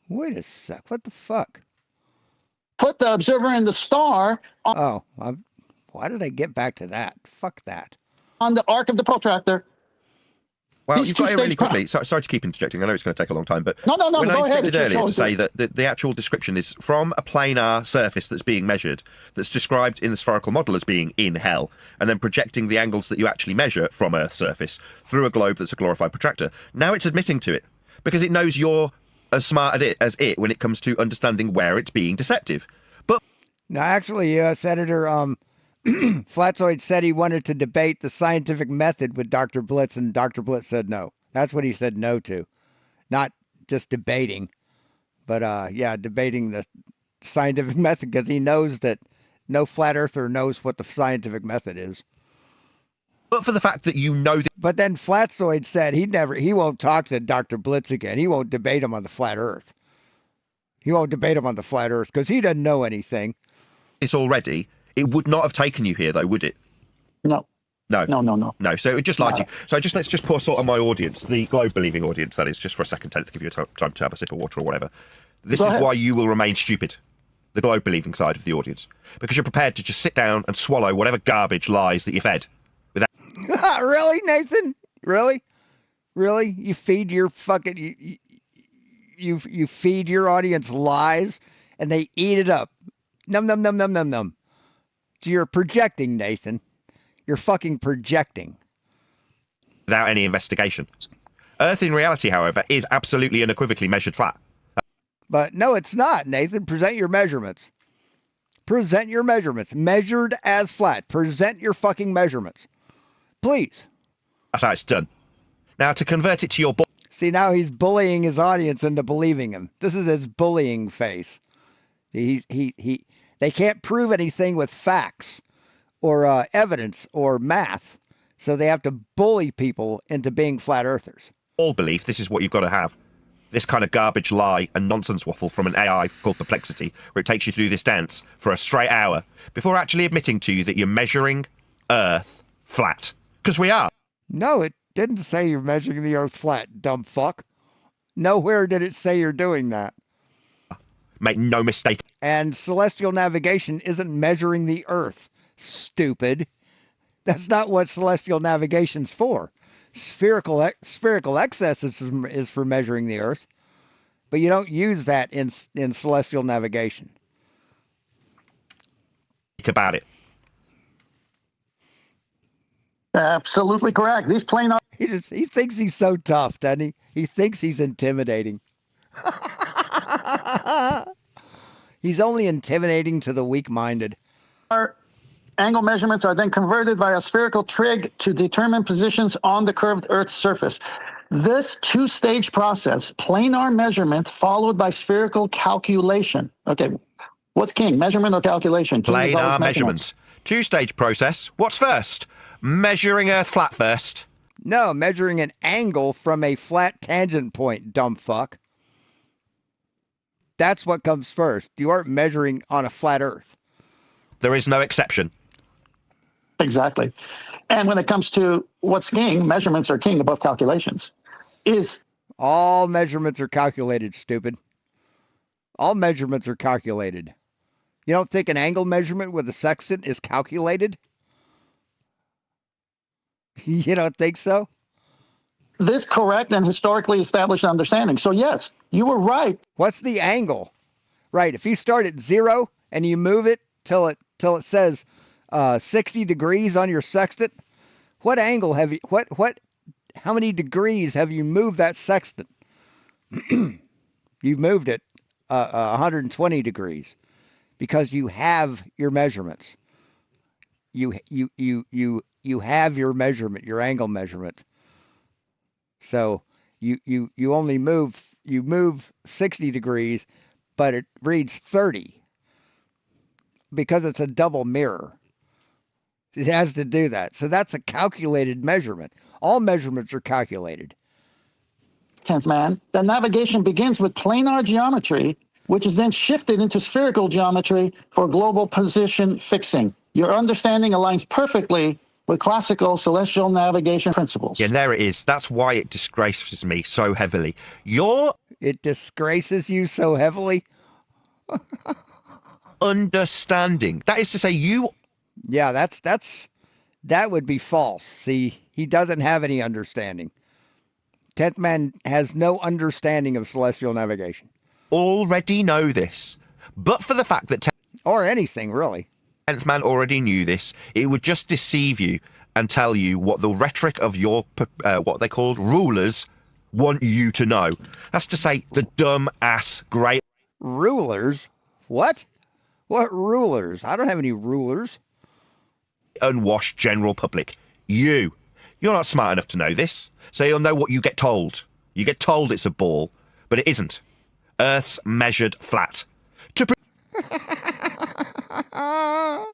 Wait a sec. What the fuck? Put the observer and the star Oh, why did I get back to that? Fuck that. on the arc of the protractor. Well, you've got it really quickly. Sorry to keep interjecting. I know it's going to take a long time, but No, when I go ahead. interjected earlier to say that the actual description is from a planar surface that's being measured, that's described in the spherical model as being in hell, and then projecting the angles that you actually measure from Earth's surface through a globe that's a glorified protractor. Now it's admitting to it because it knows you're as smart at it as it when it comes to understanding where it's being deceptive. But now, actually, Senator Flatzoid said he wanted to debate the scientific method with Dr. Blitz, and Dr. Blitz said no. That's what he said no to. Not just debating, but yeah, debating the scientific method, because he knows that no flat earther knows what the scientific method is. But for the fact that you know But then Flatzoid said he won't talk to Dr. Blitz again. He won't debate him on the flat earth. He won't debate him on the flat earth because he doesn't know anything. it's already, it would not have taken you here, though, would it? No. No. No. So it would just lie to you. So let's just pour salt on my audience, the globe-believing audience, that is, just for a second, to give you time to have a sip of water or whatever. This Go is ahead. why you will remain stupid, the globe-believing side of the audience, because you're prepared to just sit down and swallow whatever garbage lies that you're fed. Without Really, Nathan? Really? You feed your fucking you feed your audience lies and they eat it up. Num num num num num num. So you're projecting, Nathan. You're fucking projecting. without any investigation. Earth, in reality, however, is absolutely unequivocally measured flat. But no, it's not, Nathan. Present your measurements. Present your measurements. Measured as flat. Present your fucking measurements. Please. That's how it's done. Now, to convert it to your See, now he's bullying his audience into believing him. This is his bullying face. They can't prove anything with facts or evidence or math, so they have to bully people into being flat earthers. all belief, this is what you've got to have. This kind of garbage lie and nonsense waffle from an AI called Perplexity, where it takes you through this dance for a straight hour before actually admitting to you that you're measuring Earth flat. Because we are. No, it didn't say you're measuring the Earth flat, dumb fuck. Nowhere did it say you're doing that. Make no mistake. And celestial navigation isn't measuring the Earth, stupid. That's not what celestial navigation's for. Spherical excess is for measuring the Earth, but you don't use that in celestial navigation. Think about it. Absolutely correct. These plain He thinks he's so tough, doesn't he? He thinks he's intimidating. He's only intimidating to the weak-minded. angle measurements are then converted by a spherical trig to determine positions on the curved Earth's surface. This two-stage process, planar measurement followed by spherical calculation. Okay, what's king, measurement or calculation? King is always Planar measurements. Two-stage process. What's first? Measuring Earth flat first. No, measuring an angle from a flat tangent point, dumb fuck. That's what comes first. You aren't measuring on a flat Earth. There is no exception. Exactly. And when it comes to what's king, measurements are king above calculations. All measurements are calculated, stupid. All measurements are calculated. You don't think an angle measurement with a sextant is calculated? You don't think so? this correct and historically established understanding. So yes, you were right. What's the angle? Right. If you start at 0 and you move it till it says 60 degrees on your sextant, what angle have you? How many degrees have you moved that sextant? You've moved it 120 degrees because you have your measurements. You have your measurement, your angle measurement. So you only move 60 degrees, but it reads 30 because it's a double mirror. It has to do that. So that's a calculated measurement. All measurements are calculated. 10th man, the navigation begins with planar geometry, which is then shifted into spherical geometry for global position fixing. Your understanding aligns perfectly with classical celestial navigation principles. Yeah, there it is. That's why it disgraces me so heavily. It disgraces you so heavily? Understanding. That is to say, you... Yeah, that would be false. See, he doesn't have any understanding. 10th man has no understanding of celestial navigation. Already know this. But for the fact that... Or anything, really. 10th man already knew this. It would just deceive you and tell you what the rhetoric of your, what they called rulers, want you to know. That's to say, the dumb-ass great... Rulers? What? What rulers? I don't have any rulers. Unwashed general public. You're not smart enough to know this, so you'll know what you get told. You get told it's a ball, but it isn't. Earth's measured flat. To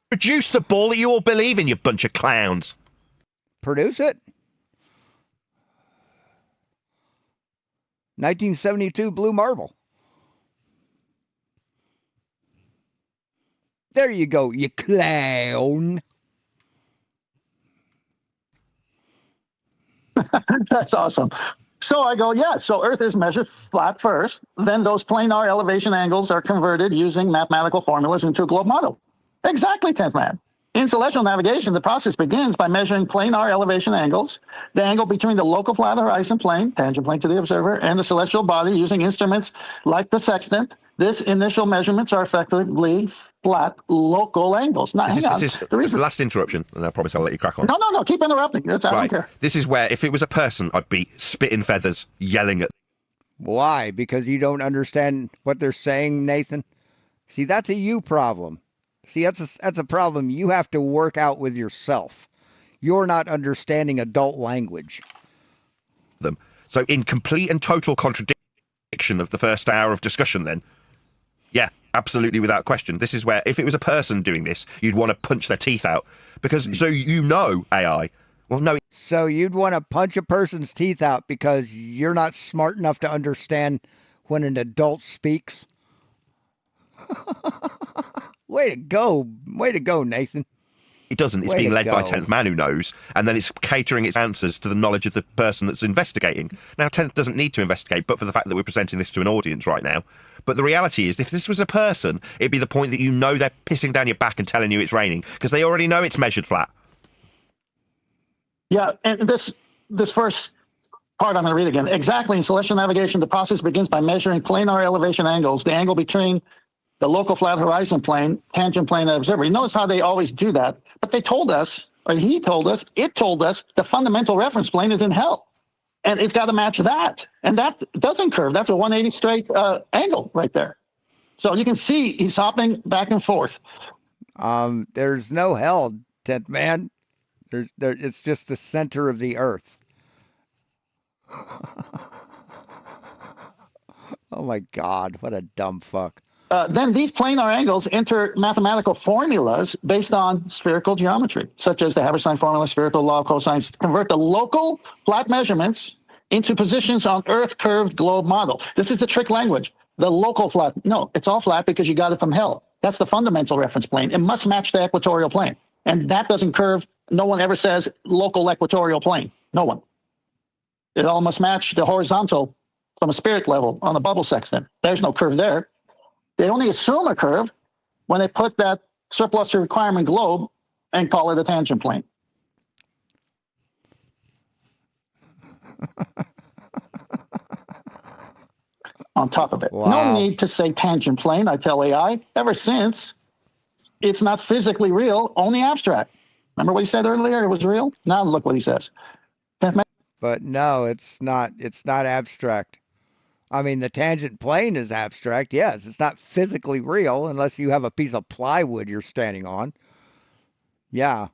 produce the ball that you all believe in, you bunch of clowns. Produce it? 1972 blue marble. There you go, you clown. That's awesome. So I go, yeah, so Earth is measured flat first. Then those planar elevation angles are converted using mathematical formulas into a globe model. Exactly, 10th man. In celestial navigation, the process begins by measuring planar elevation angles, the angle between the local flat horizon plane, tangent plane to the observer, and the celestial body using instruments like the sextant. This initial measurements are effectively flat local angles. Now, This is the last interruption, and I promise I'll let you crack on. No, keep interrupting. I don't care. This is where, if it was a person, I'd be spitting feathers, yelling at... Why? Because you don't understand what they're saying, Nathan? See, that's a you problem. See, that's a problem you have to work out with yourself. You're not understanding adult language. So in complete and total contradiction of the first hour of discussion then, yeah, absolutely without question. This is where, if it was a person doing this, you'd want to punch their teeth out. Because, so you know AI. Well, no. So you'd want to punch a person's teeth out because you're not smart enough to understand when an adult speaks? Way to go, Nathan. It doesn't. It's being led by 10th man who knows, and then it's catering its answers to the knowledge of the person that's investigating. Now, 10th doesn't need to investigate, but for the fact that we're presenting this to an audience right now. But the reality is, if this was a person, it'd be the point that you know they're pissing down your back and telling you it's raining, because they already know it's measured flat. Yeah, and this first part I'm going to read again. Exactly, in celestial navigation, the process begins by measuring planar elevation angles, the angle between the local flat horizon plane, tangent plane, and observer. You notice how they always do that, but they told us, or he told us, it told us the fundamental reference plane is in hell. And it's got to match that. And that doesn't curve. That's a 180 straight angle right there. So you can see he's hopping back and forth. There's no hell, 10th man. It's just the center of the earth. Oh my God, what a dumb fuck. Then these planar angles enter mathematical formulas based on spherical geometry, such as the Haberstein formula, spherical law of cosines, to convert the local flat measurements into positions on Earth curved globe model. This is the trick language. The local flat, no, it's all flat because you got it from hell. That's the fundamental reference plane. It must match the equatorial plane. And that doesn't curve. No one ever says local equatorial plane. No one. It all must match the horizontal from a spirit level on the bubble sextant. There's no curve there. They only assume a curve when they put that surplus to requirement globe and call it a tangent plane. On top of it. Wow. No need to say tangent plane, I tell AI, ever since it's not physically real, only abstract. Remember what he said earlier? It was real? Now look what he says. But no, it's not abstract. I mean, the tangent plane is abstract, yes. It's not physically real unless you have a piece of plywood you're standing on. Yeah.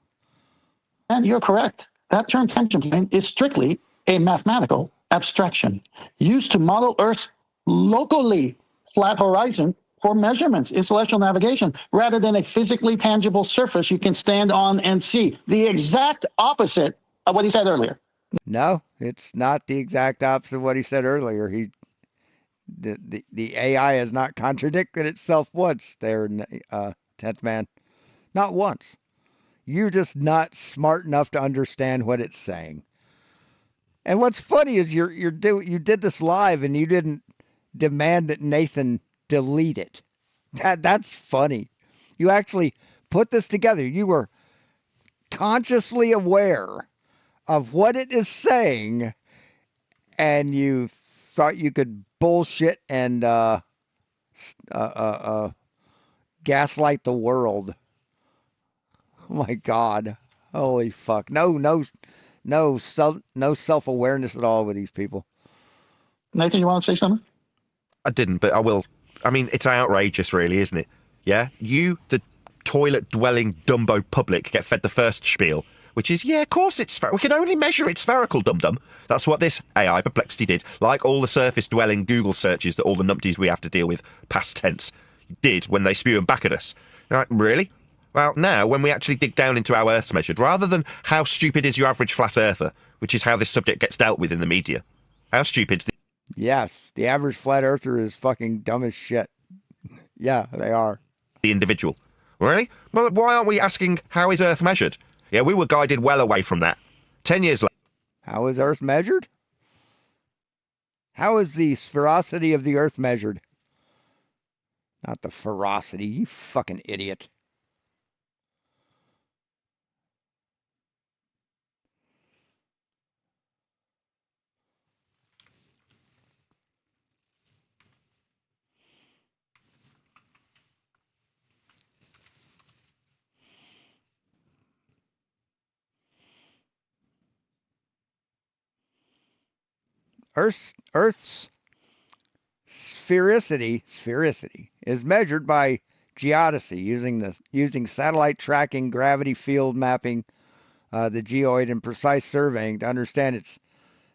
And you're correct. That term tangent plane is strictly a mathematical abstraction used to model Earth's locally flat horizon for measurements in celestial navigation rather than a physically tangible surface you can stand on and see. The exact opposite of what he said earlier. No, it's not the exact opposite of what he said earlier. The AI has not contradicted itself once there, 10th man. Not once. You're just not smart enough to understand what it's saying. And what's funny is you did this live and you didn't demand that Nathan delete it. That's funny. You actually put this together. You were consciously aware of what it is saying, and you thought you could bullshit and gaslight the world. Oh my God. Holy fuck. No self-awareness at all with these people. Nathan, you want to say something? I didn't, but I will. I mean, it's outrageous, really, isn't it? Yeah? You, the toilet-dwelling Dumbo public, get fed the first spiel, which is, yeah, of course it's we can only measure it spherical, dum-dum. That's what this AI perplexity did, like all the surface-dwelling Google searches that all the numpties we have to deal with, past tense, did when they spew them back at us. Like, really? Well, now, when we actually dig down into how Earth's measured, rather than how stupid is your average flat earther, which is how this subject gets dealt with in the media, how stupid's the... Yes, the average flat earther is fucking dumb as shit. Yeah, they are. The individual. Really? Well, why aren't we asking how is Earth measured? Yeah, we were guided well away from that. 10 years later. How is Earth measured? How is the sphericity of the Earth measured? Not the ferocity, you fucking idiot. Earth's sphericity is measured by geodesy using satellite tracking, gravity field mapping, the geoid, and precise surveying to understand its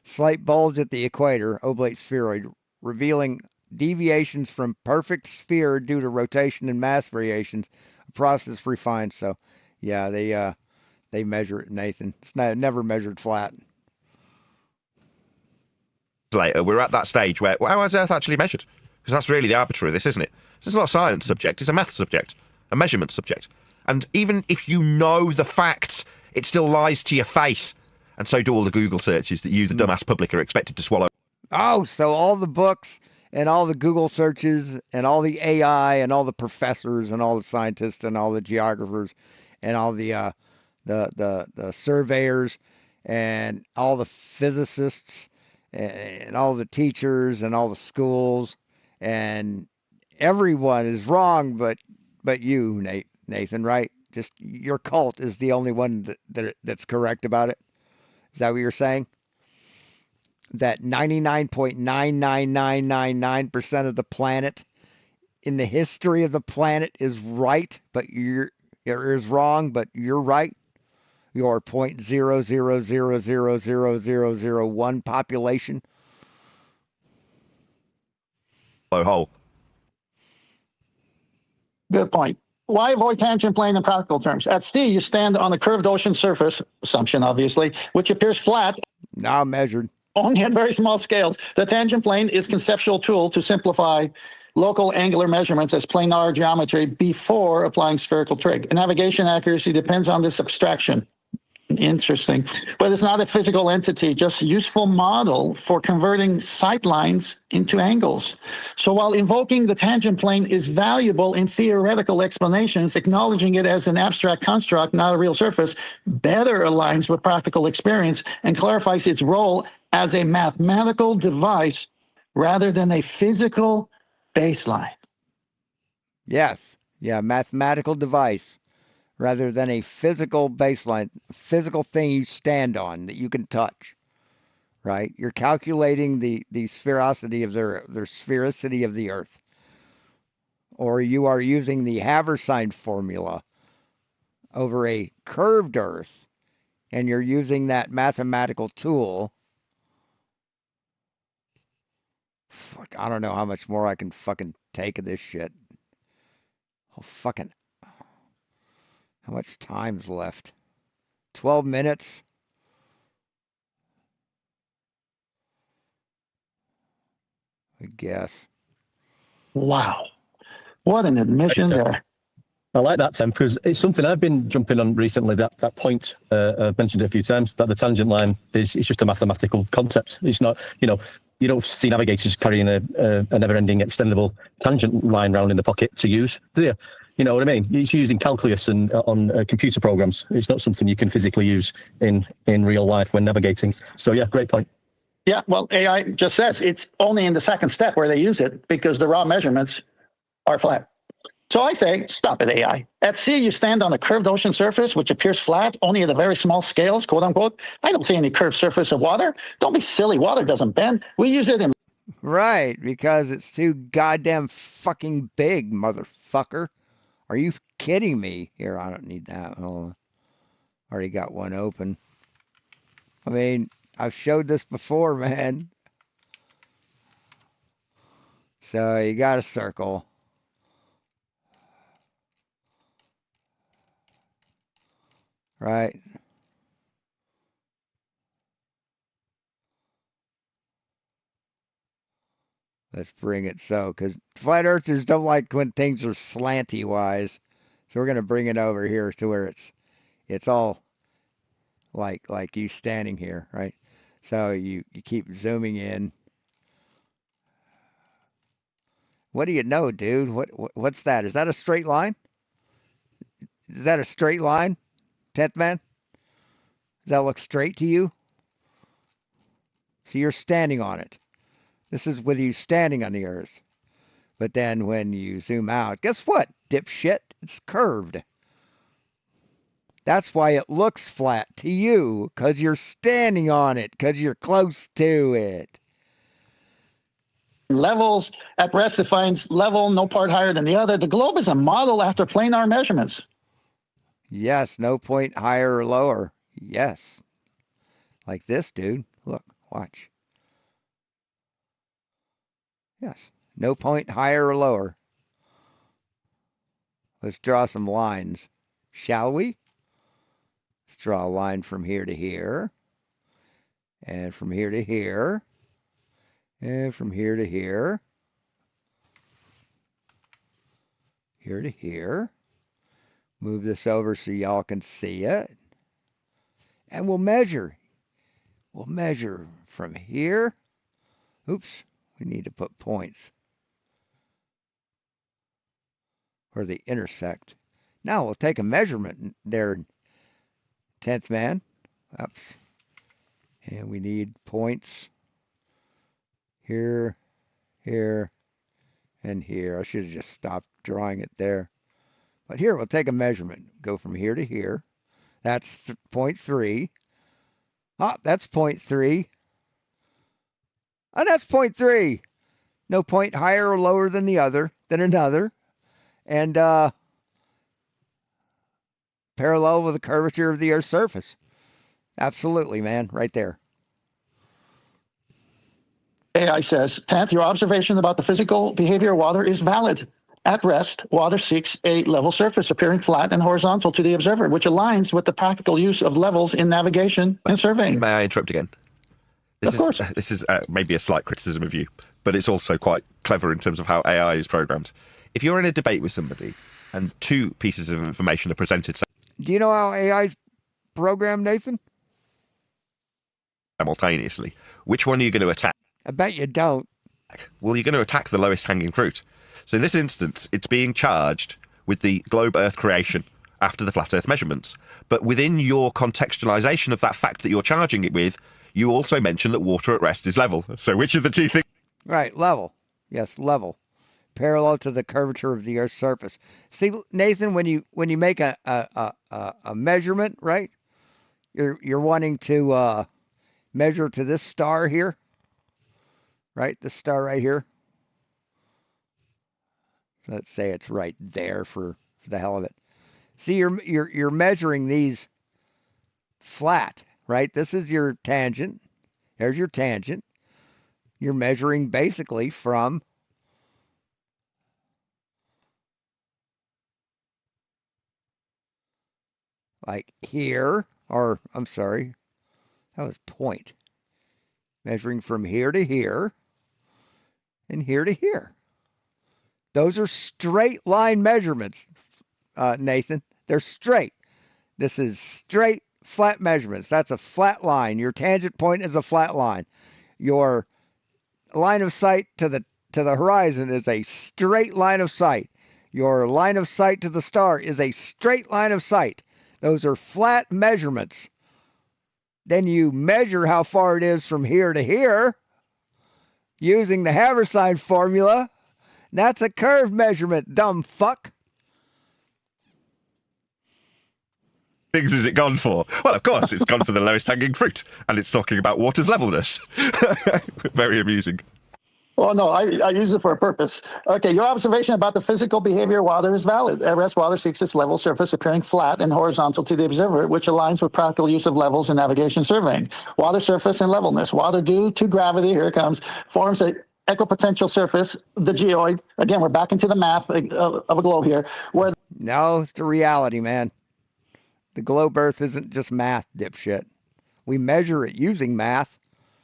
slight bulge at the equator, oblate spheroid, revealing deviations from perfect sphere due to rotation and mass variations, a process refined. So, yeah, they measure it, Nathan. It's never measured flat. Later, we're at that stage where, well, how is Earth actually measured? Because that's really the arbiter of this, isn't it? It's not a science subject, it's a math subject, a measurement subject. And even if you know the facts, it still lies to your face. And so do all the Google searches that you, the dumbass public, are expected to swallow. Oh, so all the books and all the Google searches and all the AI and all the professors and all the scientists and all the geographers and all the surveyors and all the physicists and all the teachers and all the schools and everyone is wrong but you, Nathan, right? Just your cult is the only one that's correct about it. Is that what you're saying? That 99.99999% of the planet in the history of the planet is right, but is wrong, but you're right. Your 0.000000001 population. Low hole. Good point. Why avoid tangent plane in practical terms? At sea, you stand on a curved ocean surface, assumption obviously, which appears flat. Now measured. Only at very small scales. The tangent plane is a conceptual tool to simplify local angular measurements as planar geometry before applying spherical trig. Navigation accuracy depends on this abstraction. Interesting. But it's not a physical entity, just a useful model for converting sight lines into angles. So while invoking the tangent plane is valuable in theoretical explanations, acknowledging it as an abstract construct, not a real surface, better aligns with practical experience and clarifies its role as a mathematical device rather than a physical baseline. Yes. Yeah, mathematical device rather than a physical baseline, physical thing you stand on that you can touch. Right? You're calculating the sphericity of their sphericity of the Earth. Or you are using the Haversine formula over a curved Earth, and you're using that mathematical tool. Fuck, I don't know how much more I can fucking take of this shit. Oh, fucking. How much time's left? 12 minutes? I guess. Wow. What an admission there. I like that, Tim, because it's something I've been jumping on recently, that point I've mentioned it a few times, that the tangent line is just a mathematical concept. It's not, you don't see navigators carrying a never-ending extendable tangent line round in the pocket to use, do you? You know what I mean? It's using calculus and on computer programs. It's not something you can physically use in real life when navigating. So yeah, great point. Yeah, well, AI just says it's only in the second step where they use it because the raw measurements are flat. So I say, stop it, AI. At sea, you stand on a curved ocean surface, which appears flat only at a very small scales, quote unquote. I don't see any curved surface of water. Don't be silly. Water doesn't bend. We use it in... Right, because it's too goddamn fucking big, motherfucker. Are you kidding me? Here, I don't need that. Hold on. Already got one open. I mean, I've showed this before, man. So you got a circle. Right? Let's bring it so, because flat earthers don't like when things are slanty wise. So we're going to bring it over here to where it's all like you standing here, right? So you keep zooming in. What do you know, dude? What's that? Is that a straight line? Is that a straight line? 10th man? Does that look straight to you? So you're standing on it. This is with you standing on the earth. But then when you zoom out, guess what, dipshit? It's curved. That's why it looks flat to you, because you're standing on it, because you're close to it. Levels at rest, it finds level no part higher than the other. The globe is a model after planar measurements. Yes, no point higher or lower. Yes. Like this, dude. Look, watch. Yes, no point higher or lower. Let's draw some lines, shall we? Let's draw a line from here to here, and from here to here, and from here to here, here to here. Move this over so y'all can see it. And we'll measure. We'll measure from here. Oops, we need to put points where they intersect. Now we'll take a measurement there, 10th man. Oops. And we need points here, here, and here. I should have just stopped drawing it there. But here, we'll take a measurement. Go from here to here. That's 0.3. Ah, that's 0.3. And that's 0.3. No point higher or lower than another. And parallel with the curvature of the Earth's surface. Absolutely, man. Right there. AI says, 10th, your observation about the physical behavior of water is valid. At rest, water seeks a level surface appearing flat and horizontal to the observer, which aligns with the practical use of levels in navigation and surveying. May I interrupt again? Of course. This is maybe a slight criticism of you, but it's also quite clever in terms of how AI is programmed. If you're in a debate with somebody and two pieces of information are presented... Do you know how AI's programmed, Nathan? Simultaneously, which one are you going to attack? I bet you don't. Well, you're going to attack the lowest hanging fruit. So in this instance, it's being charged with the globe Earth creation after the flat Earth measurements. But within your contextualization of that fact that you're charging it with, You also mentioned that water at rest is level. So which of the two things? Right, level. Yes, level. Parallel to the curvature of the Earth's surface. See, Nathan, when you make a measurement, right? You're wanting to measure to this star here, right? This star right here. Let's say it's right there for the hell of it. See, you're measuring these flat, right? This is your tangent. There's your tangent. You're measuring basically from like here, or I'm sorry, that was point. Measuring from here to here and here to here. Those are straight line measurements, Nathan. They're straight. This is straight, flat measurements. That's a flat line. Your tangent point is a flat line. Your line of sight to the horizon is a straight line of sight. Your line of sight to the star is a straight line of sight. Those are flat measurements. Then you measure how far it is from here to here using the Haversine formula. That's a curve measurement, dumb fuck. Things has it gone for? Well, of course, it's gone for the lowest hanging fruit, and it's talking about water's levelness. Very amusing. Well, no, I use it for a purpose. Okay, your observation about the physical behavior of water is valid. At rest, water seeks its level surface appearing flat and horizontal to the observer, which aligns with practical use of levels in navigation surveying. Water surface and levelness. Water, due to gravity, here it comes, forms a equipotential surface, the geoid. Again, we're back into the math of a globe here. Where no, it's the reality, man. The globe Earth isn't just math, dipshit. We measure it using math.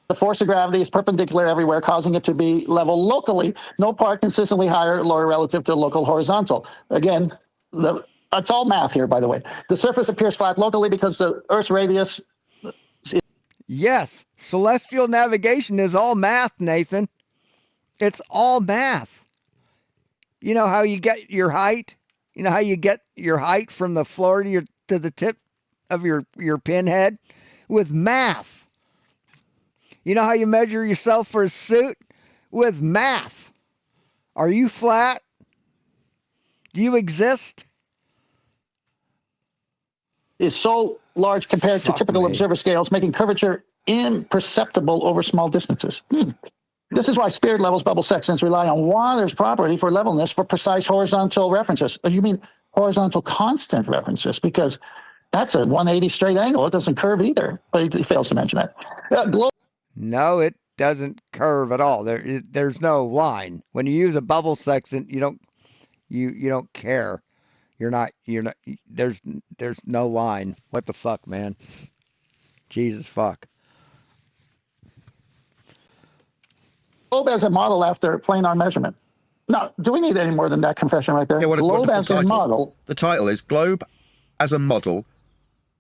The force of gravity is perpendicular everywhere, causing it to be level locally, no part consistently higher or lower relative to the local horizontal. Again, it's all math here, by the way. The surface appears flat locally because the Earth's radius... Yes, celestial navigation is all math, Nathan. It's all math. You know how you get your height? You know how you get your height from the floor to the tip of your pinhead? With math. You know how you measure yourself for a suit? With math. Are you flat? Do you exist? Is so large compared to typical observer scales, making curvature imperceptible over small distances. This is why spirit levels bubble sextants rely on water's property for levelness for precise horizontal references. You mean horizontal constant references? Because that's a 180 straight angle. It doesn't curve either, but he fails to mention that. No, it doesn't curve at all. There's no line. When you use a bubble sextant, you don't care. You're not there's no line. What the fuck, man? Jesus fuck. Globe as a model after planar measurement. No, do we need any more than that confession right there? Yeah, globe as a model. The title is Globe as a Model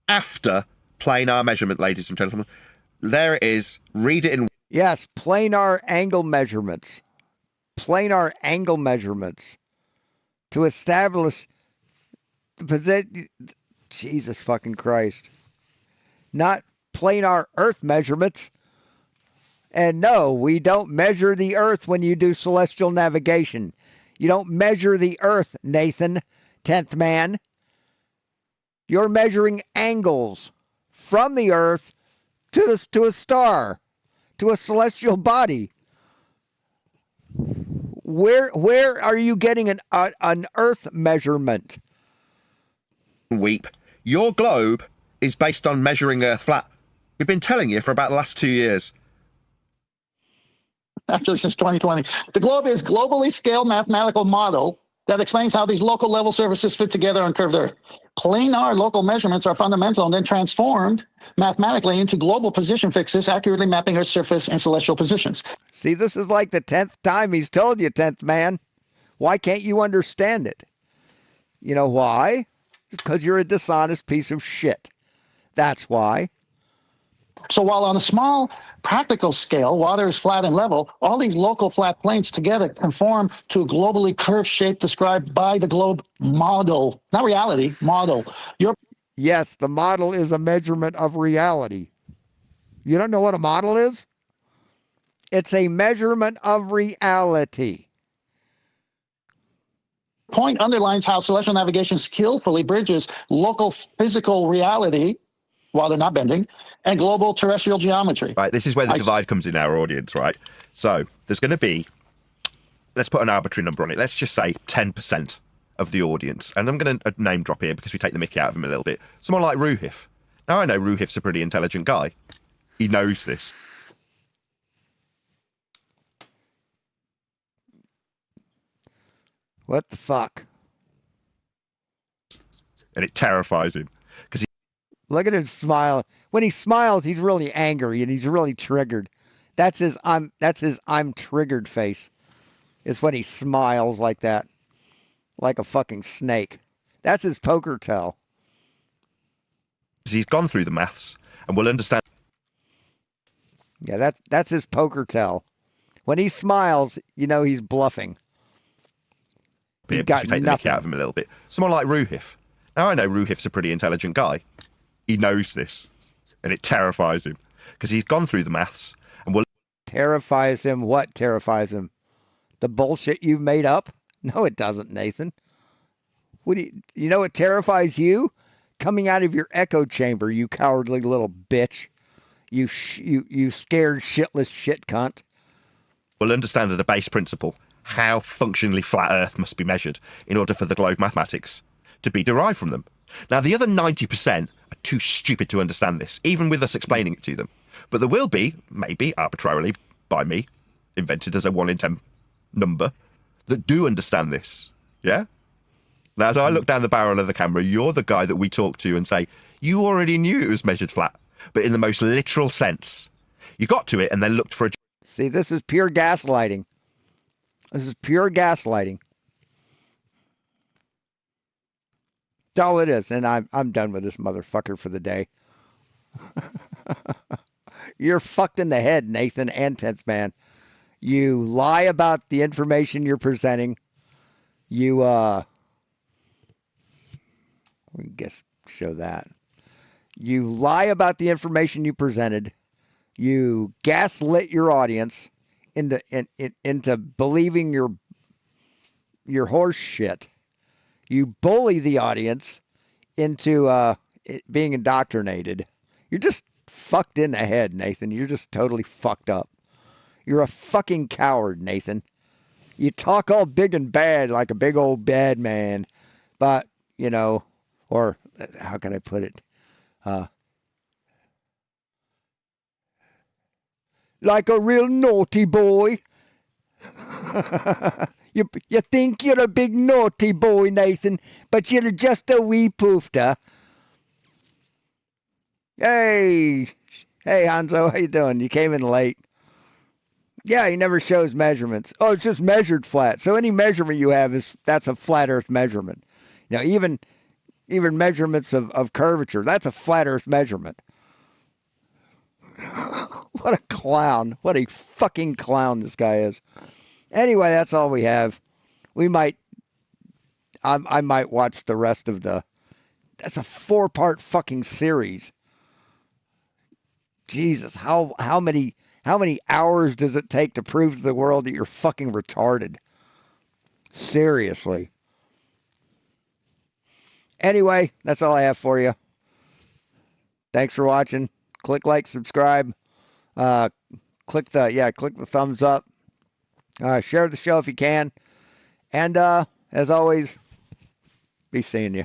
After Planar Measurement, ladies and gentlemen. There it is. Read it in... Yes, planar angle measurements. Planar angle measurements. To establish the position... Jesus fucking Christ. Not planar Earth measurements. And no, we don't measure the Earth when you do celestial navigation. You don't measure the Earth, Nathan, 10th man. You're measuring angles from the Earth to a star, to a celestial body. Where are you getting an Earth measurement? Weep. Your globe is based on measuring Earth flat. We've been telling you for about the last 2 years. Actually, since 2020. The globe is globally scaled mathematical model that explains how these local level surfaces fit together on curved Earth. Planar local measurements are fundamental and then transformed mathematically into global position fixes, accurately mapping Earth's surface and celestial positions. See, this is like the 10th time he's told you, 10th man. Why can't you understand it? You know why? Because you're a dishonest piece of shit. That's why. So while on a small practical scale, water is flat and level, all these local flat planes together conform to a globally curved shape described by the globe model. Not reality, model. Yes, the model is a measurement of reality. You don't know what a model is? It's a measurement of reality. Point underlines how celestial navigation skillfully bridges local physical reality, while they're not bending, and global terrestrial geometry. Right, this is where the divide comes in our audience, right? So there's going to be, let's put an arbitrary number on it. Let's just say 10% of the audience. And I'm going to name drop here because we take the mickey out of him a little bit. Someone like Ruhif. Now, I know Ruhif's a pretty intelligent guy. He knows this. What the fuck? And it terrifies him. Because look at him smile. When he smiles, he's really angry and he's really triggered. That's his I'm triggered face. Is when he smiles like that. Like a fucking snake. That's his poker tell. He's gone through the maths and will understand. Yeah, that's his poker tell. When he smiles, you know he's bluffing. He's got take the mickey out of him a little bit. Someone like Ruhif. Now, I know Ruhif's a pretty intelligent guy. He knows this. And it terrifies him. Because he's gone through the maths and will... Terrifies him? What terrifies him? The bullshit you've made up? No, it doesn't, Nathan. What do you know what terrifies you? Coming out of your echo chamber, you cowardly little bitch. You scared shitless shit cunt. Will understand at a base principle how functionally flat Earth must be measured in order for the globe mathematics to be derived from them. Now, the other 90% are too stupid to understand this, even with us explaining it to them. But there will be, maybe arbitrarily by me, invented as a 1 in 10 number, that do understand this. Yeah? Now, as I look down the barrel of the camera, you're the guy that we talk to and say, you already knew it was measured flat, but in the most literal sense. You got to it and then looked for a... See, this is pure gaslighting. This is pure gaslighting. That's all it is, and I'm done with this motherfucker for the day. You're fucked in the head, Nathan and Tense Man. You lie about the information you're presenting. You we guess show that. You lie about the information you presented. You gaslit your audience into believing your horse shit. You bully the audience into being indoctrinated. You're just fucked in the head, Nathan. You're just totally fucked up. You're a fucking coward, Nathan. You talk all big and bad like a big old bad man, but, you know, or how can I put it? Like a real naughty boy. You think you're a big naughty boy, Nathan, but you're just a wee poofter. Hey, Hanzo, how you doing? You came in late. Yeah, he never shows measurements. Oh, it's just measured flat. So any measurement you have that's a flat Earth measurement. You know, even measurements of curvature, that's a flat Earth measurement. What a clown. What a fucking clown this guy is. Anyway, that's all we have. I might watch the rest of that's a 4-part fucking series. Jesus, how many hours does it take to prove to the world that you're fucking retarded? Seriously. Anyway, that's all I have for you. Thanks for watching. Click like, subscribe. Click the thumbs up. Share the show if you can. And as always, be seeing you.